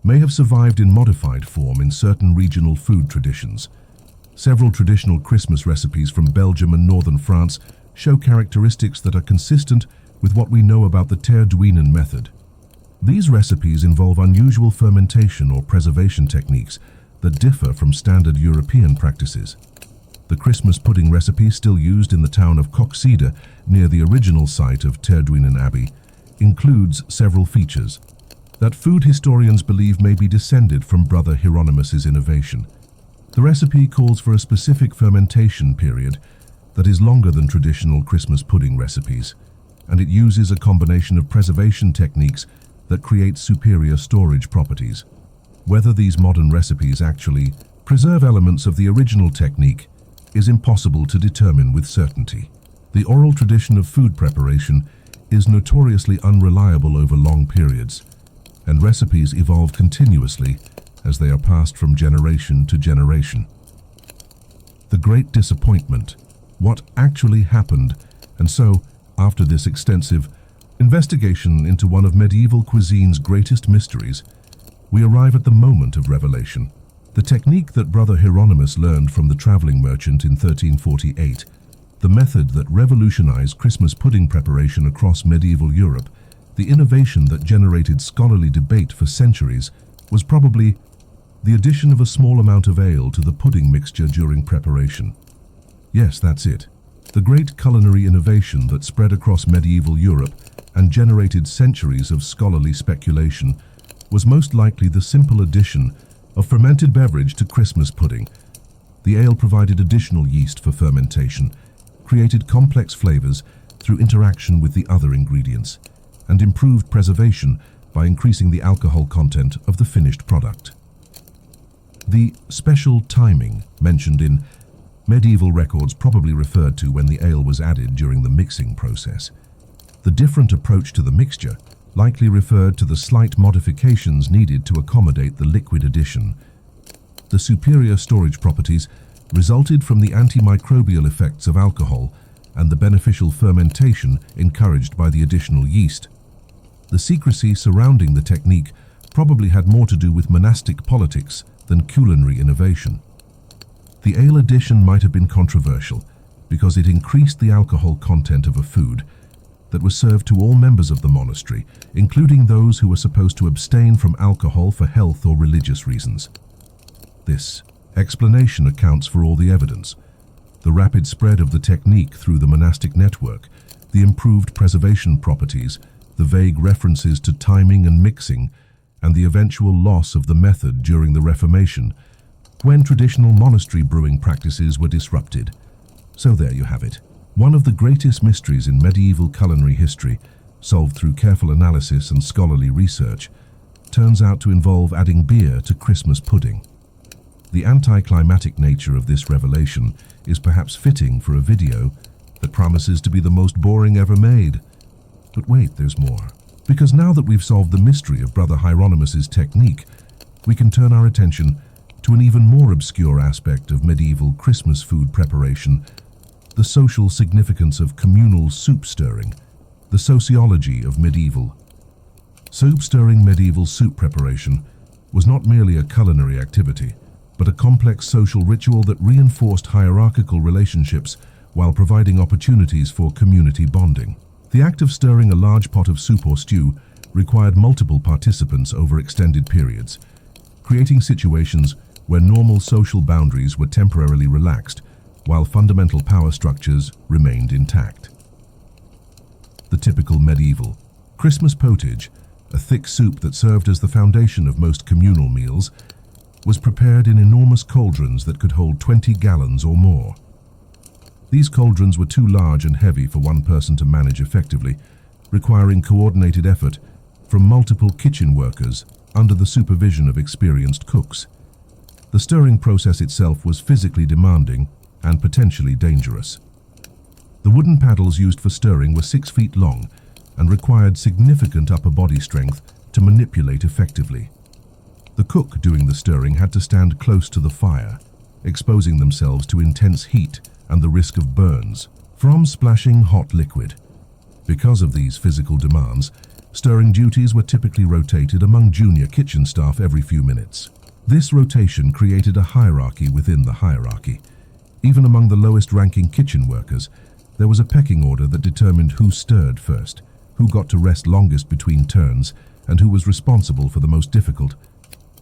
may have survived in modified form in certain regional food traditions. Several traditional Christmas recipes from Belgium and northern France show characteristics that are consistent with what we know about the Terduinen method. These recipes involve unusual fermentation or preservation techniques that differ from standard European practices. The Christmas pudding recipe, still used in the town of Koksijde near the original site of Terduinen Abbey, includes several features. that food historians believe may be descended from Brother Hieronymus's innovation. The recipe calls for a specific fermentation period that is longer than traditional Christmas pudding recipes, and it uses a combination of preservation techniques that create superior storage properties. Whether these modern recipes actually preserve elements of the original technique is impossible to determine with certainty. The oral tradition of food preparation is notoriously unreliable over long periods, and recipes evolve continuously as they are passed from generation to generation. The great disappointment, what actually happened, and so, after this extensive investigation into one of medieval cuisine's greatest mysteries, we arrive at the moment of revelation. The technique that Brother Hieronymus learned from the traveling merchant in 1348, the method that revolutionized Christmas pudding preparation across medieval Europe, the innovation that generated scholarly debate for centuries, was probably the addition of a small amount of ale to the pudding mixture during preparation. Yes, that's it. The great culinary innovation that spread across medieval Europe and generated centuries of scholarly speculation was most likely the simple addition of fermented beverage to Christmas pudding. The ale provided additional yeast for fermentation, created complex flavors through interaction with the other ingredients, and improved preservation by increasing the alcohol content of the finished product. The special timing mentioned in medieval records probably referred to when the ale was added during the mixing process. The different approach to the mixture likely referred to the slight modifications needed to accommodate the liquid addition. The superior storage properties resulted from the antimicrobial effects of alcohol and the beneficial fermentation encouraged by the additional yeast. The secrecy surrounding the technique probably had more to do with monastic politics than culinary innovation. The ale addition might have been controversial because it increased the alcohol content of a food that was served to all members of the monastery, including those who were supposed to abstain from alcohol for health or religious reasons. This explanation accounts for all the evidence: the rapid spread of the technique through the monastic network, the improved preservation properties, the vague references to timing and mixing, and the eventual loss of the method during the Reformation, when traditional monastery brewing practices were disrupted. So there you have it. One of the greatest mysteries in medieval culinary history, solved through careful analysis and scholarly research, turns out to involve adding beer to Christmas pudding. The anticlimactic nature of this revelation is perhaps fitting for a video that promises to be the most boring ever made. But wait, there's more. Because now that we've solved the mystery of Brother Hieronymus's technique, we can turn our attention to an even more obscure aspect of medieval Christmas food preparation: the social significance of communal soup stirring, the sociology of medieval. Soup-stirring medieval soup preparation was not merely a culinary activity, but a complex social ritual that reinforced hierarchical relationships while providing opportunities for community bonding. The act of stirring a large pot of soup or stew required multiple participants over extended periods, creating situations where normal social boundaries were temporarily relaxed while fundamental power structures remained intact. The typical medieval Christmas pottage, a thick soup that served as the foundation of most communal meals, was prepared in enormous cauldrons that could hold 20 gallons or more. These cauldrons were too large and heavy for one person to manage effectively, requiring coordinated effort from multiple kitchen workers under the supervision of experienced cooks. The stirring process itself was physically demanding and potentially dangerous. The wooden paddles used for stirring were 6 feet long and required significant upper body strength to manipulate effectively. The cook doing the stirring had to stand close to the fire, exposing themselves to intense heat and the risk of burns from splashing hot liquid. Because of these physical demands, stirring duties were typically rotated among junior kitchen staff every few minutes. This rotation created a hierarchy within the hierarchy. Even among the lowest-ranking kitchen workers, there was a pecking order that determined who stirred first, who got to rest longest between turns, and who was responsible for the most difficult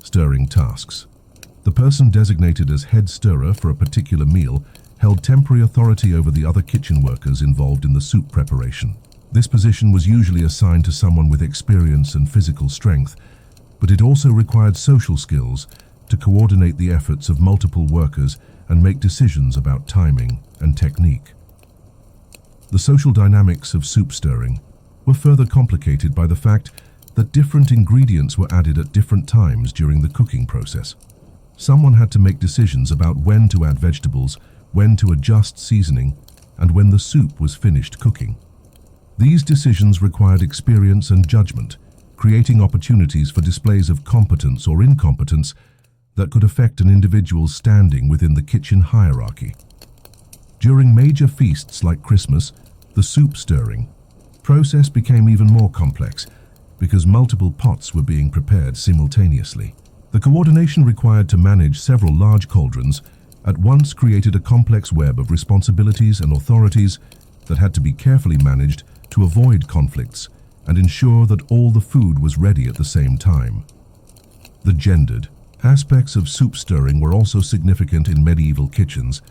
stirring tasks. The person designated as head stirrer for a particular meal held temporary authority over the other kitchen workers involved in the soup preparation. This position was usually assigned to someone with experience and physical strength, but it also required social skills to coordinate the efforts of multiple workers and make decisions about timing and technique. The social dynamics of soup stirring were further complicated by the fact that different ingredients were added at different times during the cooking process. Someone had to make decisions about when to add vegetables, when to adjust seasoning, and when the soup was finished cooking. These decisions required experience and judgment, creating opportunities for displays of competence or incompetence that could affect an individual's standing within the kitchen hierarchy. During major feasts like Christmas, the soup stirring process became even more complex because multiple pots were being prepared simultaneously. The coordination required to manage several large cauldrons at once created a complex web of responsibilities and authorities that had to be carefully managed to avoid conflicts and ensure that all the food was ready at the same time. The gendered aspects of soup stirring were also significant in medieval kitchens.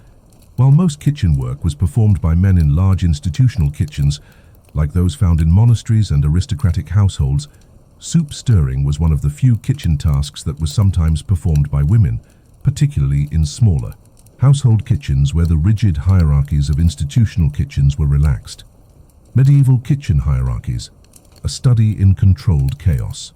While most kitchen work was performed by men in large institutional kitchens, like those found in monasteries and aristocratic households, soup stirring was one of the few kitchen tasks that was sometimes performed by women, particularly in smaller household kitchens where the rigid hierarchies of institutional kitchens were relaxed. Medieval kitchen hierarchies, a study in controlled chaos.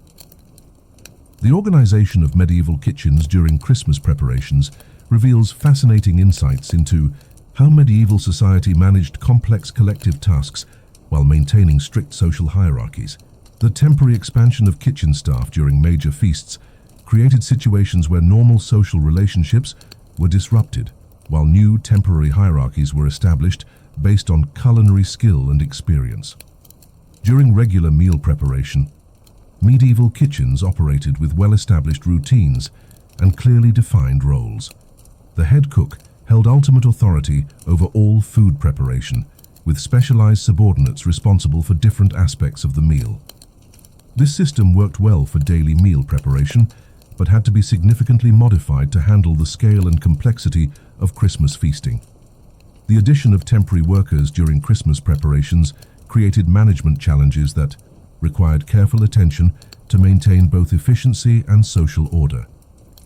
The organization of medieval kitchens during Christmas preparations reveals fascinating insights into how medieval society managed complex collective tasks while maintaining strict social hierarchies. The temporary expansion of kitchen staff during major feasts created situations where normal social relationships were disrupted, while new temporary hierarchies were established based on culinary skill and experience. During regular meal preparation, medieval kitchens operated with well-established routines and clearly defined roles. The head cook held ultimate authority over all food preparation, with specialized subordinates responsible for different aspects of the meal. This system worked well for daily meal preparation, but had to be significantly modified to handle the scale and complexity of Christmas feasting. The addition of temporary workers during Christmas preparations created management challenges that required careful attention to maintain both efficiency and social order.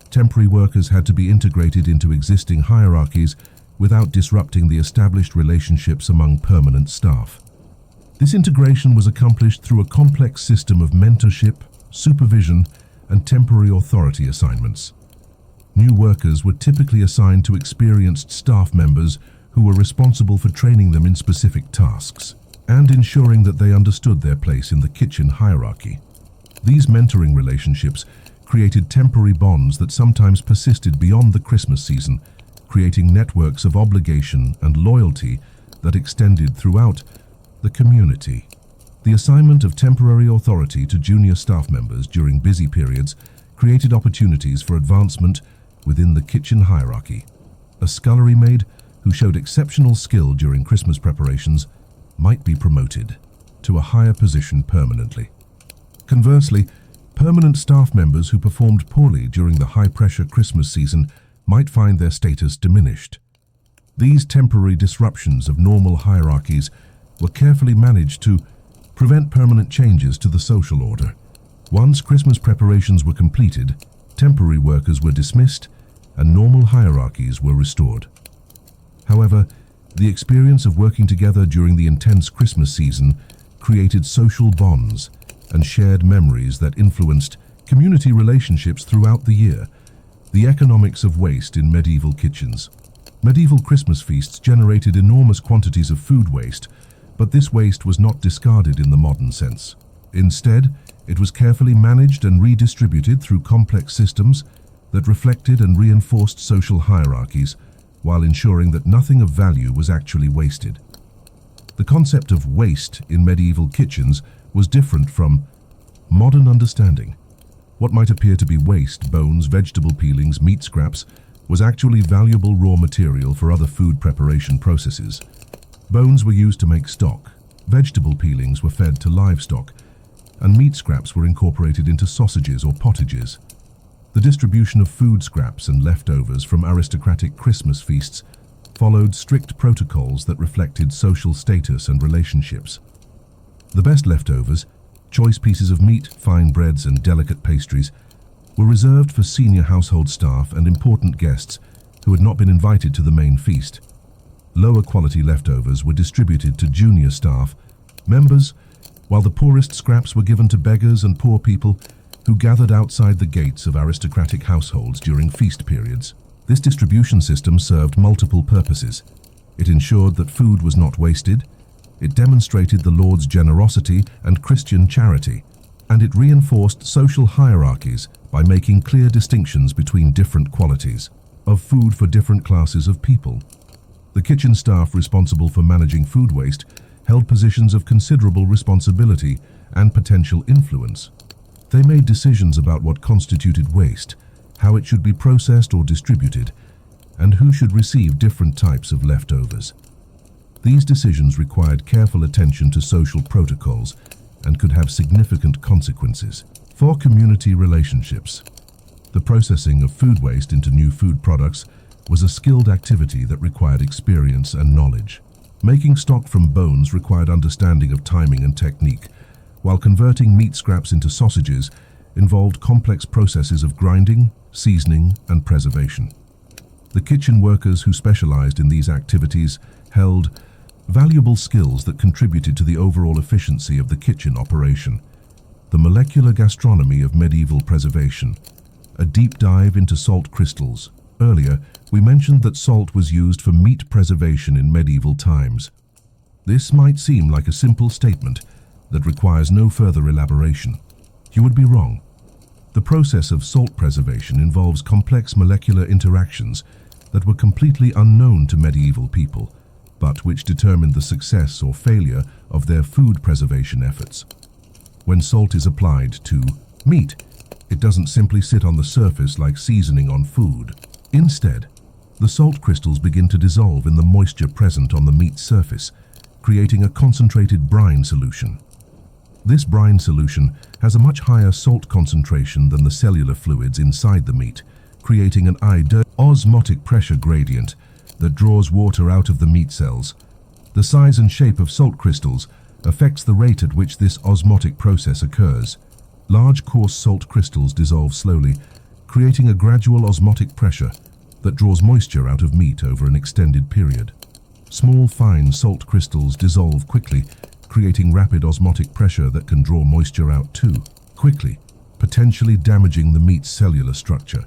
Temporary workers had to be integrated into existing hierarchies without disrupting the established relationships among permanent staff. This integration was accomplished through a complex system of mentorship, supervision, and temporary authority assignments. New workers were typically assigned to experienced staff members who were responsible for training them in specific tasks and ensuring that they understood their place in the kitchen hierarchy. These mentoring relationships created temporary bonds that sometimes persisted beyond the Christmas season, creating networks of obligation and loyalty that extended throughout the community. The assignment of temporary authority to junior staff members during busy periods created opportunities for advancement within the kitchen hierarchy. A scullery maid who showed exceptional skill during Christmas preparations might be promoted to a higher position permanently. Conversely, permanent staff members who performed poorly during the high-pressure Christmas season might find their status diminished. These temporary disruptions of normal hierarchies were carefully managed to prevent permanent changes to the social order. Once Christmas preparations were completed, temporary workers were dismissed and normal hierarchies were restored. However, the experience of working together during the intense Christmas season created social bonds and shared memories that influenced community relationships throughout the year. The economics of waste in medieval kitchens. Medieval Christmas feasts generated enormous quantities of food waste, but this waste was not discarded in the modern sense. Instead, it was carefully managed and redistributed through complex systems that reflected and reinforced social hierarchies, while ensuring that nothing of value was actually wasted. The concept of waste in medieval kitchens was different from modern understanding. What might appear to be waste, bones, vegetable peelings, meat scraps, was actually valuable raw material for other food preparation processes. Bones were used to make stock, vegetable peelings were fed to livestock, and meat scraps were incorporated into sausages or pottages. The distribution of food scraps and leftovers from aristocratic Christmas feasts followed strict protocols that reflected social status and relationships. The best leftovers, choice pieces of meat, fine breads and delicate pastries, were reserved for senior household staff and important guests who had not been invited to the main feast. Lower quality leftovers were distributed to junior staff members, while the poorest scraps were given to beggars and poor people who gathered outside the gates of aristocratic households during feast periods. This distribution system served multiple purposes. It ensured that food was not wasted, it demonstrated the Lord's generosity and Christian charity, and it reinforced social hierarchies by making clear distinctions between different qualities of food for different classes of people. The kitchen staff responsible for managing food waste held positions of considerable responsibility and potential influence. They made decisions about what constituted waste, how it should be processed or distributed, and who should receive different types of leftovers. These decisions required careful attention to social protocols and could have significant consequences for community relationships. The processing of food waste into new food products was a skilled activity that required experience and knowledge. Making stock from bones required understanding of timing and technique, while converting meat scraps into sausages involved complex processes of grinding, seasoning, and preservation. The kitchen workers who specialized in these activities held valuable skills that contributed to the overall efficiency of the kitchen operation. The molecular gastronomy of medieval preservation, a deep dive into salt crystals. Earlier, we mentioned that salt was used for meat preservation in medieval times. This might seem like a simple statement that requires no further elaboration. You would be wrong. The process of salt preservation involves complex molecular interactions that were completely unknown to medieval people, but which determined the success or failure of their food preservation efforts. When salt is applied to meat, it doesn't simply sit on the surface like seasoning on food. Instead, the salt crystals begin to dissolve in the moisture present on the meat's surface, creating a concentrated brine solution. This brine solution has a much higher salt concentration than the cellular fluids inside the meat, creating an ideal osmotic pressure gradient that draws water out of the meat cells. The size and shape of salt crystals affects the rate at which this osmotic process occurs. Large coarse salt crystals dissolve slowly, creating a gradual osmotic pressure that draws moisture out of meat over an extended period. Small fine salt crystals dissolve quickly, creating rapid osmotic pressure that can draw moisture out too quickly, potentially damaging the meat's cellular structure.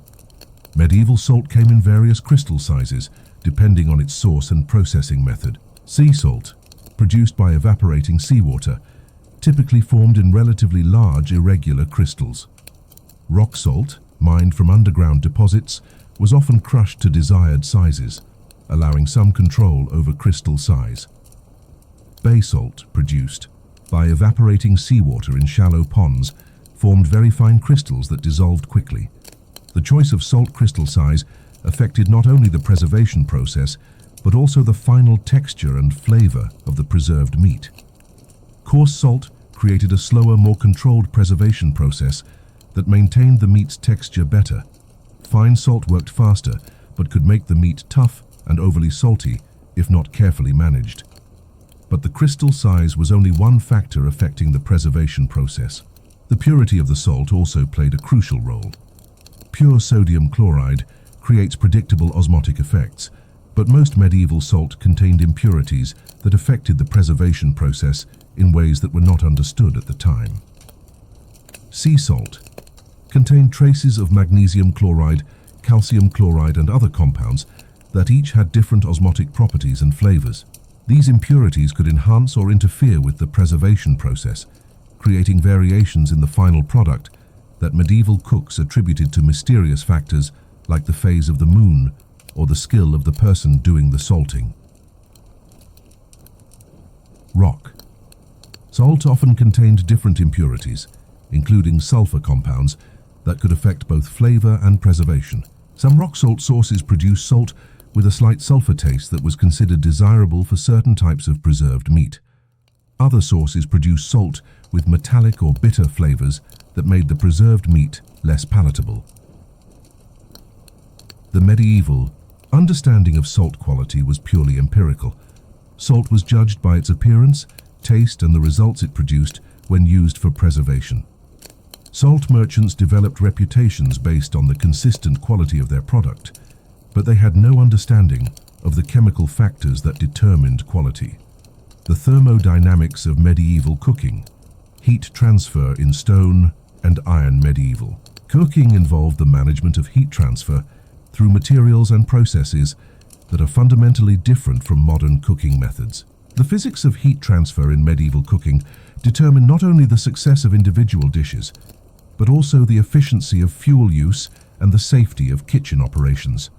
Medieval salt came in various crystal sizes, depending on its source and processing method. Sea salt, produced by evaporating seawater, typically formed in relatively large, irregular crystals. Rock salt, mined from underground deposits, was often crushed to desired sizes, allowing some control over crystal size. Bay salt, produced by evaporating seawater in shallow ponds, formed very fine crystals that dissolved quickly. The choice of salt crystal size affected not only the preservation process, but also the final texture and flavor of the preserved meat. Coarse salt created a slower, more controlled preservation process that maintained the meat's texture better. Fine salt worked faster, but could make the meat tough and overly salty if not carefully managed. But the crystal size was only one factor affecting the preservation process. The purity of the salt also played a crucial role. Pure sodium chloride creates predictable osmotic effects, but most medieval salt contained impurities that affected the preservation process in ways that were not understood at the time. Sea salt contained traces of magnesium chloride, calcium chloride, and other compounds that each had different osmotic properties and flavors. These impurities could enhance or interfere with the preservation process, creating variations in the final product that medieval cooks attributed to mysterious factors like the phase of the moon or the skill of the person doing the salting. Rock. Salt often contained different impurities, including sulfur compounds, that could affect both flavor and preservation. Some rock salt sources produce salt with a slight sulfur taste that was considered desirable for certain types of preserved meat. Other sources produce salt with metallic or bitter flavors that made the preserved meat less palatable. The medieval understanding of salt quality was purely empirical. Salt was judged by its appearance, taste and the results it produced when used for preservation. Salt merchants developed reputations based on the consistent quality of their product, but they had no understanding of the chemical factors that determined quality. The thermodynamics of medieval cooking, heat transfer in stone and iron medieval. Cooking involved the management of heat transfer through materials and processes that are fundamentally different from modern cooking methods. The physics of heat transfer in medieval cooking determined not only the success of individual dishes, but also the efficiency of fuel use and the safety of kitchen operations.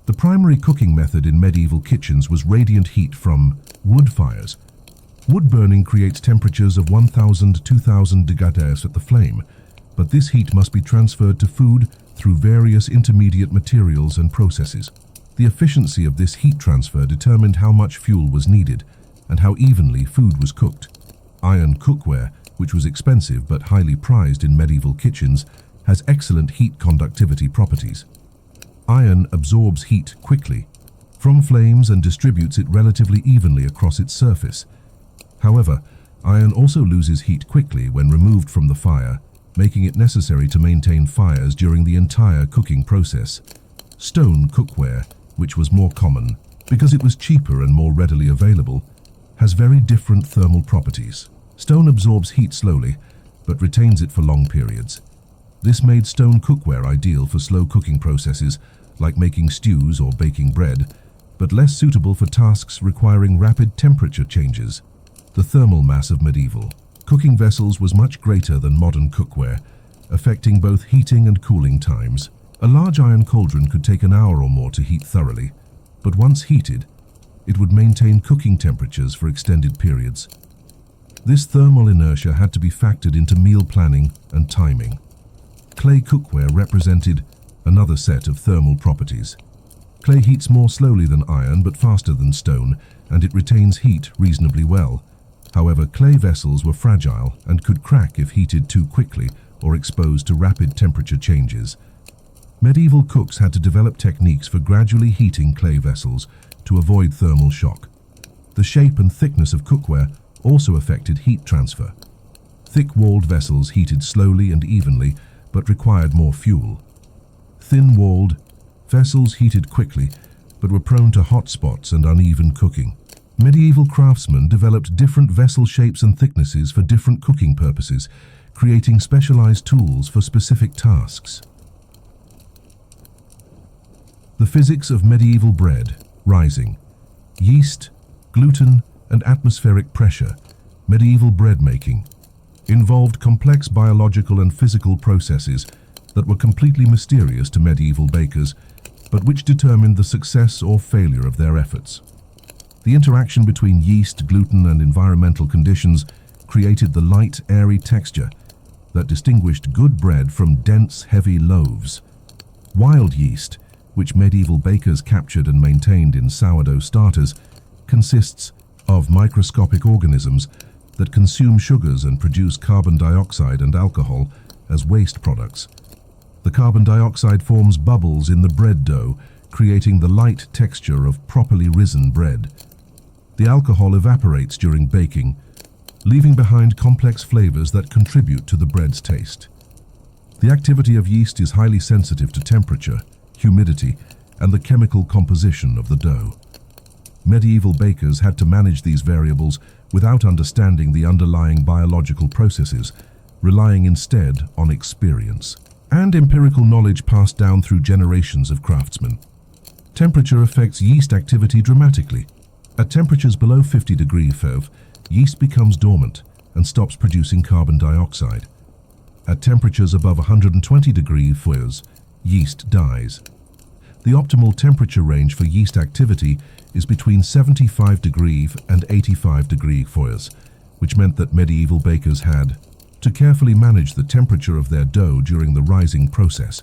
The primary cooking method in medieval kitchens was radiant heat from wood fires. Wood burning creates temperatures of 1000 to 2000 degrees at the flame, but this heat must be transferred to food through various intermediate materials and processes. The efficiency of this heat transfer determined how much fuel was needed and how evenly food was cooked. Iron cookware, which was expensive but highly prized in medieval kitchens, has excellent heat conductivity properties. Iron absorbs heat quickly from flames and distributes it relatively evenly across its surface. However, iron also loses heat quickly when removed from the fire, making it necessary to maintain fires during the entire cooking process. Stone cookware, which was more common because it was cheaper and more readily available, has very different thermal properties. Stone absorbs heat slowly, but retains it for long periods. This made stone cookware ideal for slow cooking processes like making stews or baking bread, but less suitable for tasks requiring rapid temperature changes. The thermal mass of medieval cooking vessels was much greater than modern cookware, affecting both heating and cooling times. A large iron cauldron could take an hour or more to heat thoroughly, but once heated, it would maintain cooking temperatures for extended periods. This thermal inertia had to be factored into meal planning and timing. Clay cookware represented another set of thermal properties. Clay heats more slowly than iron but faster than stone, and it retains heat reasonably well. However, clay vessels were fragile and could crack if heated too quickly or exposed to rapid temperature changes. Medieval cooks had to develop techniques for gradually heating clay vessels to avoid thermal shock. The shape and thickness of cookware also affected heat transfer. Thick-walled vessels heated slowly and evenly, but required more fuel. Thin-walled vessels heated quickly, but were prone to hot spots and uneven cooking. Medieval craftsmen developed different vessel shapes and thicknesses for different cooking purposes, creating specialized tools for specific tasks. The physics of medieval bread, rising, yeast, gluten, and atmospheric pressure, medieval bread making, involved complex biological and physical processes that were completely mysterious to medieval bakers, but which determined the success or failure of their efforts. The interaction between yeast, gluten, and environmental conditions created the light, airy texture that distinguished good bread from dense, heavy loaves. Wild yeast, which medieval bakers captured and maintained in sourdough starters, consists of microscopic organisms that consume sugars and produce carbon dioxide and alcohol as waste products. The carbon dioxide forms bubbles in the bread dough, creating the light texture of properly risen bread. The alcohol evaporates during baking, leaving behind complex flavors that contribute to the bread's taste. The activity of yeast is highly sensitive to temperature, humidity, and the chemical composition of the dough. Medieval bakers had to manage these variables without understanding the underlying biological processes, relying instead on experience and empirical knowledge passed down through generations of craftsmen. Temperature affects yeast activity dramatically. At temperatures below 50 degrees Celsius, yeast becomes dormant and stops producing carbon dioxide. At temperatures above 120 degrees Celsius, yeast dies. The optimal temperature range for yeast activity is between 75 degrees and 85 degrees Celsius, which meant that medieval bakers had to carefully manage the temperature of their dough during the rising process.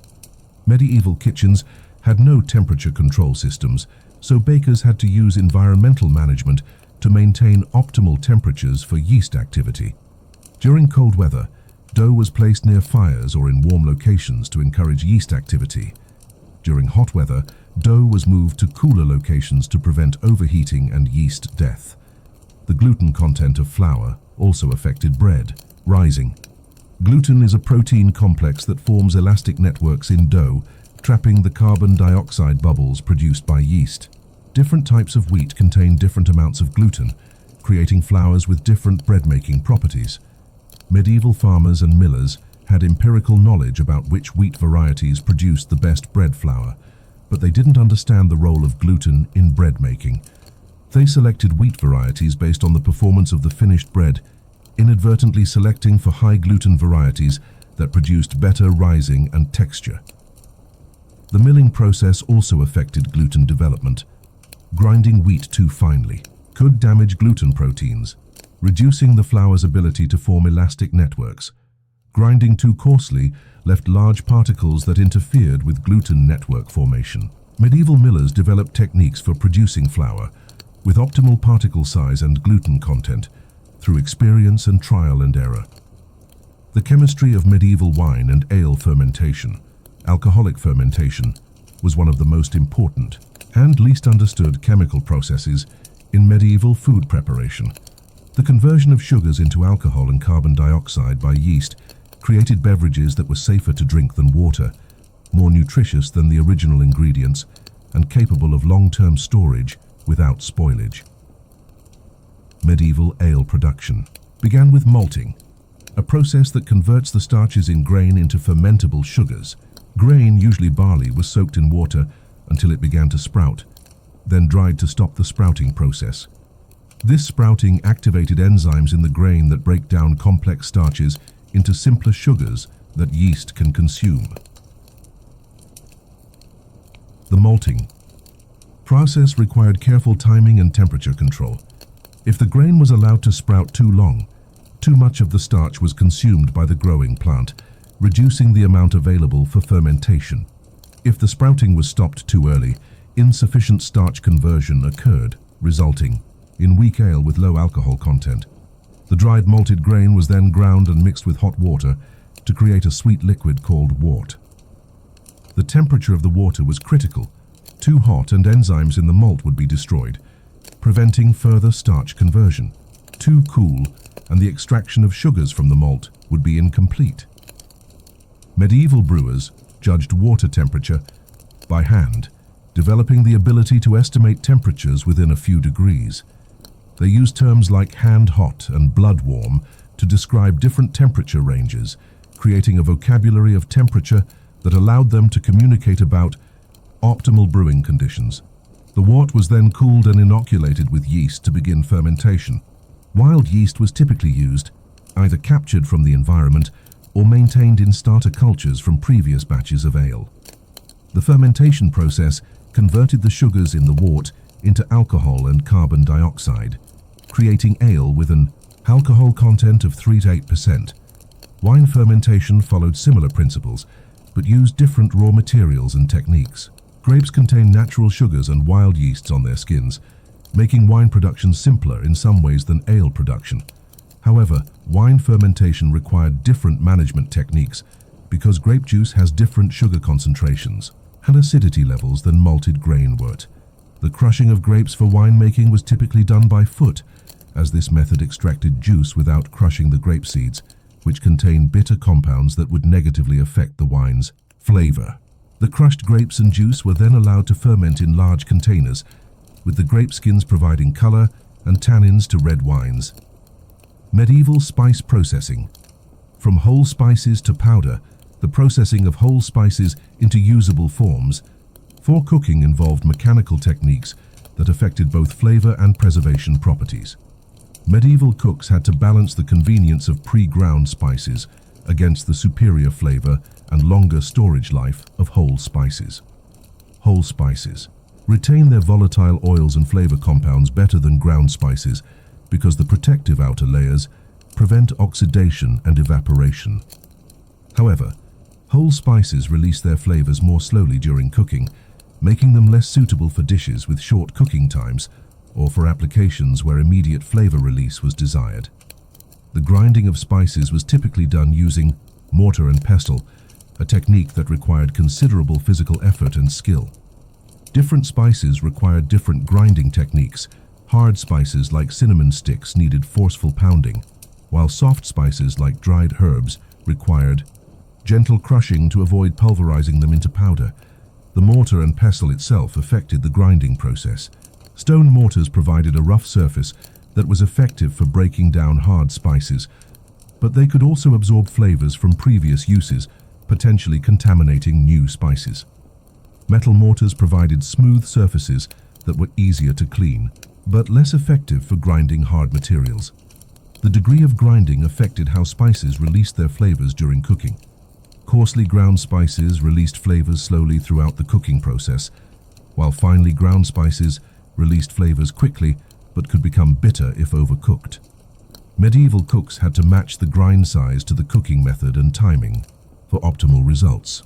Medieval kitchens had no temperature control systems, so bakers had to use environmental management to maintain optimal temperatures for yeast activity. During cold weather, dough was placed near fires or in warm locations to encourage yeast activity. During hot weather, dough was moved to cooler locations to prevent overheating and yeast death. The gluten content of flour also affected bread, rising. Gluten is a protein complex that forms elastic networks in dough, trapping the carbon dioxide bubbles produced by yeast. Different types of wheat contain different amounts of gluten, creating flours with different bread-making properties. Medieval farmers and millers had empirical knowledge about which wheat varieties produced the best bread flour, but they didn't understand the role of gluten in bread making. They selected wheat varieties based on the performance of the finished bread, inadvertently selecting for high gluten varieties that produced better rising and texture. The milling process also affected gluten development. Grinding wheat too finely could damage gluten proteins, reducing the flour's ability to form elastic networks. Grinding too coarsely left large particles that interfered with gluten network formation. Medieval millers developed techniques for producing flour with optimal particle size and gluten content through experience and trial and error. The chemistry of medieval wine and ale fermentation, alcoholic fermentation, was one of the most important and least understood chemical processes in medieval food preparation. The conversion of sugars into alcohol and carbon dioxide by yeast created beverages that were safer to drink than water, more nutritious than the original ingredients, and capable of long-term storage without spoilage. Medieval ale production began with malting, a process that converts the starches in grain into fermentable sugars. Grain, usually barley, was soaked in water until it began to sprout, then dried to stop the sprouting process. This sprouting activated enzymes in the grain that break down complex starches into simpler sugars that yeast can consume. The malting process required careful timing and temperature control. If the grain was allowed to sprout too long, too much of the starch was consumed by the growing plant, reducing the amount available for fermentation. If the sprouting was stopped too early, insufficient starch conversion occurred, resulting in weak ale with low alcohol content. The dried malted grain was then ground and mixed with hot water to create a sweet liquid called wort. The temperature of the water was critical. Too hot and enzymes in the malt would be destroyed, preventing further starch conversion. Too cool and the extraction of sugars from the malt would be incomplete. Medieval brewers judged water temperature by hand, developing the ability to estimate temperatures within a few degrees. They used terms like hand-hot and blood-warm to describe different temperature ranges, creating a vocabulary of temperature that allowed them to communicate about optimal brewing conditions. The wort was then cooled and inoculated with yeast to begin fermentation. Wild yeast was typically used, either captured from the environment or maintained in starter cultures from previous batches of ale. The fermentation process converted the sugars in the wort into alcohol and carbon dioxide, creating ale with an alcohol content of 3 to 8%. Wine fermentation followed similar principles, but used different raw materials and techniques. Grapes contain natural sugars and wild yeasts on their skins, making wine production simpler in some ways than ale production. However, wine fermentation required different management techniques because grape juice has different sugar concentrations and acidity levels than malted grain wort. The crushing of grapes for winemaking was typically done by foot, as this method extracted juice without crushing the grape seeds, which contain bitter compounds that would negatively affect the wine's flavor. The crushed grapes and juice were then allowed to ferment in large containers, with the grape skins providing color and tannins to red wines. Medieval spice processing. From whole spices to powder, the processing of whole spices into usable forms for cooking involved mechanical techniques that affected both flavor and preservation properties. Medieval cooks had to balance the convenience of pre-ground spices against the superior flavor and longer storage life of whole spices. Whole spices retain their volatile oils and flavor compounds better than ground spices because the protective outer layers prevent oxidation and evaporation. However, whole spices release their flavors more slowly during cooking, making them less suitable for dishes with short cooking times or for applications where immediate flavor release was desired. The grinding of spices was typically done using mortar and pestle, a technique that required considerable physical effort and skill. Different spices required different grinding techniques, Hard spices like cinnamon sticks needed forceful pounding, while soft spices like dried herbs required gentle crushing to avoid pulverizing them into powder. The mortar and pestle itself affected the grinding process. Stone mortars provided a rough surface that was effective for breaking down hard spices, but they could also absorb flavors from previous uses, potentially contaminating new spices. Metal mortars provided smooth surfaces that were easier to clean, but less effective for grinding hard materials. The degree of grinding affected how spices released their flavors during cooking. Coarsely ground spices released flavors slowly throughout the cooking process, while finely ground spices released flavors quickly but could become bitter if overcooked. Medieval cooks had to match the grind size to the cooking method and timing for optimal results.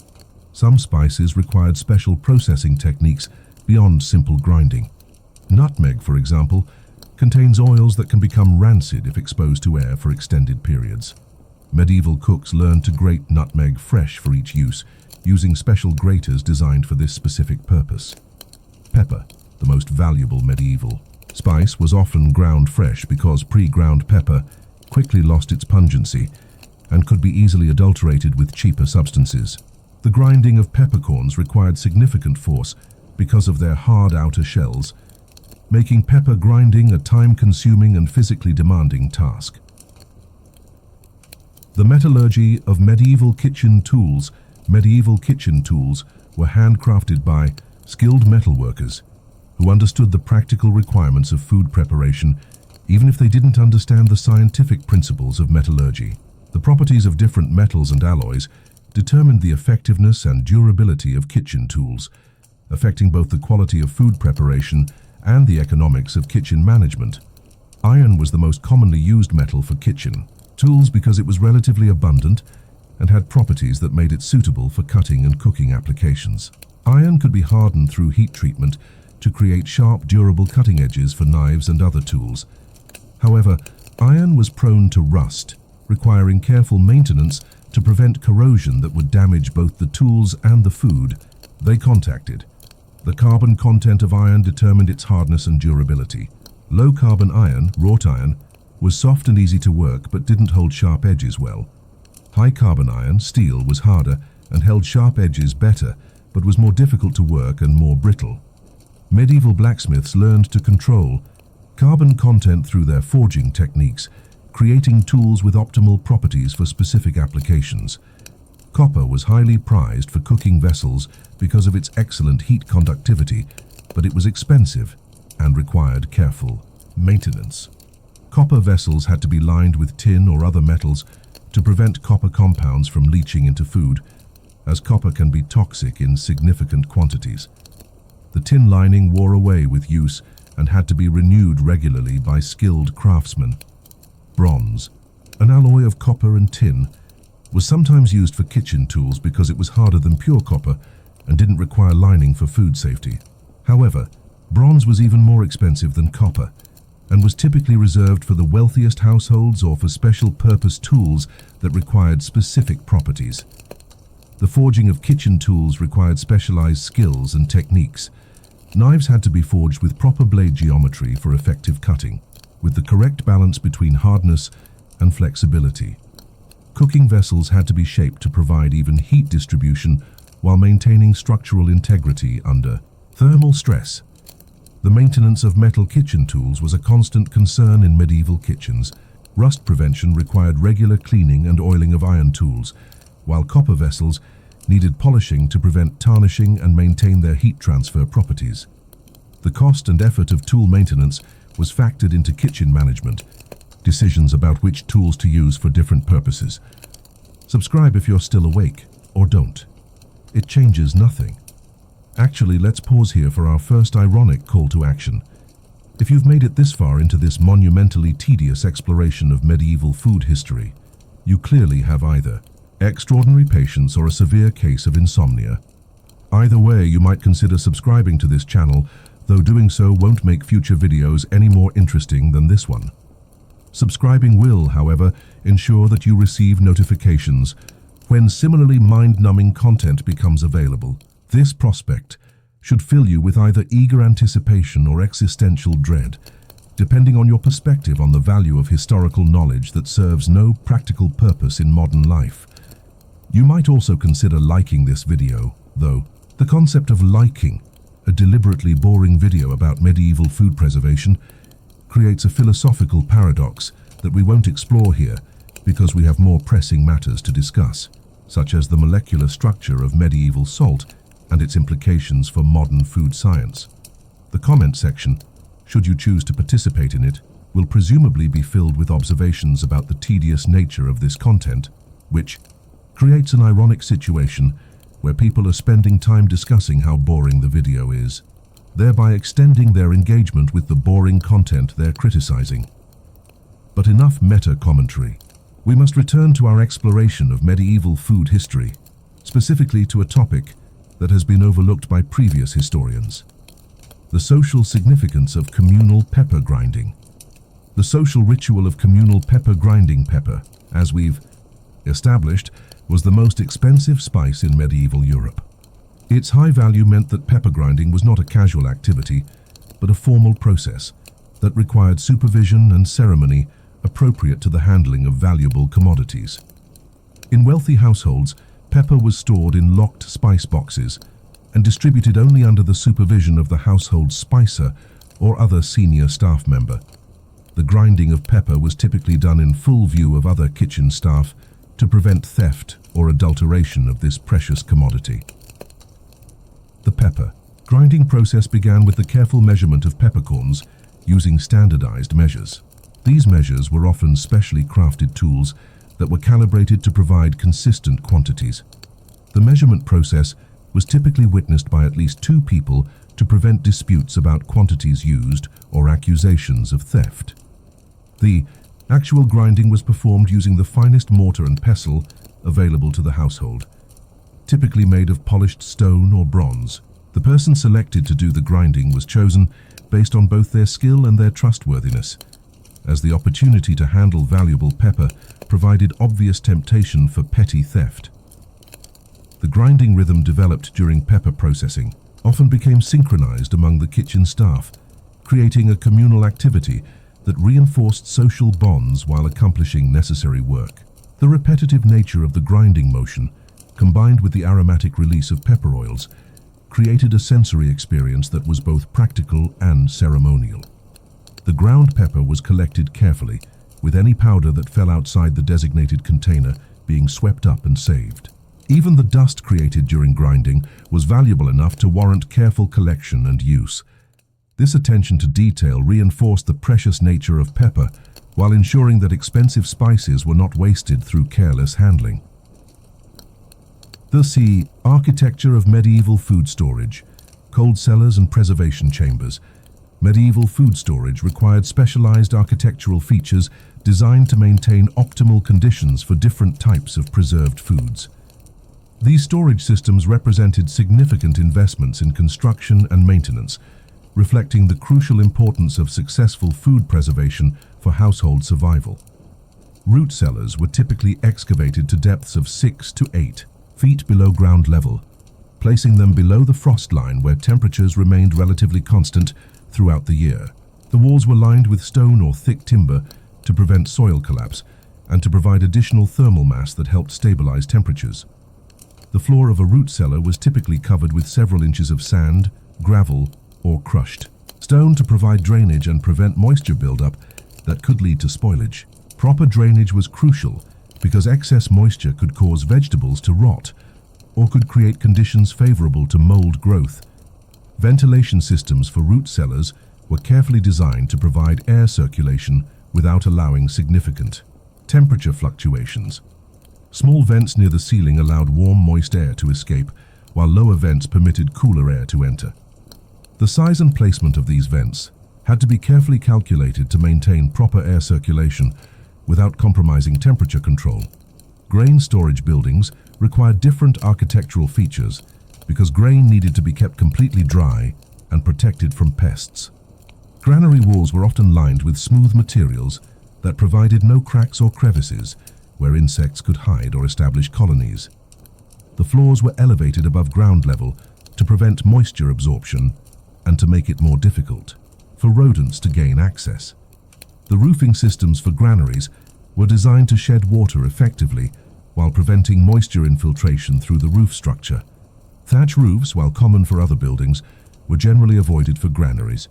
Some spices required special processing techniques beyond simple grinding. Nutmeg, for example, contains oils that can become rancid if exposed to air for extended periods. Medieval cooks learned to grate nutmeg fresh for each use, using special graters designed for this specific purpose. Pepper, the most valuable medieval spice, was often ground fresh because pre-ground pepper quickly lost its pungency and could be easily adulterated with cheaper substances. The grinding of peppercorns required significant force because of their hard outer shells, making pepper grinding a time-consuming and physically demanding task. The metallurgy of medieval kitchen tools. Medieval kitchen tools were handcrafted by skilled metalworkers who understood the practical requirements of food preparation, even if they didn't understand the scientific principles of metallurgy. The properties of different metals and alloys determined the effectiveness and durability of kitchen tools, affecting both the quality of food preparation and the economics of kitchen management. Iron was the most commonly used metal for kitchen tools because it was relatively abundant and had properties that made it suitable for cutting and cooking applications. Iron could be hardened through heat treatment to create sharp, durable cutting edges for knives and other tools. However, iron was prone to rust, requiring careful maintenance to prevent corrosion that would damage both the tools and the food they contacted. The carbon content of iron determined its hardness and durability. Low-carbon iron, wrought iron, was soft and easy to work but didn't hold sharp edges well. High-carbon iron, steel, was harder and held sharp edges better but was more difficult to work and more brittle. Medieval blacksmiths learned to control carbon content through their forging techniques, creating tools with optimal properties for specific applications. Copper was highly prized for cooking vessels because of its excellent heat conductivity, but it was expensive and required careful maintenance. Copper vessels had to be lined with tin or other metals to prevent copper compounds from leaching into food, as copper can be toxic in significant quantities. The tin lining wore away with use and had to be renewed regularly by skilled craftsmen. Bronze, an alloy of copper and tin, was sometimes used for kitchen tools because it was harder than pure copper and didn't require lining for food safety. However, bronze was even more expensive than copper and was typically reserved for the wealthiest households or for special purpose tools that required specific properties. The forging of kitchen tools required specialized skills and techniques. Knives had to be forged with proper blade geometry for effective cutting, with the correct balance between hardness and flexibility. Cooking vessels had to be shaped to provide even heat distribution while maintaining structural integrity under thermal stress. The maintenance of metal kitchen tools was a constant concern in medieval kitchens. Rust prevention required regular cleaning and oiling of iron tools, while copper vessels needed polishing to prevent tarnishing and maintain their heat transfer properties. The cost and effort of tool maintenance was factored into kitchen management, decisions about which tools to use for different purposes. Subscribe if you're still awake, or don't. It changes nothing. Actually, let's pause here for our first ironic call to action. If you've made it this far into this monumentally tedious exploration of medieval food history, you clearly have either extraordinary patience or a severe case of insomnia. Either way, you might consider subscribing to this channel, though doing so won't make future videos any more interesting than this one. Subscribing will, however, ensure that you receive notifications when similarly mind-numbing content becomes available. This prospect should fill you with either eager anticipation or existential dread, depending on your perspective on the value of historical knowledge that serves no practical purpose in modern life. You might also consider liking this video, though. The concept of liking a deliberately boring video about medieval food preservation creates a philosophical paradox that we won't explore here because we have more pressing matters to discuss, such as the molecular structure of medieval salt and its implications for modern food science. The comment section, should you choose to participate in it, will presumably be filled with observations about the tedious nature of this content, which creates an ironic situation where people are spending time discussing how boring the video is, thereby extending their engagement with the boring content they're criticizing. But enough meta-commentary. We must return to our exploration of medieval food history, specifically to a topic that has been overlooked by previous historians: the social significance of communal pepper grinding. The social ritual of communal pepper grinding pepper, as we've established, was the most expensive spice in medieval Europe. Its high value meant that pepper grinding was not a casual activity, but a formal process that required supervision and ceremony appropriate to the handling of valuable commodities. In wealthy households, pepper was stored in locked spice boxes and distributed only under the supervision of the household spicer or other senior staff member. The grinding of pepper was typically done in full view of other kitchen staff to prevent theft or adulteration of this precious commodity. The pepper grinding process began with the careful measurement of peppercorns using standardized measures. These measures were often specially crafted tools that were calibrated to provide consistent quantities. The measurement process was typically witnessed by at least 2 people to prevent disputes about quantities used or accusations of theft. The actual grinding was performed using the finest mortar and pestle available to the household, typically made of polished stone or bronze. The person selected to do the grinding was chosen based on both their skill and their trustworthiness, as the opportunity to handle valuable pepper provided obvious temptation for petty theft. The grinding rhythm developed during pepper processing often became synchronized among the kitchen staff, creating a communal activity that reinforced social bonds while accomplishing necessary work. The repetitive nature of the grinding motion, combined with the aromatic release of pepper oils, created a sensory experience that was both practical and ceremonial. The ground pepper was collected carefully, with any powder that fell outside the designated container being swept up and saved. Even the dust created during grinding was valuable enough to warrant careful collection and use. This attention to detail reinforced the precious nature of pepper, while ensuring that expensive spices were not wasted through careless handling. Thus, the architecture of medieval food storage, cold cellars and preservation chambers. Medieval food storage required specialized architectural features designed to maintain optimal conditions for different types of preserved foods. These storage systems represented significant investments in construction and maintenance, reflecting the crucial importance of successful food preservation for household survival. Root cellars were typically excavated to depths of 6 to 8 feet below ground level, placing them below the frost line where temperatures remained relatively constant throughout the year. The walls were lined with stone or thick timber to prevent soil collapse and to provide additional thermal mass that helped stabilize temperatures. The floor of a root cellar was typically covered with several inches of sand, gravel, or crushed stone to provide drainage and prevent moisture buildup that could lead to spoilage. Proper drainage was crucial because excess moisture could cause vegetables to rot or could create conditions favorable to mold growth. Ventilation systems for root cellars were carefully designed to provide air circulation without allowing significant temperature fluctuations. Small vents near the ceiling allowed warm, moist air to escape, while lower vents permitted cooler air to enter. The size and placement of these vents had to be carefully calculated to maintain proper air circulation without compromising temperature control. Grain storage buildings required different architectural features because grain needed to be kept completely dry and protected from pests. Granary walls were often lined with smooth materials that provided no cracks or crevices where insects could hide or establish colonies. The floors were elevated above ground level to prevent moisture absorption and to make it more difficult for rodents to gain access. The roofing systems for granaries were designed to shed water effectively while preventing moisture infiltration through the roof structure. Thatch roofs, while common for other buildings, were generally avoided for granaries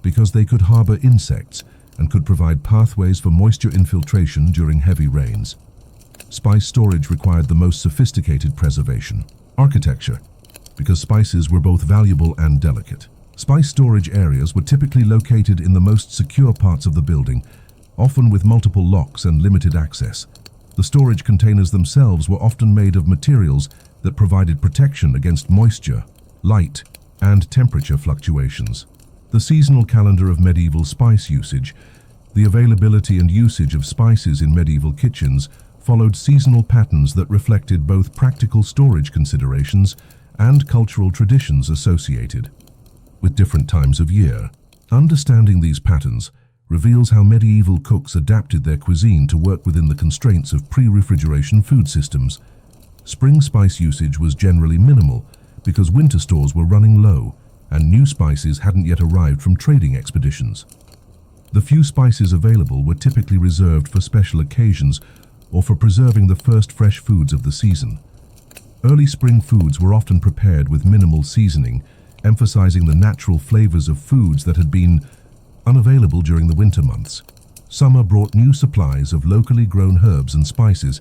because they could harbor insects and could provide pathways for moisture infiltration during heavy rains. Spice storage required the most sophisticated preservation. Architecture, because spices were both valuable and delicate. Spice storage areas were typically located in the most secure parts of the building, often with multiple locks and limited access. The storage containers themselves were often made of materials that provided protection against moisture, light, and temperature fluctuations. The seasonal calendar of medieval spice usage, the availability and usage of spices in medieval kitchens, followed seasonal patterns that reflected both practical storage considerations and cultural traditions associated with different times of year. Understanding these patterns reveals how medieval cooks adapted their cuisine to work within the constraints of pre-refrigeration food systems. Spring spice usage was generally minimal because winter stores were running low and new spices hadn't yet arrived from trading expeditions. The few spices available were typically reserved for special occasions or for preserving the first fresh foods of the season. Early spring foods were often prepared with minimal seasoning, emphasizing the natural flavors of foods that had been unavailable during the winter months. Summer brought new supplies of locally grown herbs and spices,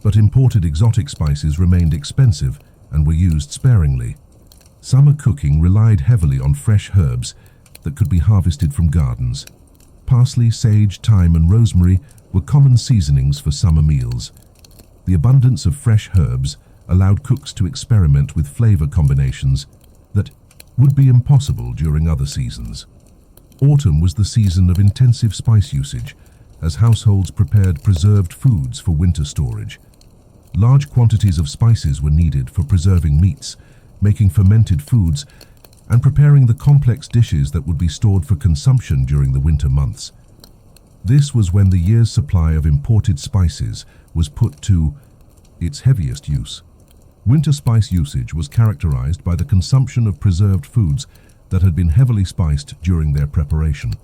but imported exotic spices remained expensive and were used sparingly. Summer cooking relied heavily on fresh herbs that could be harvested from gardens. Parsley, sage, thyme, and rosemary were common seasonings for summer meals. The abundance of fresh herbs allowed cooks to experiment with flavor combinations that would be impossible during other seasons. Autumn was the season of intensive spice usage, as households prepared preserved foods for winter storage. Large quantities of spices were needed for preserving meats, making fermented foods, and preparing the complex dishes that would be stored for consumption during the winter months. This was when the year's supply of imported spices was put to its heaviest use. Winter spice usage was characterized by the consumption of preserved foods that had been heavily spiced during their preparation.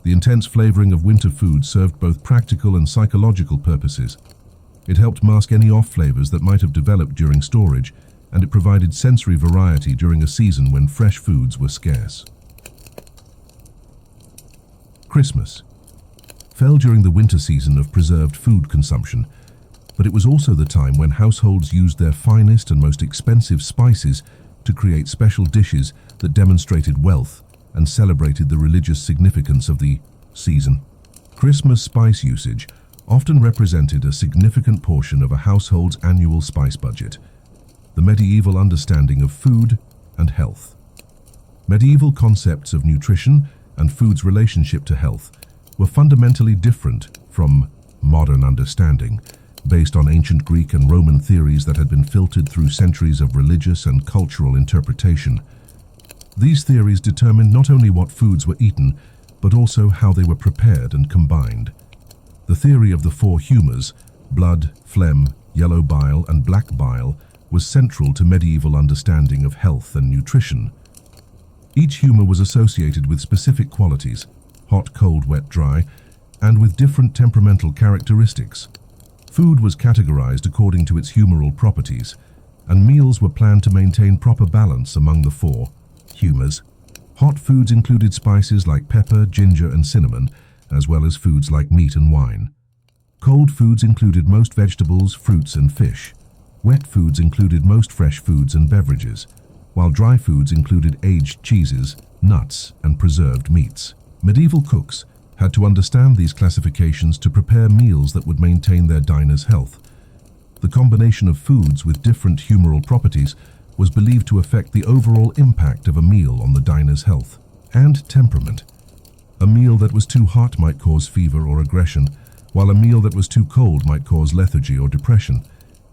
The intense flavoring of winter food served both practical and psychological purposes. It helped mask any off flavors that might have developed during storage, and it provided sensory variety during a season when fresh foods were scarce. Christmas fell during the winter season of preserved food consumption, but it was also the time when households used their finest and most expensive spices to create special dishes that demonstrated wealth and celebrated the religious significance of the season. Christmas spice usage often represented a significant portion of a household's annual spice budget. The medieval understanding of food and health. Medieval concepts of nutrition and food's relationship to health were fundamentally different from modern understanding, based on ancient Greek and Roman theories that had been filtered through centuries of religious and cultural interpretation. These theories determined not only what foods were eaten, but also how they were prepared and combined. The theory of the four humours, blood, phlegm, yellow bile, and black bile, was central to medieval understanding of health and nutrition. Each humour was associated with specific qualities, hot, cold, wet, dry, and with different temperamental characteristics. Food was categorized according to its humoral properties, and meals were planned to maintain proper balance among the four humours. Hot foods included spices like pepper, ginger, and cinnamon, as well as foods like meat and wine. Cold foods included most vegetables, fruits, and fish. Wet foods included most fresh foods and beverages, while dry foods included aged cheeses, nuts, and preserved meats. Medieval cooks had to understand these classifications to prepare meals that would maintain their diners' health. The combination of foods with different humoral properties was believed to affect the overall impact of a meal on the diner's health and temperament. A meal that was too hot might cause fever or aggression, while a meal that was too cold might cause lethargy or depression.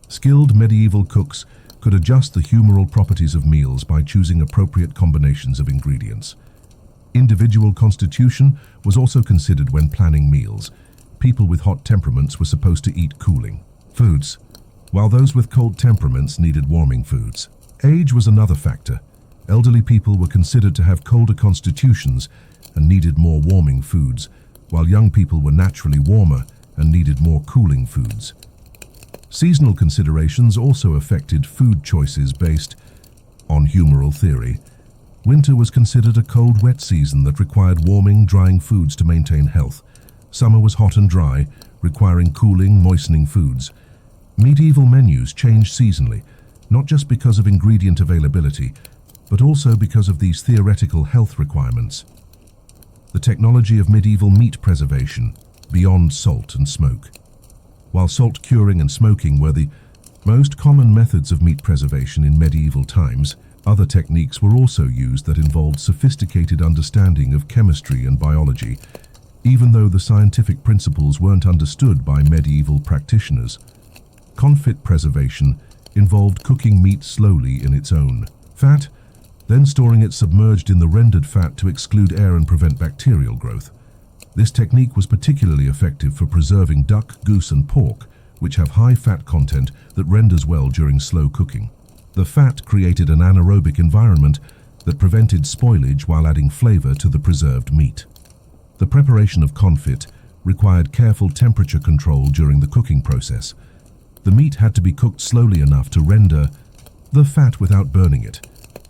Skilled medieval cooks could adjust the humoral properties of meals by choosing appropriate combinations of ingredients. Individual constitution was also considered when planning meals. People with hot temperaments were supposed to eat cooling foods, while those with cold temperaments needed warming foods. Age was another factor. Elderly people were considered to have colder constitutions and needed more warming foods, while young people were naturally warmer and needed more cooling foods. Seasonal considerations also affected food choices based on humoral theory. Winter was considered a cold, wet season that required warming, drying foods to maintain health. Summer was hot and dry, requiring cooling, moistening foods. Medieval menus changed seasonally, not just because of ingredient availability, but also because of these theoretical health requirements. The technology of medieval meat preservation, beyond salt and smoke. While salt curing and smoking were the most common methods of meat preservation in medieval times, other techniques were also used that involved sophisticated understanding of chemistry and biology, even though the scientific principles weren't understood by medieval practitioners. Confit preservation involved cooking meat slowly in its own fat, then storing it submerged in the rendered fat to exclude air and prevent bacterial growth. This technique was particularly effective for preserving duck, goose, and pork, which have high fat content that renders well during slow cooking. The fat created an anaerobic environment that prevented spoilage while adding flavor to the preserved meat. The preparation of confit required careful temperature control during the cooking process. The meat had to be cooked slowly enough to render the fat without burning it,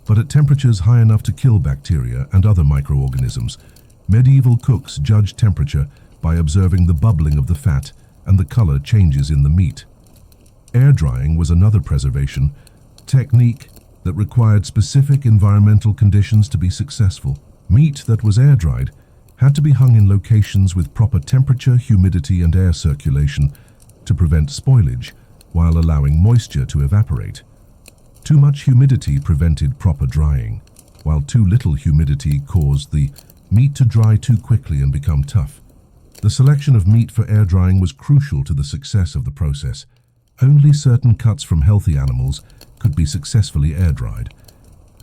but at temperatures high enough to kill bacteria and other microorganisms. Medieval cooks judged temperature by observing the bubbling of the fat and the color changes in the meat. Air drying was another preservation technique that required specific environmental conditions to be successful. Meat that was air dried had to be hung in locations with proper temperature, humidity, and air circulation to prevent spoilage while allowing moisture to evaporate. Too much humidity prevented proper drying, while too little humidity caused the meat to dry too quickly and become tough. The selection of meat for air drying was crucial to the success of the process. Only certain cuts from healthy animals could be successfully air dried,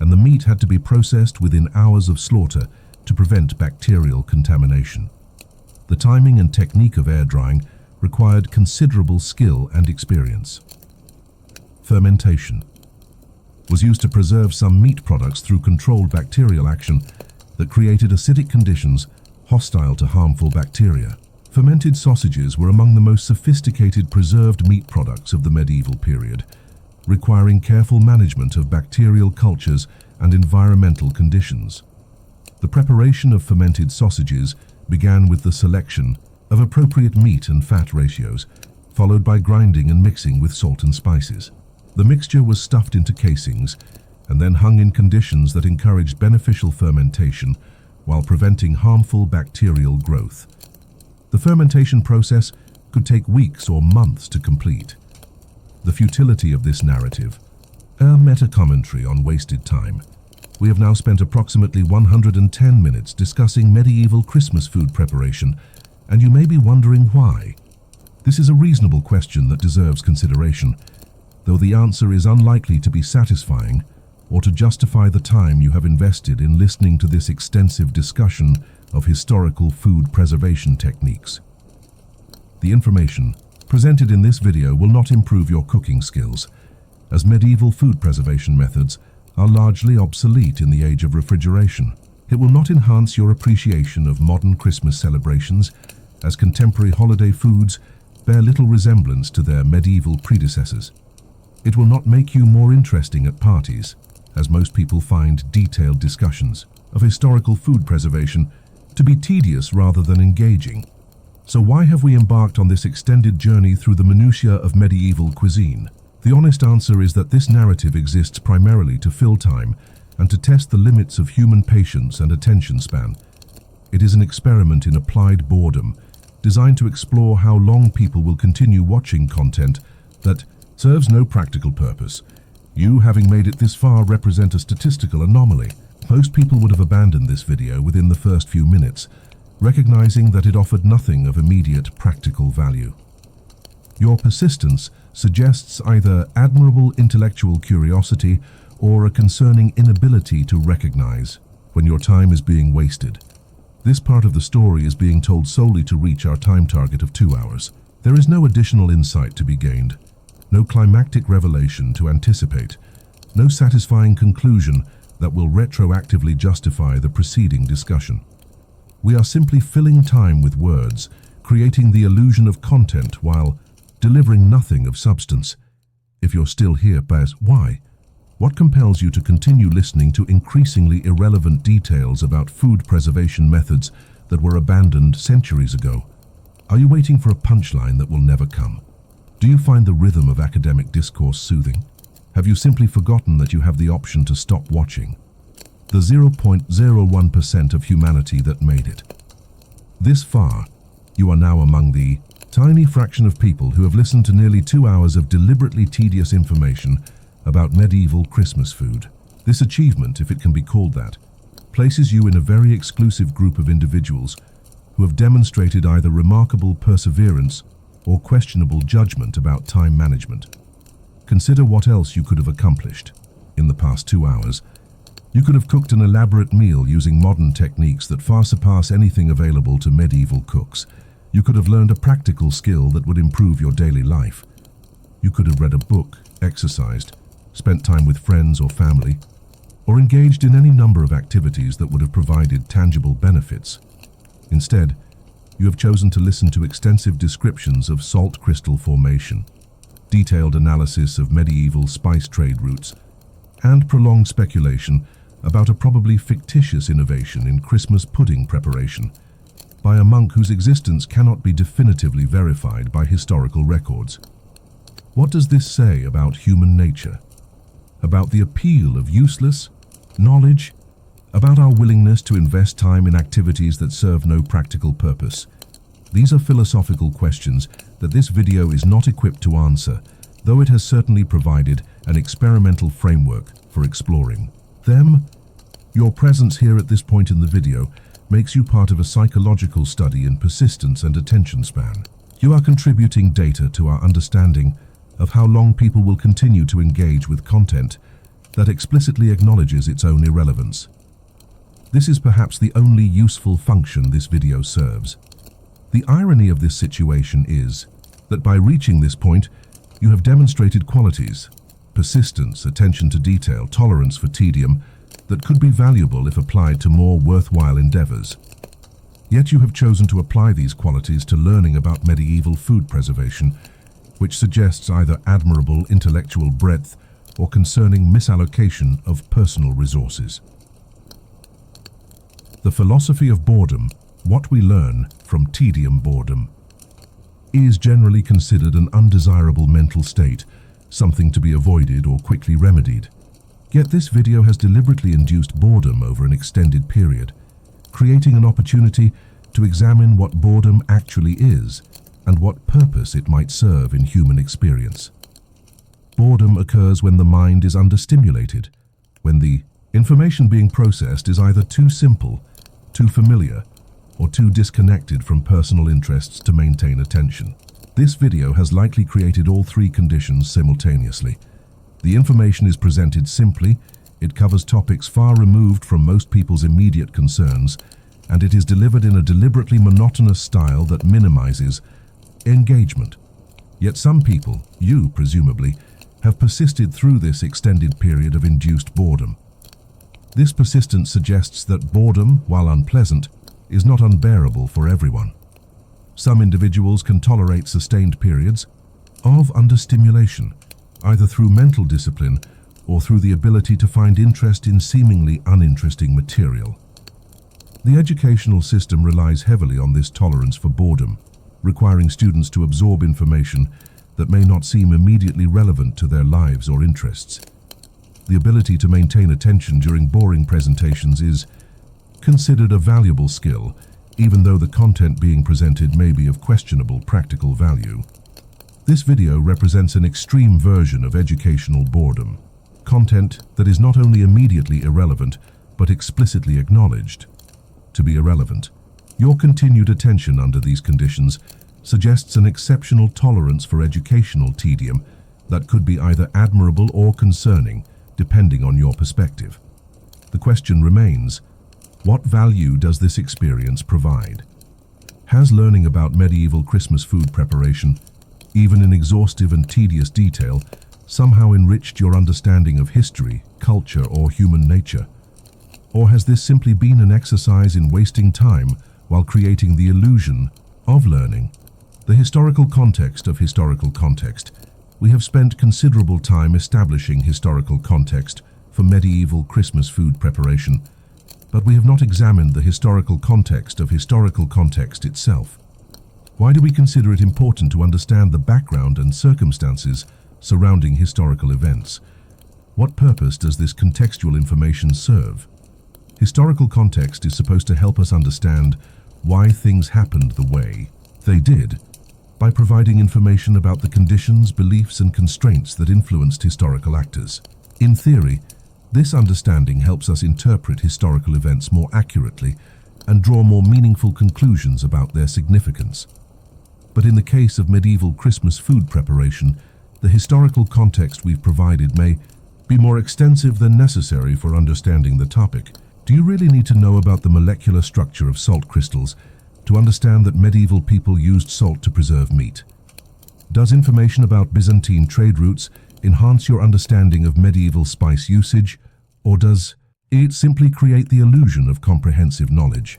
and the meat had to be processed within hours of slaughter to prevent bacterial contamination. The timing and technique of air drying required considerable skill and experience. Fermentation was used to preserve some meat products through controlled bacterial action that created acidic conditions hostile to harmful bacteria. Fermented sausages were among the most sophisticated preserved meat products of the medieval period, requiring careful management of bacterial cultures and environmental conditions. The preparation of fermented sausages began with the selection of appropriate meat and fat ratios, followed by grinding and mixing with salt and spices. The mixture was stuffed into casings and then hung in conditions that encouraged beneficial fermentation while preventing harmful bacterial growth. The fermentation process could take weeks or months to complete. The futility of this narrative, a meta-commentary on wasted time. We have now spent approximately 110 minutes discussing medieval Christmas food preparation, and you may be wondering why. This is a reasonable question that deserves consideration, though the answer is unlikely to be satisfying or to justify the time you have invested in listening to this extensive discussion of historical food preservation techniques. The information presented in this video will not improve your cooking skills, as medieval food preservation methods are largely obsolete in the age of refrigeration. It will not enhance your appreciation of modern Christmas celebrations, as contemporary holiday foods bear little resemblance to their medieval predecessors. It will not make you more interesting at parties, as most people find detailed discussions of historical food preservation to be tedious rather than engaging. So why have we embarked on this extended journey through the minutiae of medieval cuisine? The honest answer is that this narrative exists primarily to fill time and to test the limits of human patience and attention span. It is an experiment in applied boredom, designed to explore how long people will continue watching content that serves no practical purpose. You, having made it this far, represent a statistical anomaly. Most people would have abandoned this video within the first few minutes, recognizing that it offered nothing of immediate practical value. Your persistence suggests either admirable intellectual curiosity or a concerning inability to recognize when your time is being wasted. This part of the story is being told solely to reach our time target of 2 hours. There is no additional insight to be gained, no climactic revelation to anticipate, no satisfying conclusion that will retroactively justify the preceding discussion. We are simply filling time with words, creating the illusion of content while delivering nothing of substance. If you're still here, Baz, why? What compels you to continue listening to increasingly irrelevant details about food preservation methods that were abandoned centuries ago? Are you waiting for a punchline that will never come? Do you find the rhythm of academic discourse soothing? Have you simply forgotten that you have the option to stop watching? The 0.01% of humanity that made it. This far, you are now among the tiny fraction of people who have listened to nearly 2 hours of deliberately tedious information about medieval Christmas food. This achievement, if it can be called that, places you in a very exclusive group of individuals who have demonstrated either remarkable perseverance or questionable judgment about time management. Consider what else you could have accomplished in the past 2 hours. You could have cooked an elaborate meal using modern techniques that far surpass anything available to medieval cooks. You could have learned a practical skill that would improve your daily life. You could have read a book, exercised, spent time with friends or family, or engaged in any number of activities that would have provided tangible benefits. Instead, you have chosen to listen to extensive descriptions of salt crystal formation, detailed analysis of medieval spice trade routes, and prolonged speculation about a probably fictitious innovation in Christmas pudding preparation by a monk whose existence cannot be definitively verified by historical records. What does this say about human nature? About the appeal of useless knowledge? About our willingness to invest time in activities that serve no practical purpose? These are philosophical questions that this video is not equipped to answer, though it has certainly provided an experimental framework for exploring them. Your presence here at this point in the video makes you part of a psychological study in persistence and attention span. You are contributing data to our understanding of how long people will continue to engage with content that explicitly acknowledges its own irrelevance. This is perhaps the only useful function this video serves. The irony of this situation is that by reaching this point, you have demonstrated qualities, persistence, attention to detail, tolerance for tedium, that could be valuable if applied to more worthwhile endeavors. Yet you have chosen to apply these qualities to learning about medieval food preservation, which suggests either admirable intellectual breadth or concerning misallocation of personal resources. The philosophy of boredom, what we learn from tedium boredom, is generally considered an undesirable mental state, something to be avoided or quickly remedied. Yet this video has deliberately induced boredom over an extended period, creating an opportunity to examine what boredom actually is and what purpose it might serve in human experience. Boredom occurs when the mind is understimulated, when the information being processed is either too simple, too familiar, or too disconnected from personal interests to maintain attention. This video has likely created all three conditions simultaneously. The information is presented simply, it covers topics far removed from most people's immediate concerns, and it is delivered in a deliberately monotonous style that minimizes engagement. Yet some people, you presumably, have persisted through this extended period of induced boredom. This persistence suggests that boredom, while unpleasant, is not unbearable for everyone. Some individuals can tolerate sustained periods of understimulation, either through mental discipline or through the ability to find interest in seemingly uninteresting material. The educational system relies heavily on this tolerance for boredom, requiring students to absorb information that may not seem immediately relevant to their lives or interests. The ability to maintain attention during boring presentations is considered a valuable skill, even though the content being presented may be of questionable practical value. This video represents an extreme version of educational boredom, content that is not only immediately irrelevant, but explicitly acknowledged to be irrelevant. Your continued attention under these conditions suggests an exceptional tolerance for educational tedium that could be either admirable or concerning, depending on your perspective. The question remains, what value does this experience provide? Has learning about medieval Christmas food preparation, even in exhaustive and tedious detail, somehow enriched your understanding of history, culture, or human nature? Or has this simply been an exercise in wasting time while creating the illusion of learning. The historical context of historical context. We have spent considerable time establishing historical context for medieval Christmas food preparation, but we have not examined the historical context of historical context itself. Why do we consider it important to understand the background and circumstances surrounding historical events? What purpose does this contextual information serve? Historical context is supposed to help us understand why things happened the way they did, by providing information about the conditions, beliefs, and constraints that influenced historical actors. In theory, this understanding helps us interpret historical events more accurately and draw more meaningful conclusions about their significance. But in the case of medieval Christmas food preparation, the historical context we've provided may be more extensive than necessary for understanding the topic. Do you really need to know about the molecular structure of salt crystals to understand that medieval people used salt to preserve meat? Does information about Byzantine trade routes enhance your understanding of medieval spice usage, or does it simply create the illusion of comprehensive knowledge?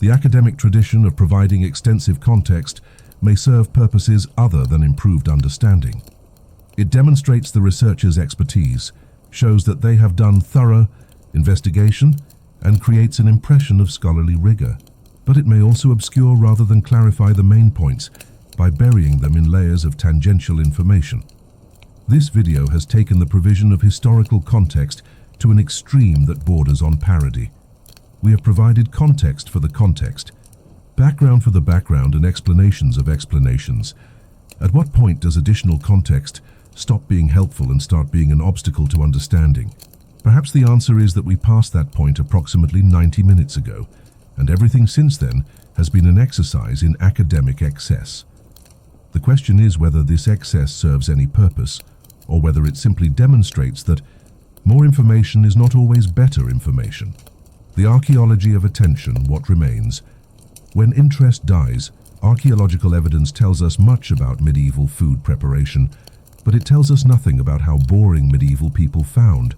The academic tradition of providing extensive context may serve purposes other than improved understanding. It demonstrates the researcher's expertise, shows that they have done thorough investigation, and creates an impression of scholarly rigor. But it may also obscure rather than clarify the main points by burying them in layers of tangential information. This video has taken the provision of historical context to an extreme that borders on parody. We have provided context for the context, background for the background, and explanations of explanations. At what point does additional context stop being helpful and start being an obstacle to understanding? Perhaps the answer is that we passed that point approximately 90 minutes ago, and everything since then has been an exercise in academic excess. The question is whether this excess serves any purpose, or whether it simply demonstrates that more information is not always better information. The archaeology of attention, what remains. When interest dies, archaeological evidence tells us much about medieval food preparation, but it tells us nothing about how boring medieval people found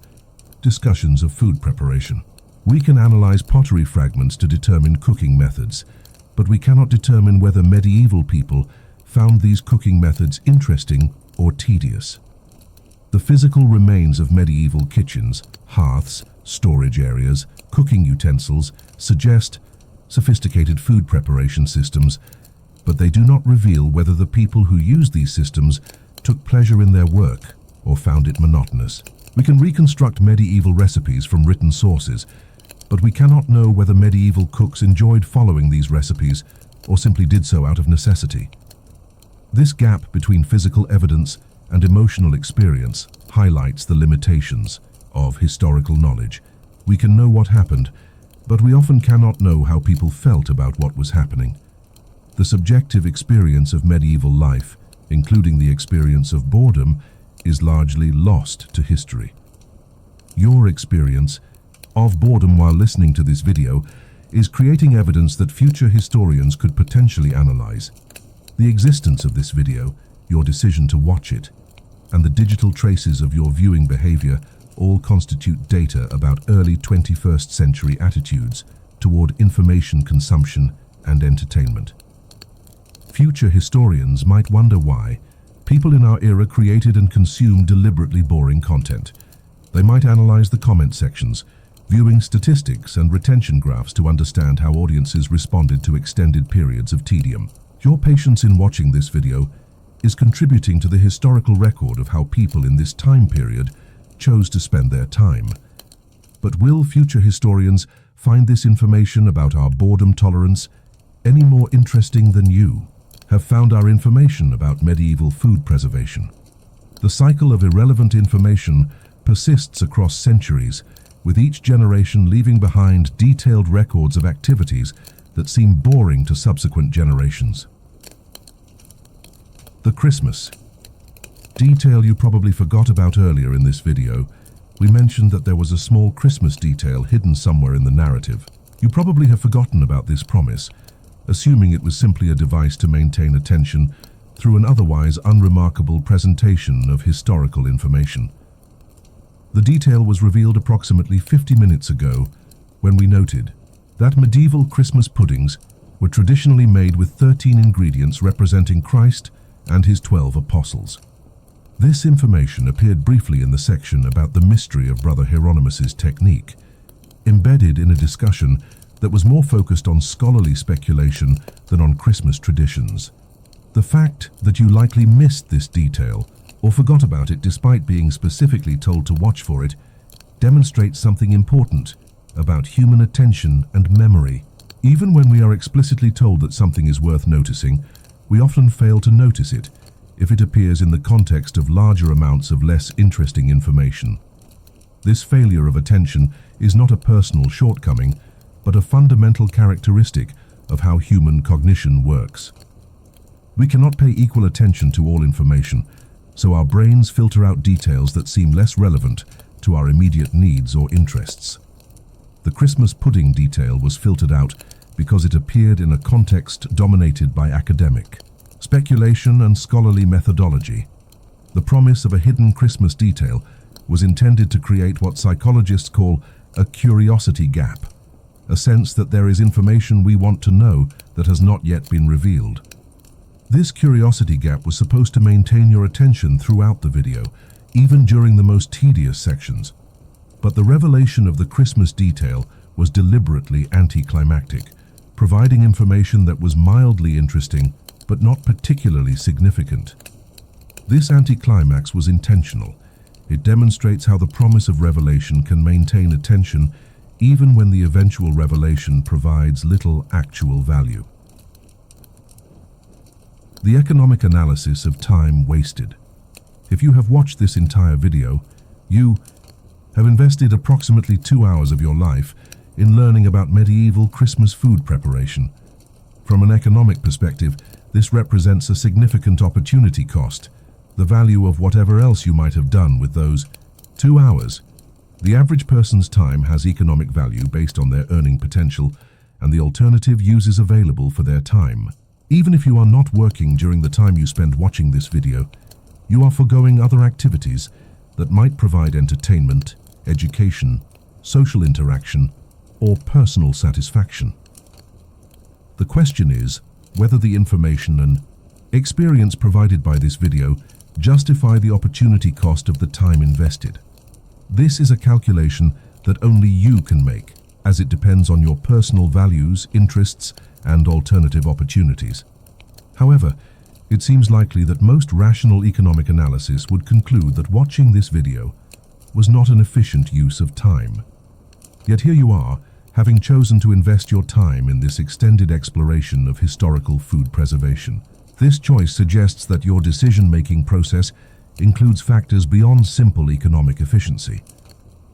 discussions of food preparation. We can analyze pottery fragments to determine cooking methods, but we cannot determine whether medieval people found these cooking methods interesting or tedious. The physical remains of medieval kitchens, hearths, storage areas, cooking utensils suggest sophisticated food preparation systems, but they do not reveal whether the people who used these systems took pleasure in their work or found it monotonous. We can reconstruct medieval recipes from written sources, but we cannot know whether medieval cooks enjoyed following these recipes or simply did so out of necessity. This gap between physical evidence and emotional experience highlights the limitations of historical knowledge. We can know what happened, but we often cannot know how people felt about what was happening. The subjective experience of medieval life, including the experience of boredom, is largely lost to history. Your experience of boredom while listening to this video is creating evidence that future historians could potentially analyze. The existence of this video, your decision to watch it, and the digital traces of your viewing behavior all constitute data about early 21st century attitudes toward information consumption and entertainment. Future historians might wonder why people in our era created and consumed deliberately boring content. They might analyze the comment sections, viewing statistics and retention graphs to understand how audiences responded to extended periods of tedium. Your patience in watching this video is contributing to the historical record of how people in this time period chose to spend their time. But will future historians find this information about our boredom tolerance any more interesting than you have found our information about medieval food preservation? The cycle of irrelevant information persists across centuries, with each generation leaving behind detailed records of activities that seem boring to subsequent generations. The Christmas detail you probably forgot about earlier in this video. We mentioned that there was a small Christmas detail hidden somewhere in the narrative. You probably have forgotten about this promise, assuming it was simply a device to maintain attention through an otherwise unremarkable presentation of historical information. The detail was revealed approximately 50 minutes ago when we noted that medieval Christmas puddings were traditionally made with 13 ingredients representing Christ and his 12 apostles. This information appeared briefly in the section about the mystery of Brother Hieronymus's technique, embedded in a discussion that was more focused on scholarly speculation than on Christmas traditions. The fact that you likely missed this detail or forgot about it despite being specifically told to watch for it demonstrates something important about human attention and memory. Even when we are explicitly told that something is worth noticing, we often fail to notice it if it appears in the context of larger amounts of less interesting information. This failure of attention is not a personal shortcoming, but a fundamental characteristic of how human cognition works. We cannot pay equal attention to all information, so our brains filter out details that seem less relevant to our immediate needs or interests. The Christmas pudding detail was filtered out because it appeared in a context dominated by academic speculation and scholarly methodology. The promise of a hidden Christmas detail was intended to create what psychologists call a curiosity gap, a sense that there is information we want to know that has not yet been revealed. This curiosity gap was supposed to maintain your attention throughout the video, even during the most tedious sections. But the revelation of the Christmas detail was deliberately anticlimactic, providing information that was mildly interesting but not particularly significant. This anticlimax was intentional. It demonstrates how the promise of revelation can maintain attention even when the eventual revelation provides little actual value. The economic analysis of time wasted. If you have watched this entire video, you have invested approximately 2 hours of your life in learning about medieval Christmas food preparation. From an economic perspective, this represents a significant opportunity cost, the value of whatever else you might have done with those 2 hours. The average person's time has economic value based on their earning potential and the alternative uses available for their time. Even if you are not working during the time you spend watching this video, you are forgoing other activities that might provide entertainment, education, social interaction, or personal satisfaction. The question is whether the information and experience provided by this video justify the opportunity cost of the time invested. This is a calculation that only you can make, as it depends on your personal values, interests, and alternative opportunities. However, it seems likely that most rational economic analysis would conclude that watching this video was not an efficient use of time. Yet here you are, having chosen to invest your time in this extended exploration of historical food preservation. This choice suggests that your decision-making process includes factors beyond simple economic efficiency.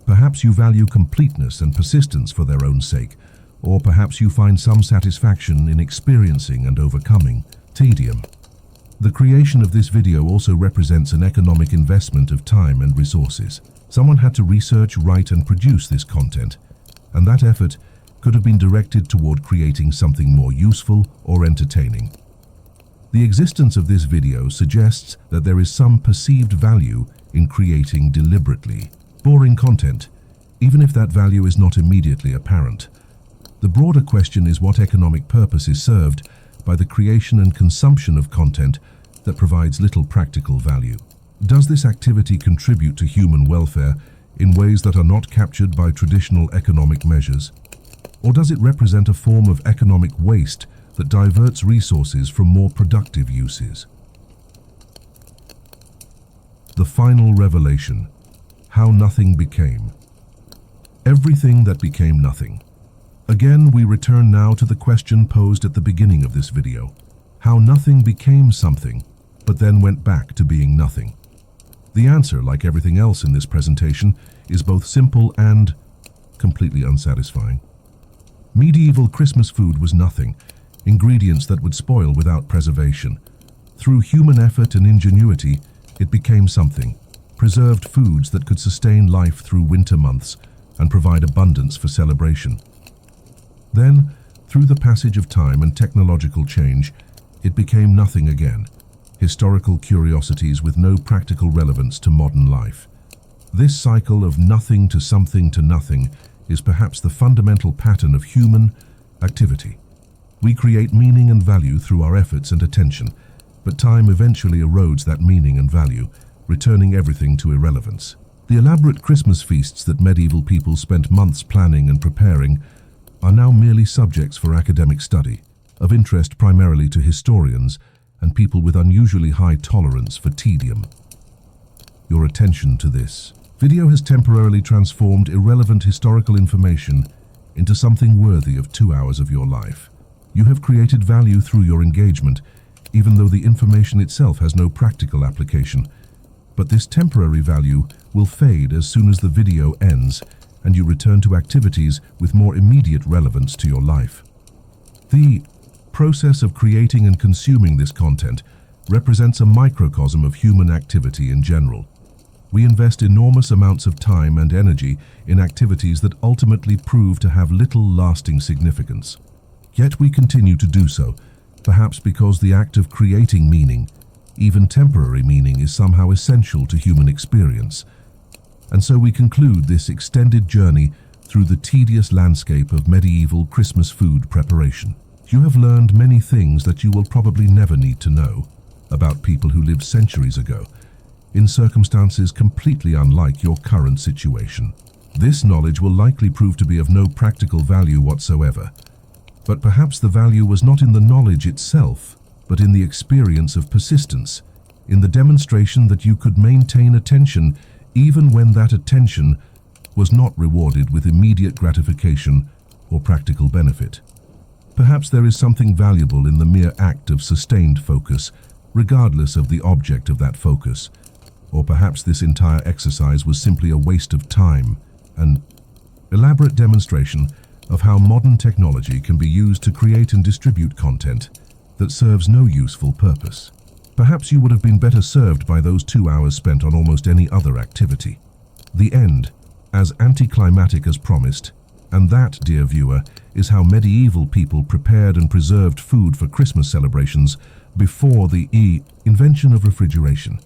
Perhaps you value completeness and persistence for their own sake, or perhaps you find some satisfaction in experiencing and overcoming tedium. The creation of this video also represents an economic investment of time and resources. Someone had to research, write, and produce this content, and that effort could have been directed toward creating something more useful or entertaining. The existence of this video suggests that there is some perceived value in creating deliberately boring content, even if that value is not immediately apparent. The broader question is what economic purpose is served by the creation and consumption of content that provides little practical value. Does this activity contribute to human welfare in ways that are not captured by traditional economic measures? Or does it represent a form of economic waste that diverts resources from more productive uses? The final revelation: how nothing became. Everything that became nothing. Again, we return now to the question posed at the beginning of this video: how nothing became something, but then went back to being nothing. The answer, like everything else in this presentation, is both simple and completely unsatisfying. Medieval Christmas food was nothing, ingredients that would spoil without preservation. Through human effort and ingenuity, it became something: preserved foods that could sustain life through winter months and provide abundance for celebration. Then, through the passage of time and technological change, it became nothing again: historical curiosities with no practical relevance to modern life. This cycle of nothing to something to nothing is perhaps the fundamental pattern of human activity. We create meaning and value through our efforts and attention, but time eventually erodes that meaning and value, returning everything to irrelevance. The elaborate Christmas feasts that medieval people spent months planning and preparing are now merely subjects for academic study, of interest primarily to historians and people with unusually high tolerance for tedium. Your attention to this video has temporarily transformed irrelevant historical information into something worthy of 2 hours of your life. You have created value through your engagement, even though the information itself has no practical application. But this temporary value will fade as soon as the video ends and you return to activities with more immediate relevance to your life. The process of creating and consuming this content represents a microcosm of human activity in general. We invest enormous amounts of time and energy in activities that ultimately prove to have little lasting significance. Yet we continue to do so, perhaps because the act of creating meaning, even temporary meaning, is somehow essential to human experience. And so we conclude this extended journey through the tedious landscape of medieval Christmas food preparation. You have learned many things that you will probably never need to know about people who lived centuries ago, in circumstances completely unlike your current situation. This knowledge will likely prove to be of no practical value whatsoever. But perhaps the value was not in the knowledge itself, but in the experience of persistence, in the demonstration that you could maintain attention even when that attention was not rewarded with immediate gratification or practical benefit. Perhaps there is something valuable in the mere act of sustained focus, regardless of the object of that focus. Or perhaps this entire exercise was simply a waste of time, an elaborate demonstration of how modern technology can be used to create and distribute content that serves no useful purpose. Perhaps you would have been better served by those 2 hours spent on almost any other activity. The end, as anticlimactic as promised, and that, dear viewer, is how medieval people prepared and preserved food for Christmas celebrations before the invention of refrigeration.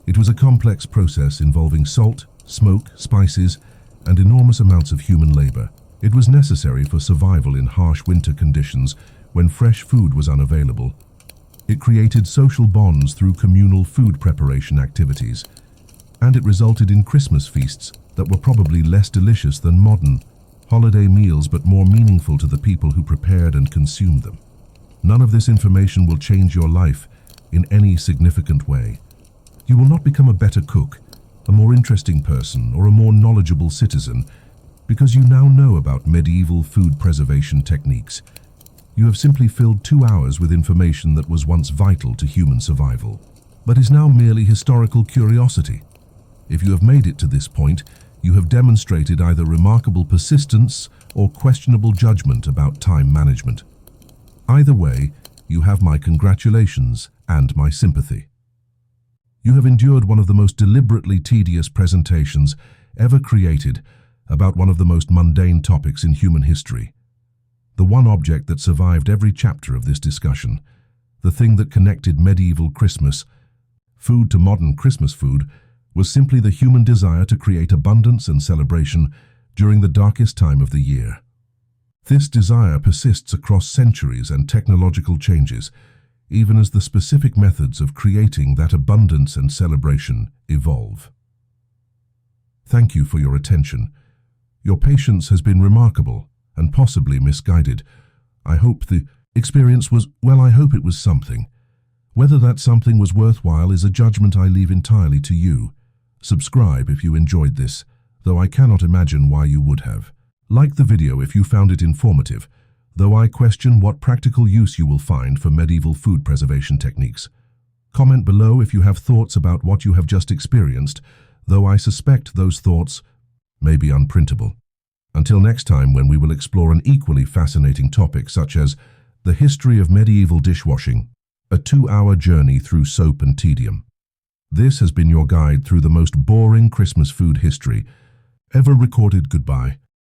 It was a complex process involving salt, smoke, spices, and enormous amounts of human labor. It was necessary for survival in harsh winter conditions when fresh food was unavailable. It created social bonds through communal food preparation activities, and it resulted in Christmas feasts that were probably less delicious than modern holiday meals, but more meaningful to the people who prepared and consumed them. None of this information will change your life in any significant way. You will not become a better cook, a more interesting person, or a more knowledgeable citizen because you now know about medieval food preservation techniques. You have simply filled 2 hours with information that was once vital to human survival, but is now merely historical curiosity. If you have made it to this point, you have demonstrated either remarkable persistence or questionable judgment about time management. Either way, you have my congratulations and my sympathy. You have endured one of the most deliberately tedious presentations ever created about one of the most mundane topics in human history. The one object that survived every chapter of this discussion, the thing that connected medieval Christmas food to modern Christmas food, was simply the human desire to create abundance and celebration during the darkest time of the year. This desire persists across centuries and technological changes, even as the specific methods of creating that abundance and celebration evolve. Thank you for your attention. Your patience has been remarkable and possibly misguided. I hope the experience was, well, I hope it was something. Whether that something was worthwhile is a judgment I leave entirely to you. Subscribe if you enjoyed this, though I cannot imagine why you would have. Like the video if you found it informative, though I question what practical use you will find for medieval food preservation techniques. Comment below if you have thoughts about what you have just experienced, though I suspect those thoughts may be unprintable. Until next time, when we will explore an equally fascinating topic such as the history of medieval dishwashing, a 2-hour journey through soap and tedium. This has been your guide through the most boring Christmas food history ever recorded. Goodbye.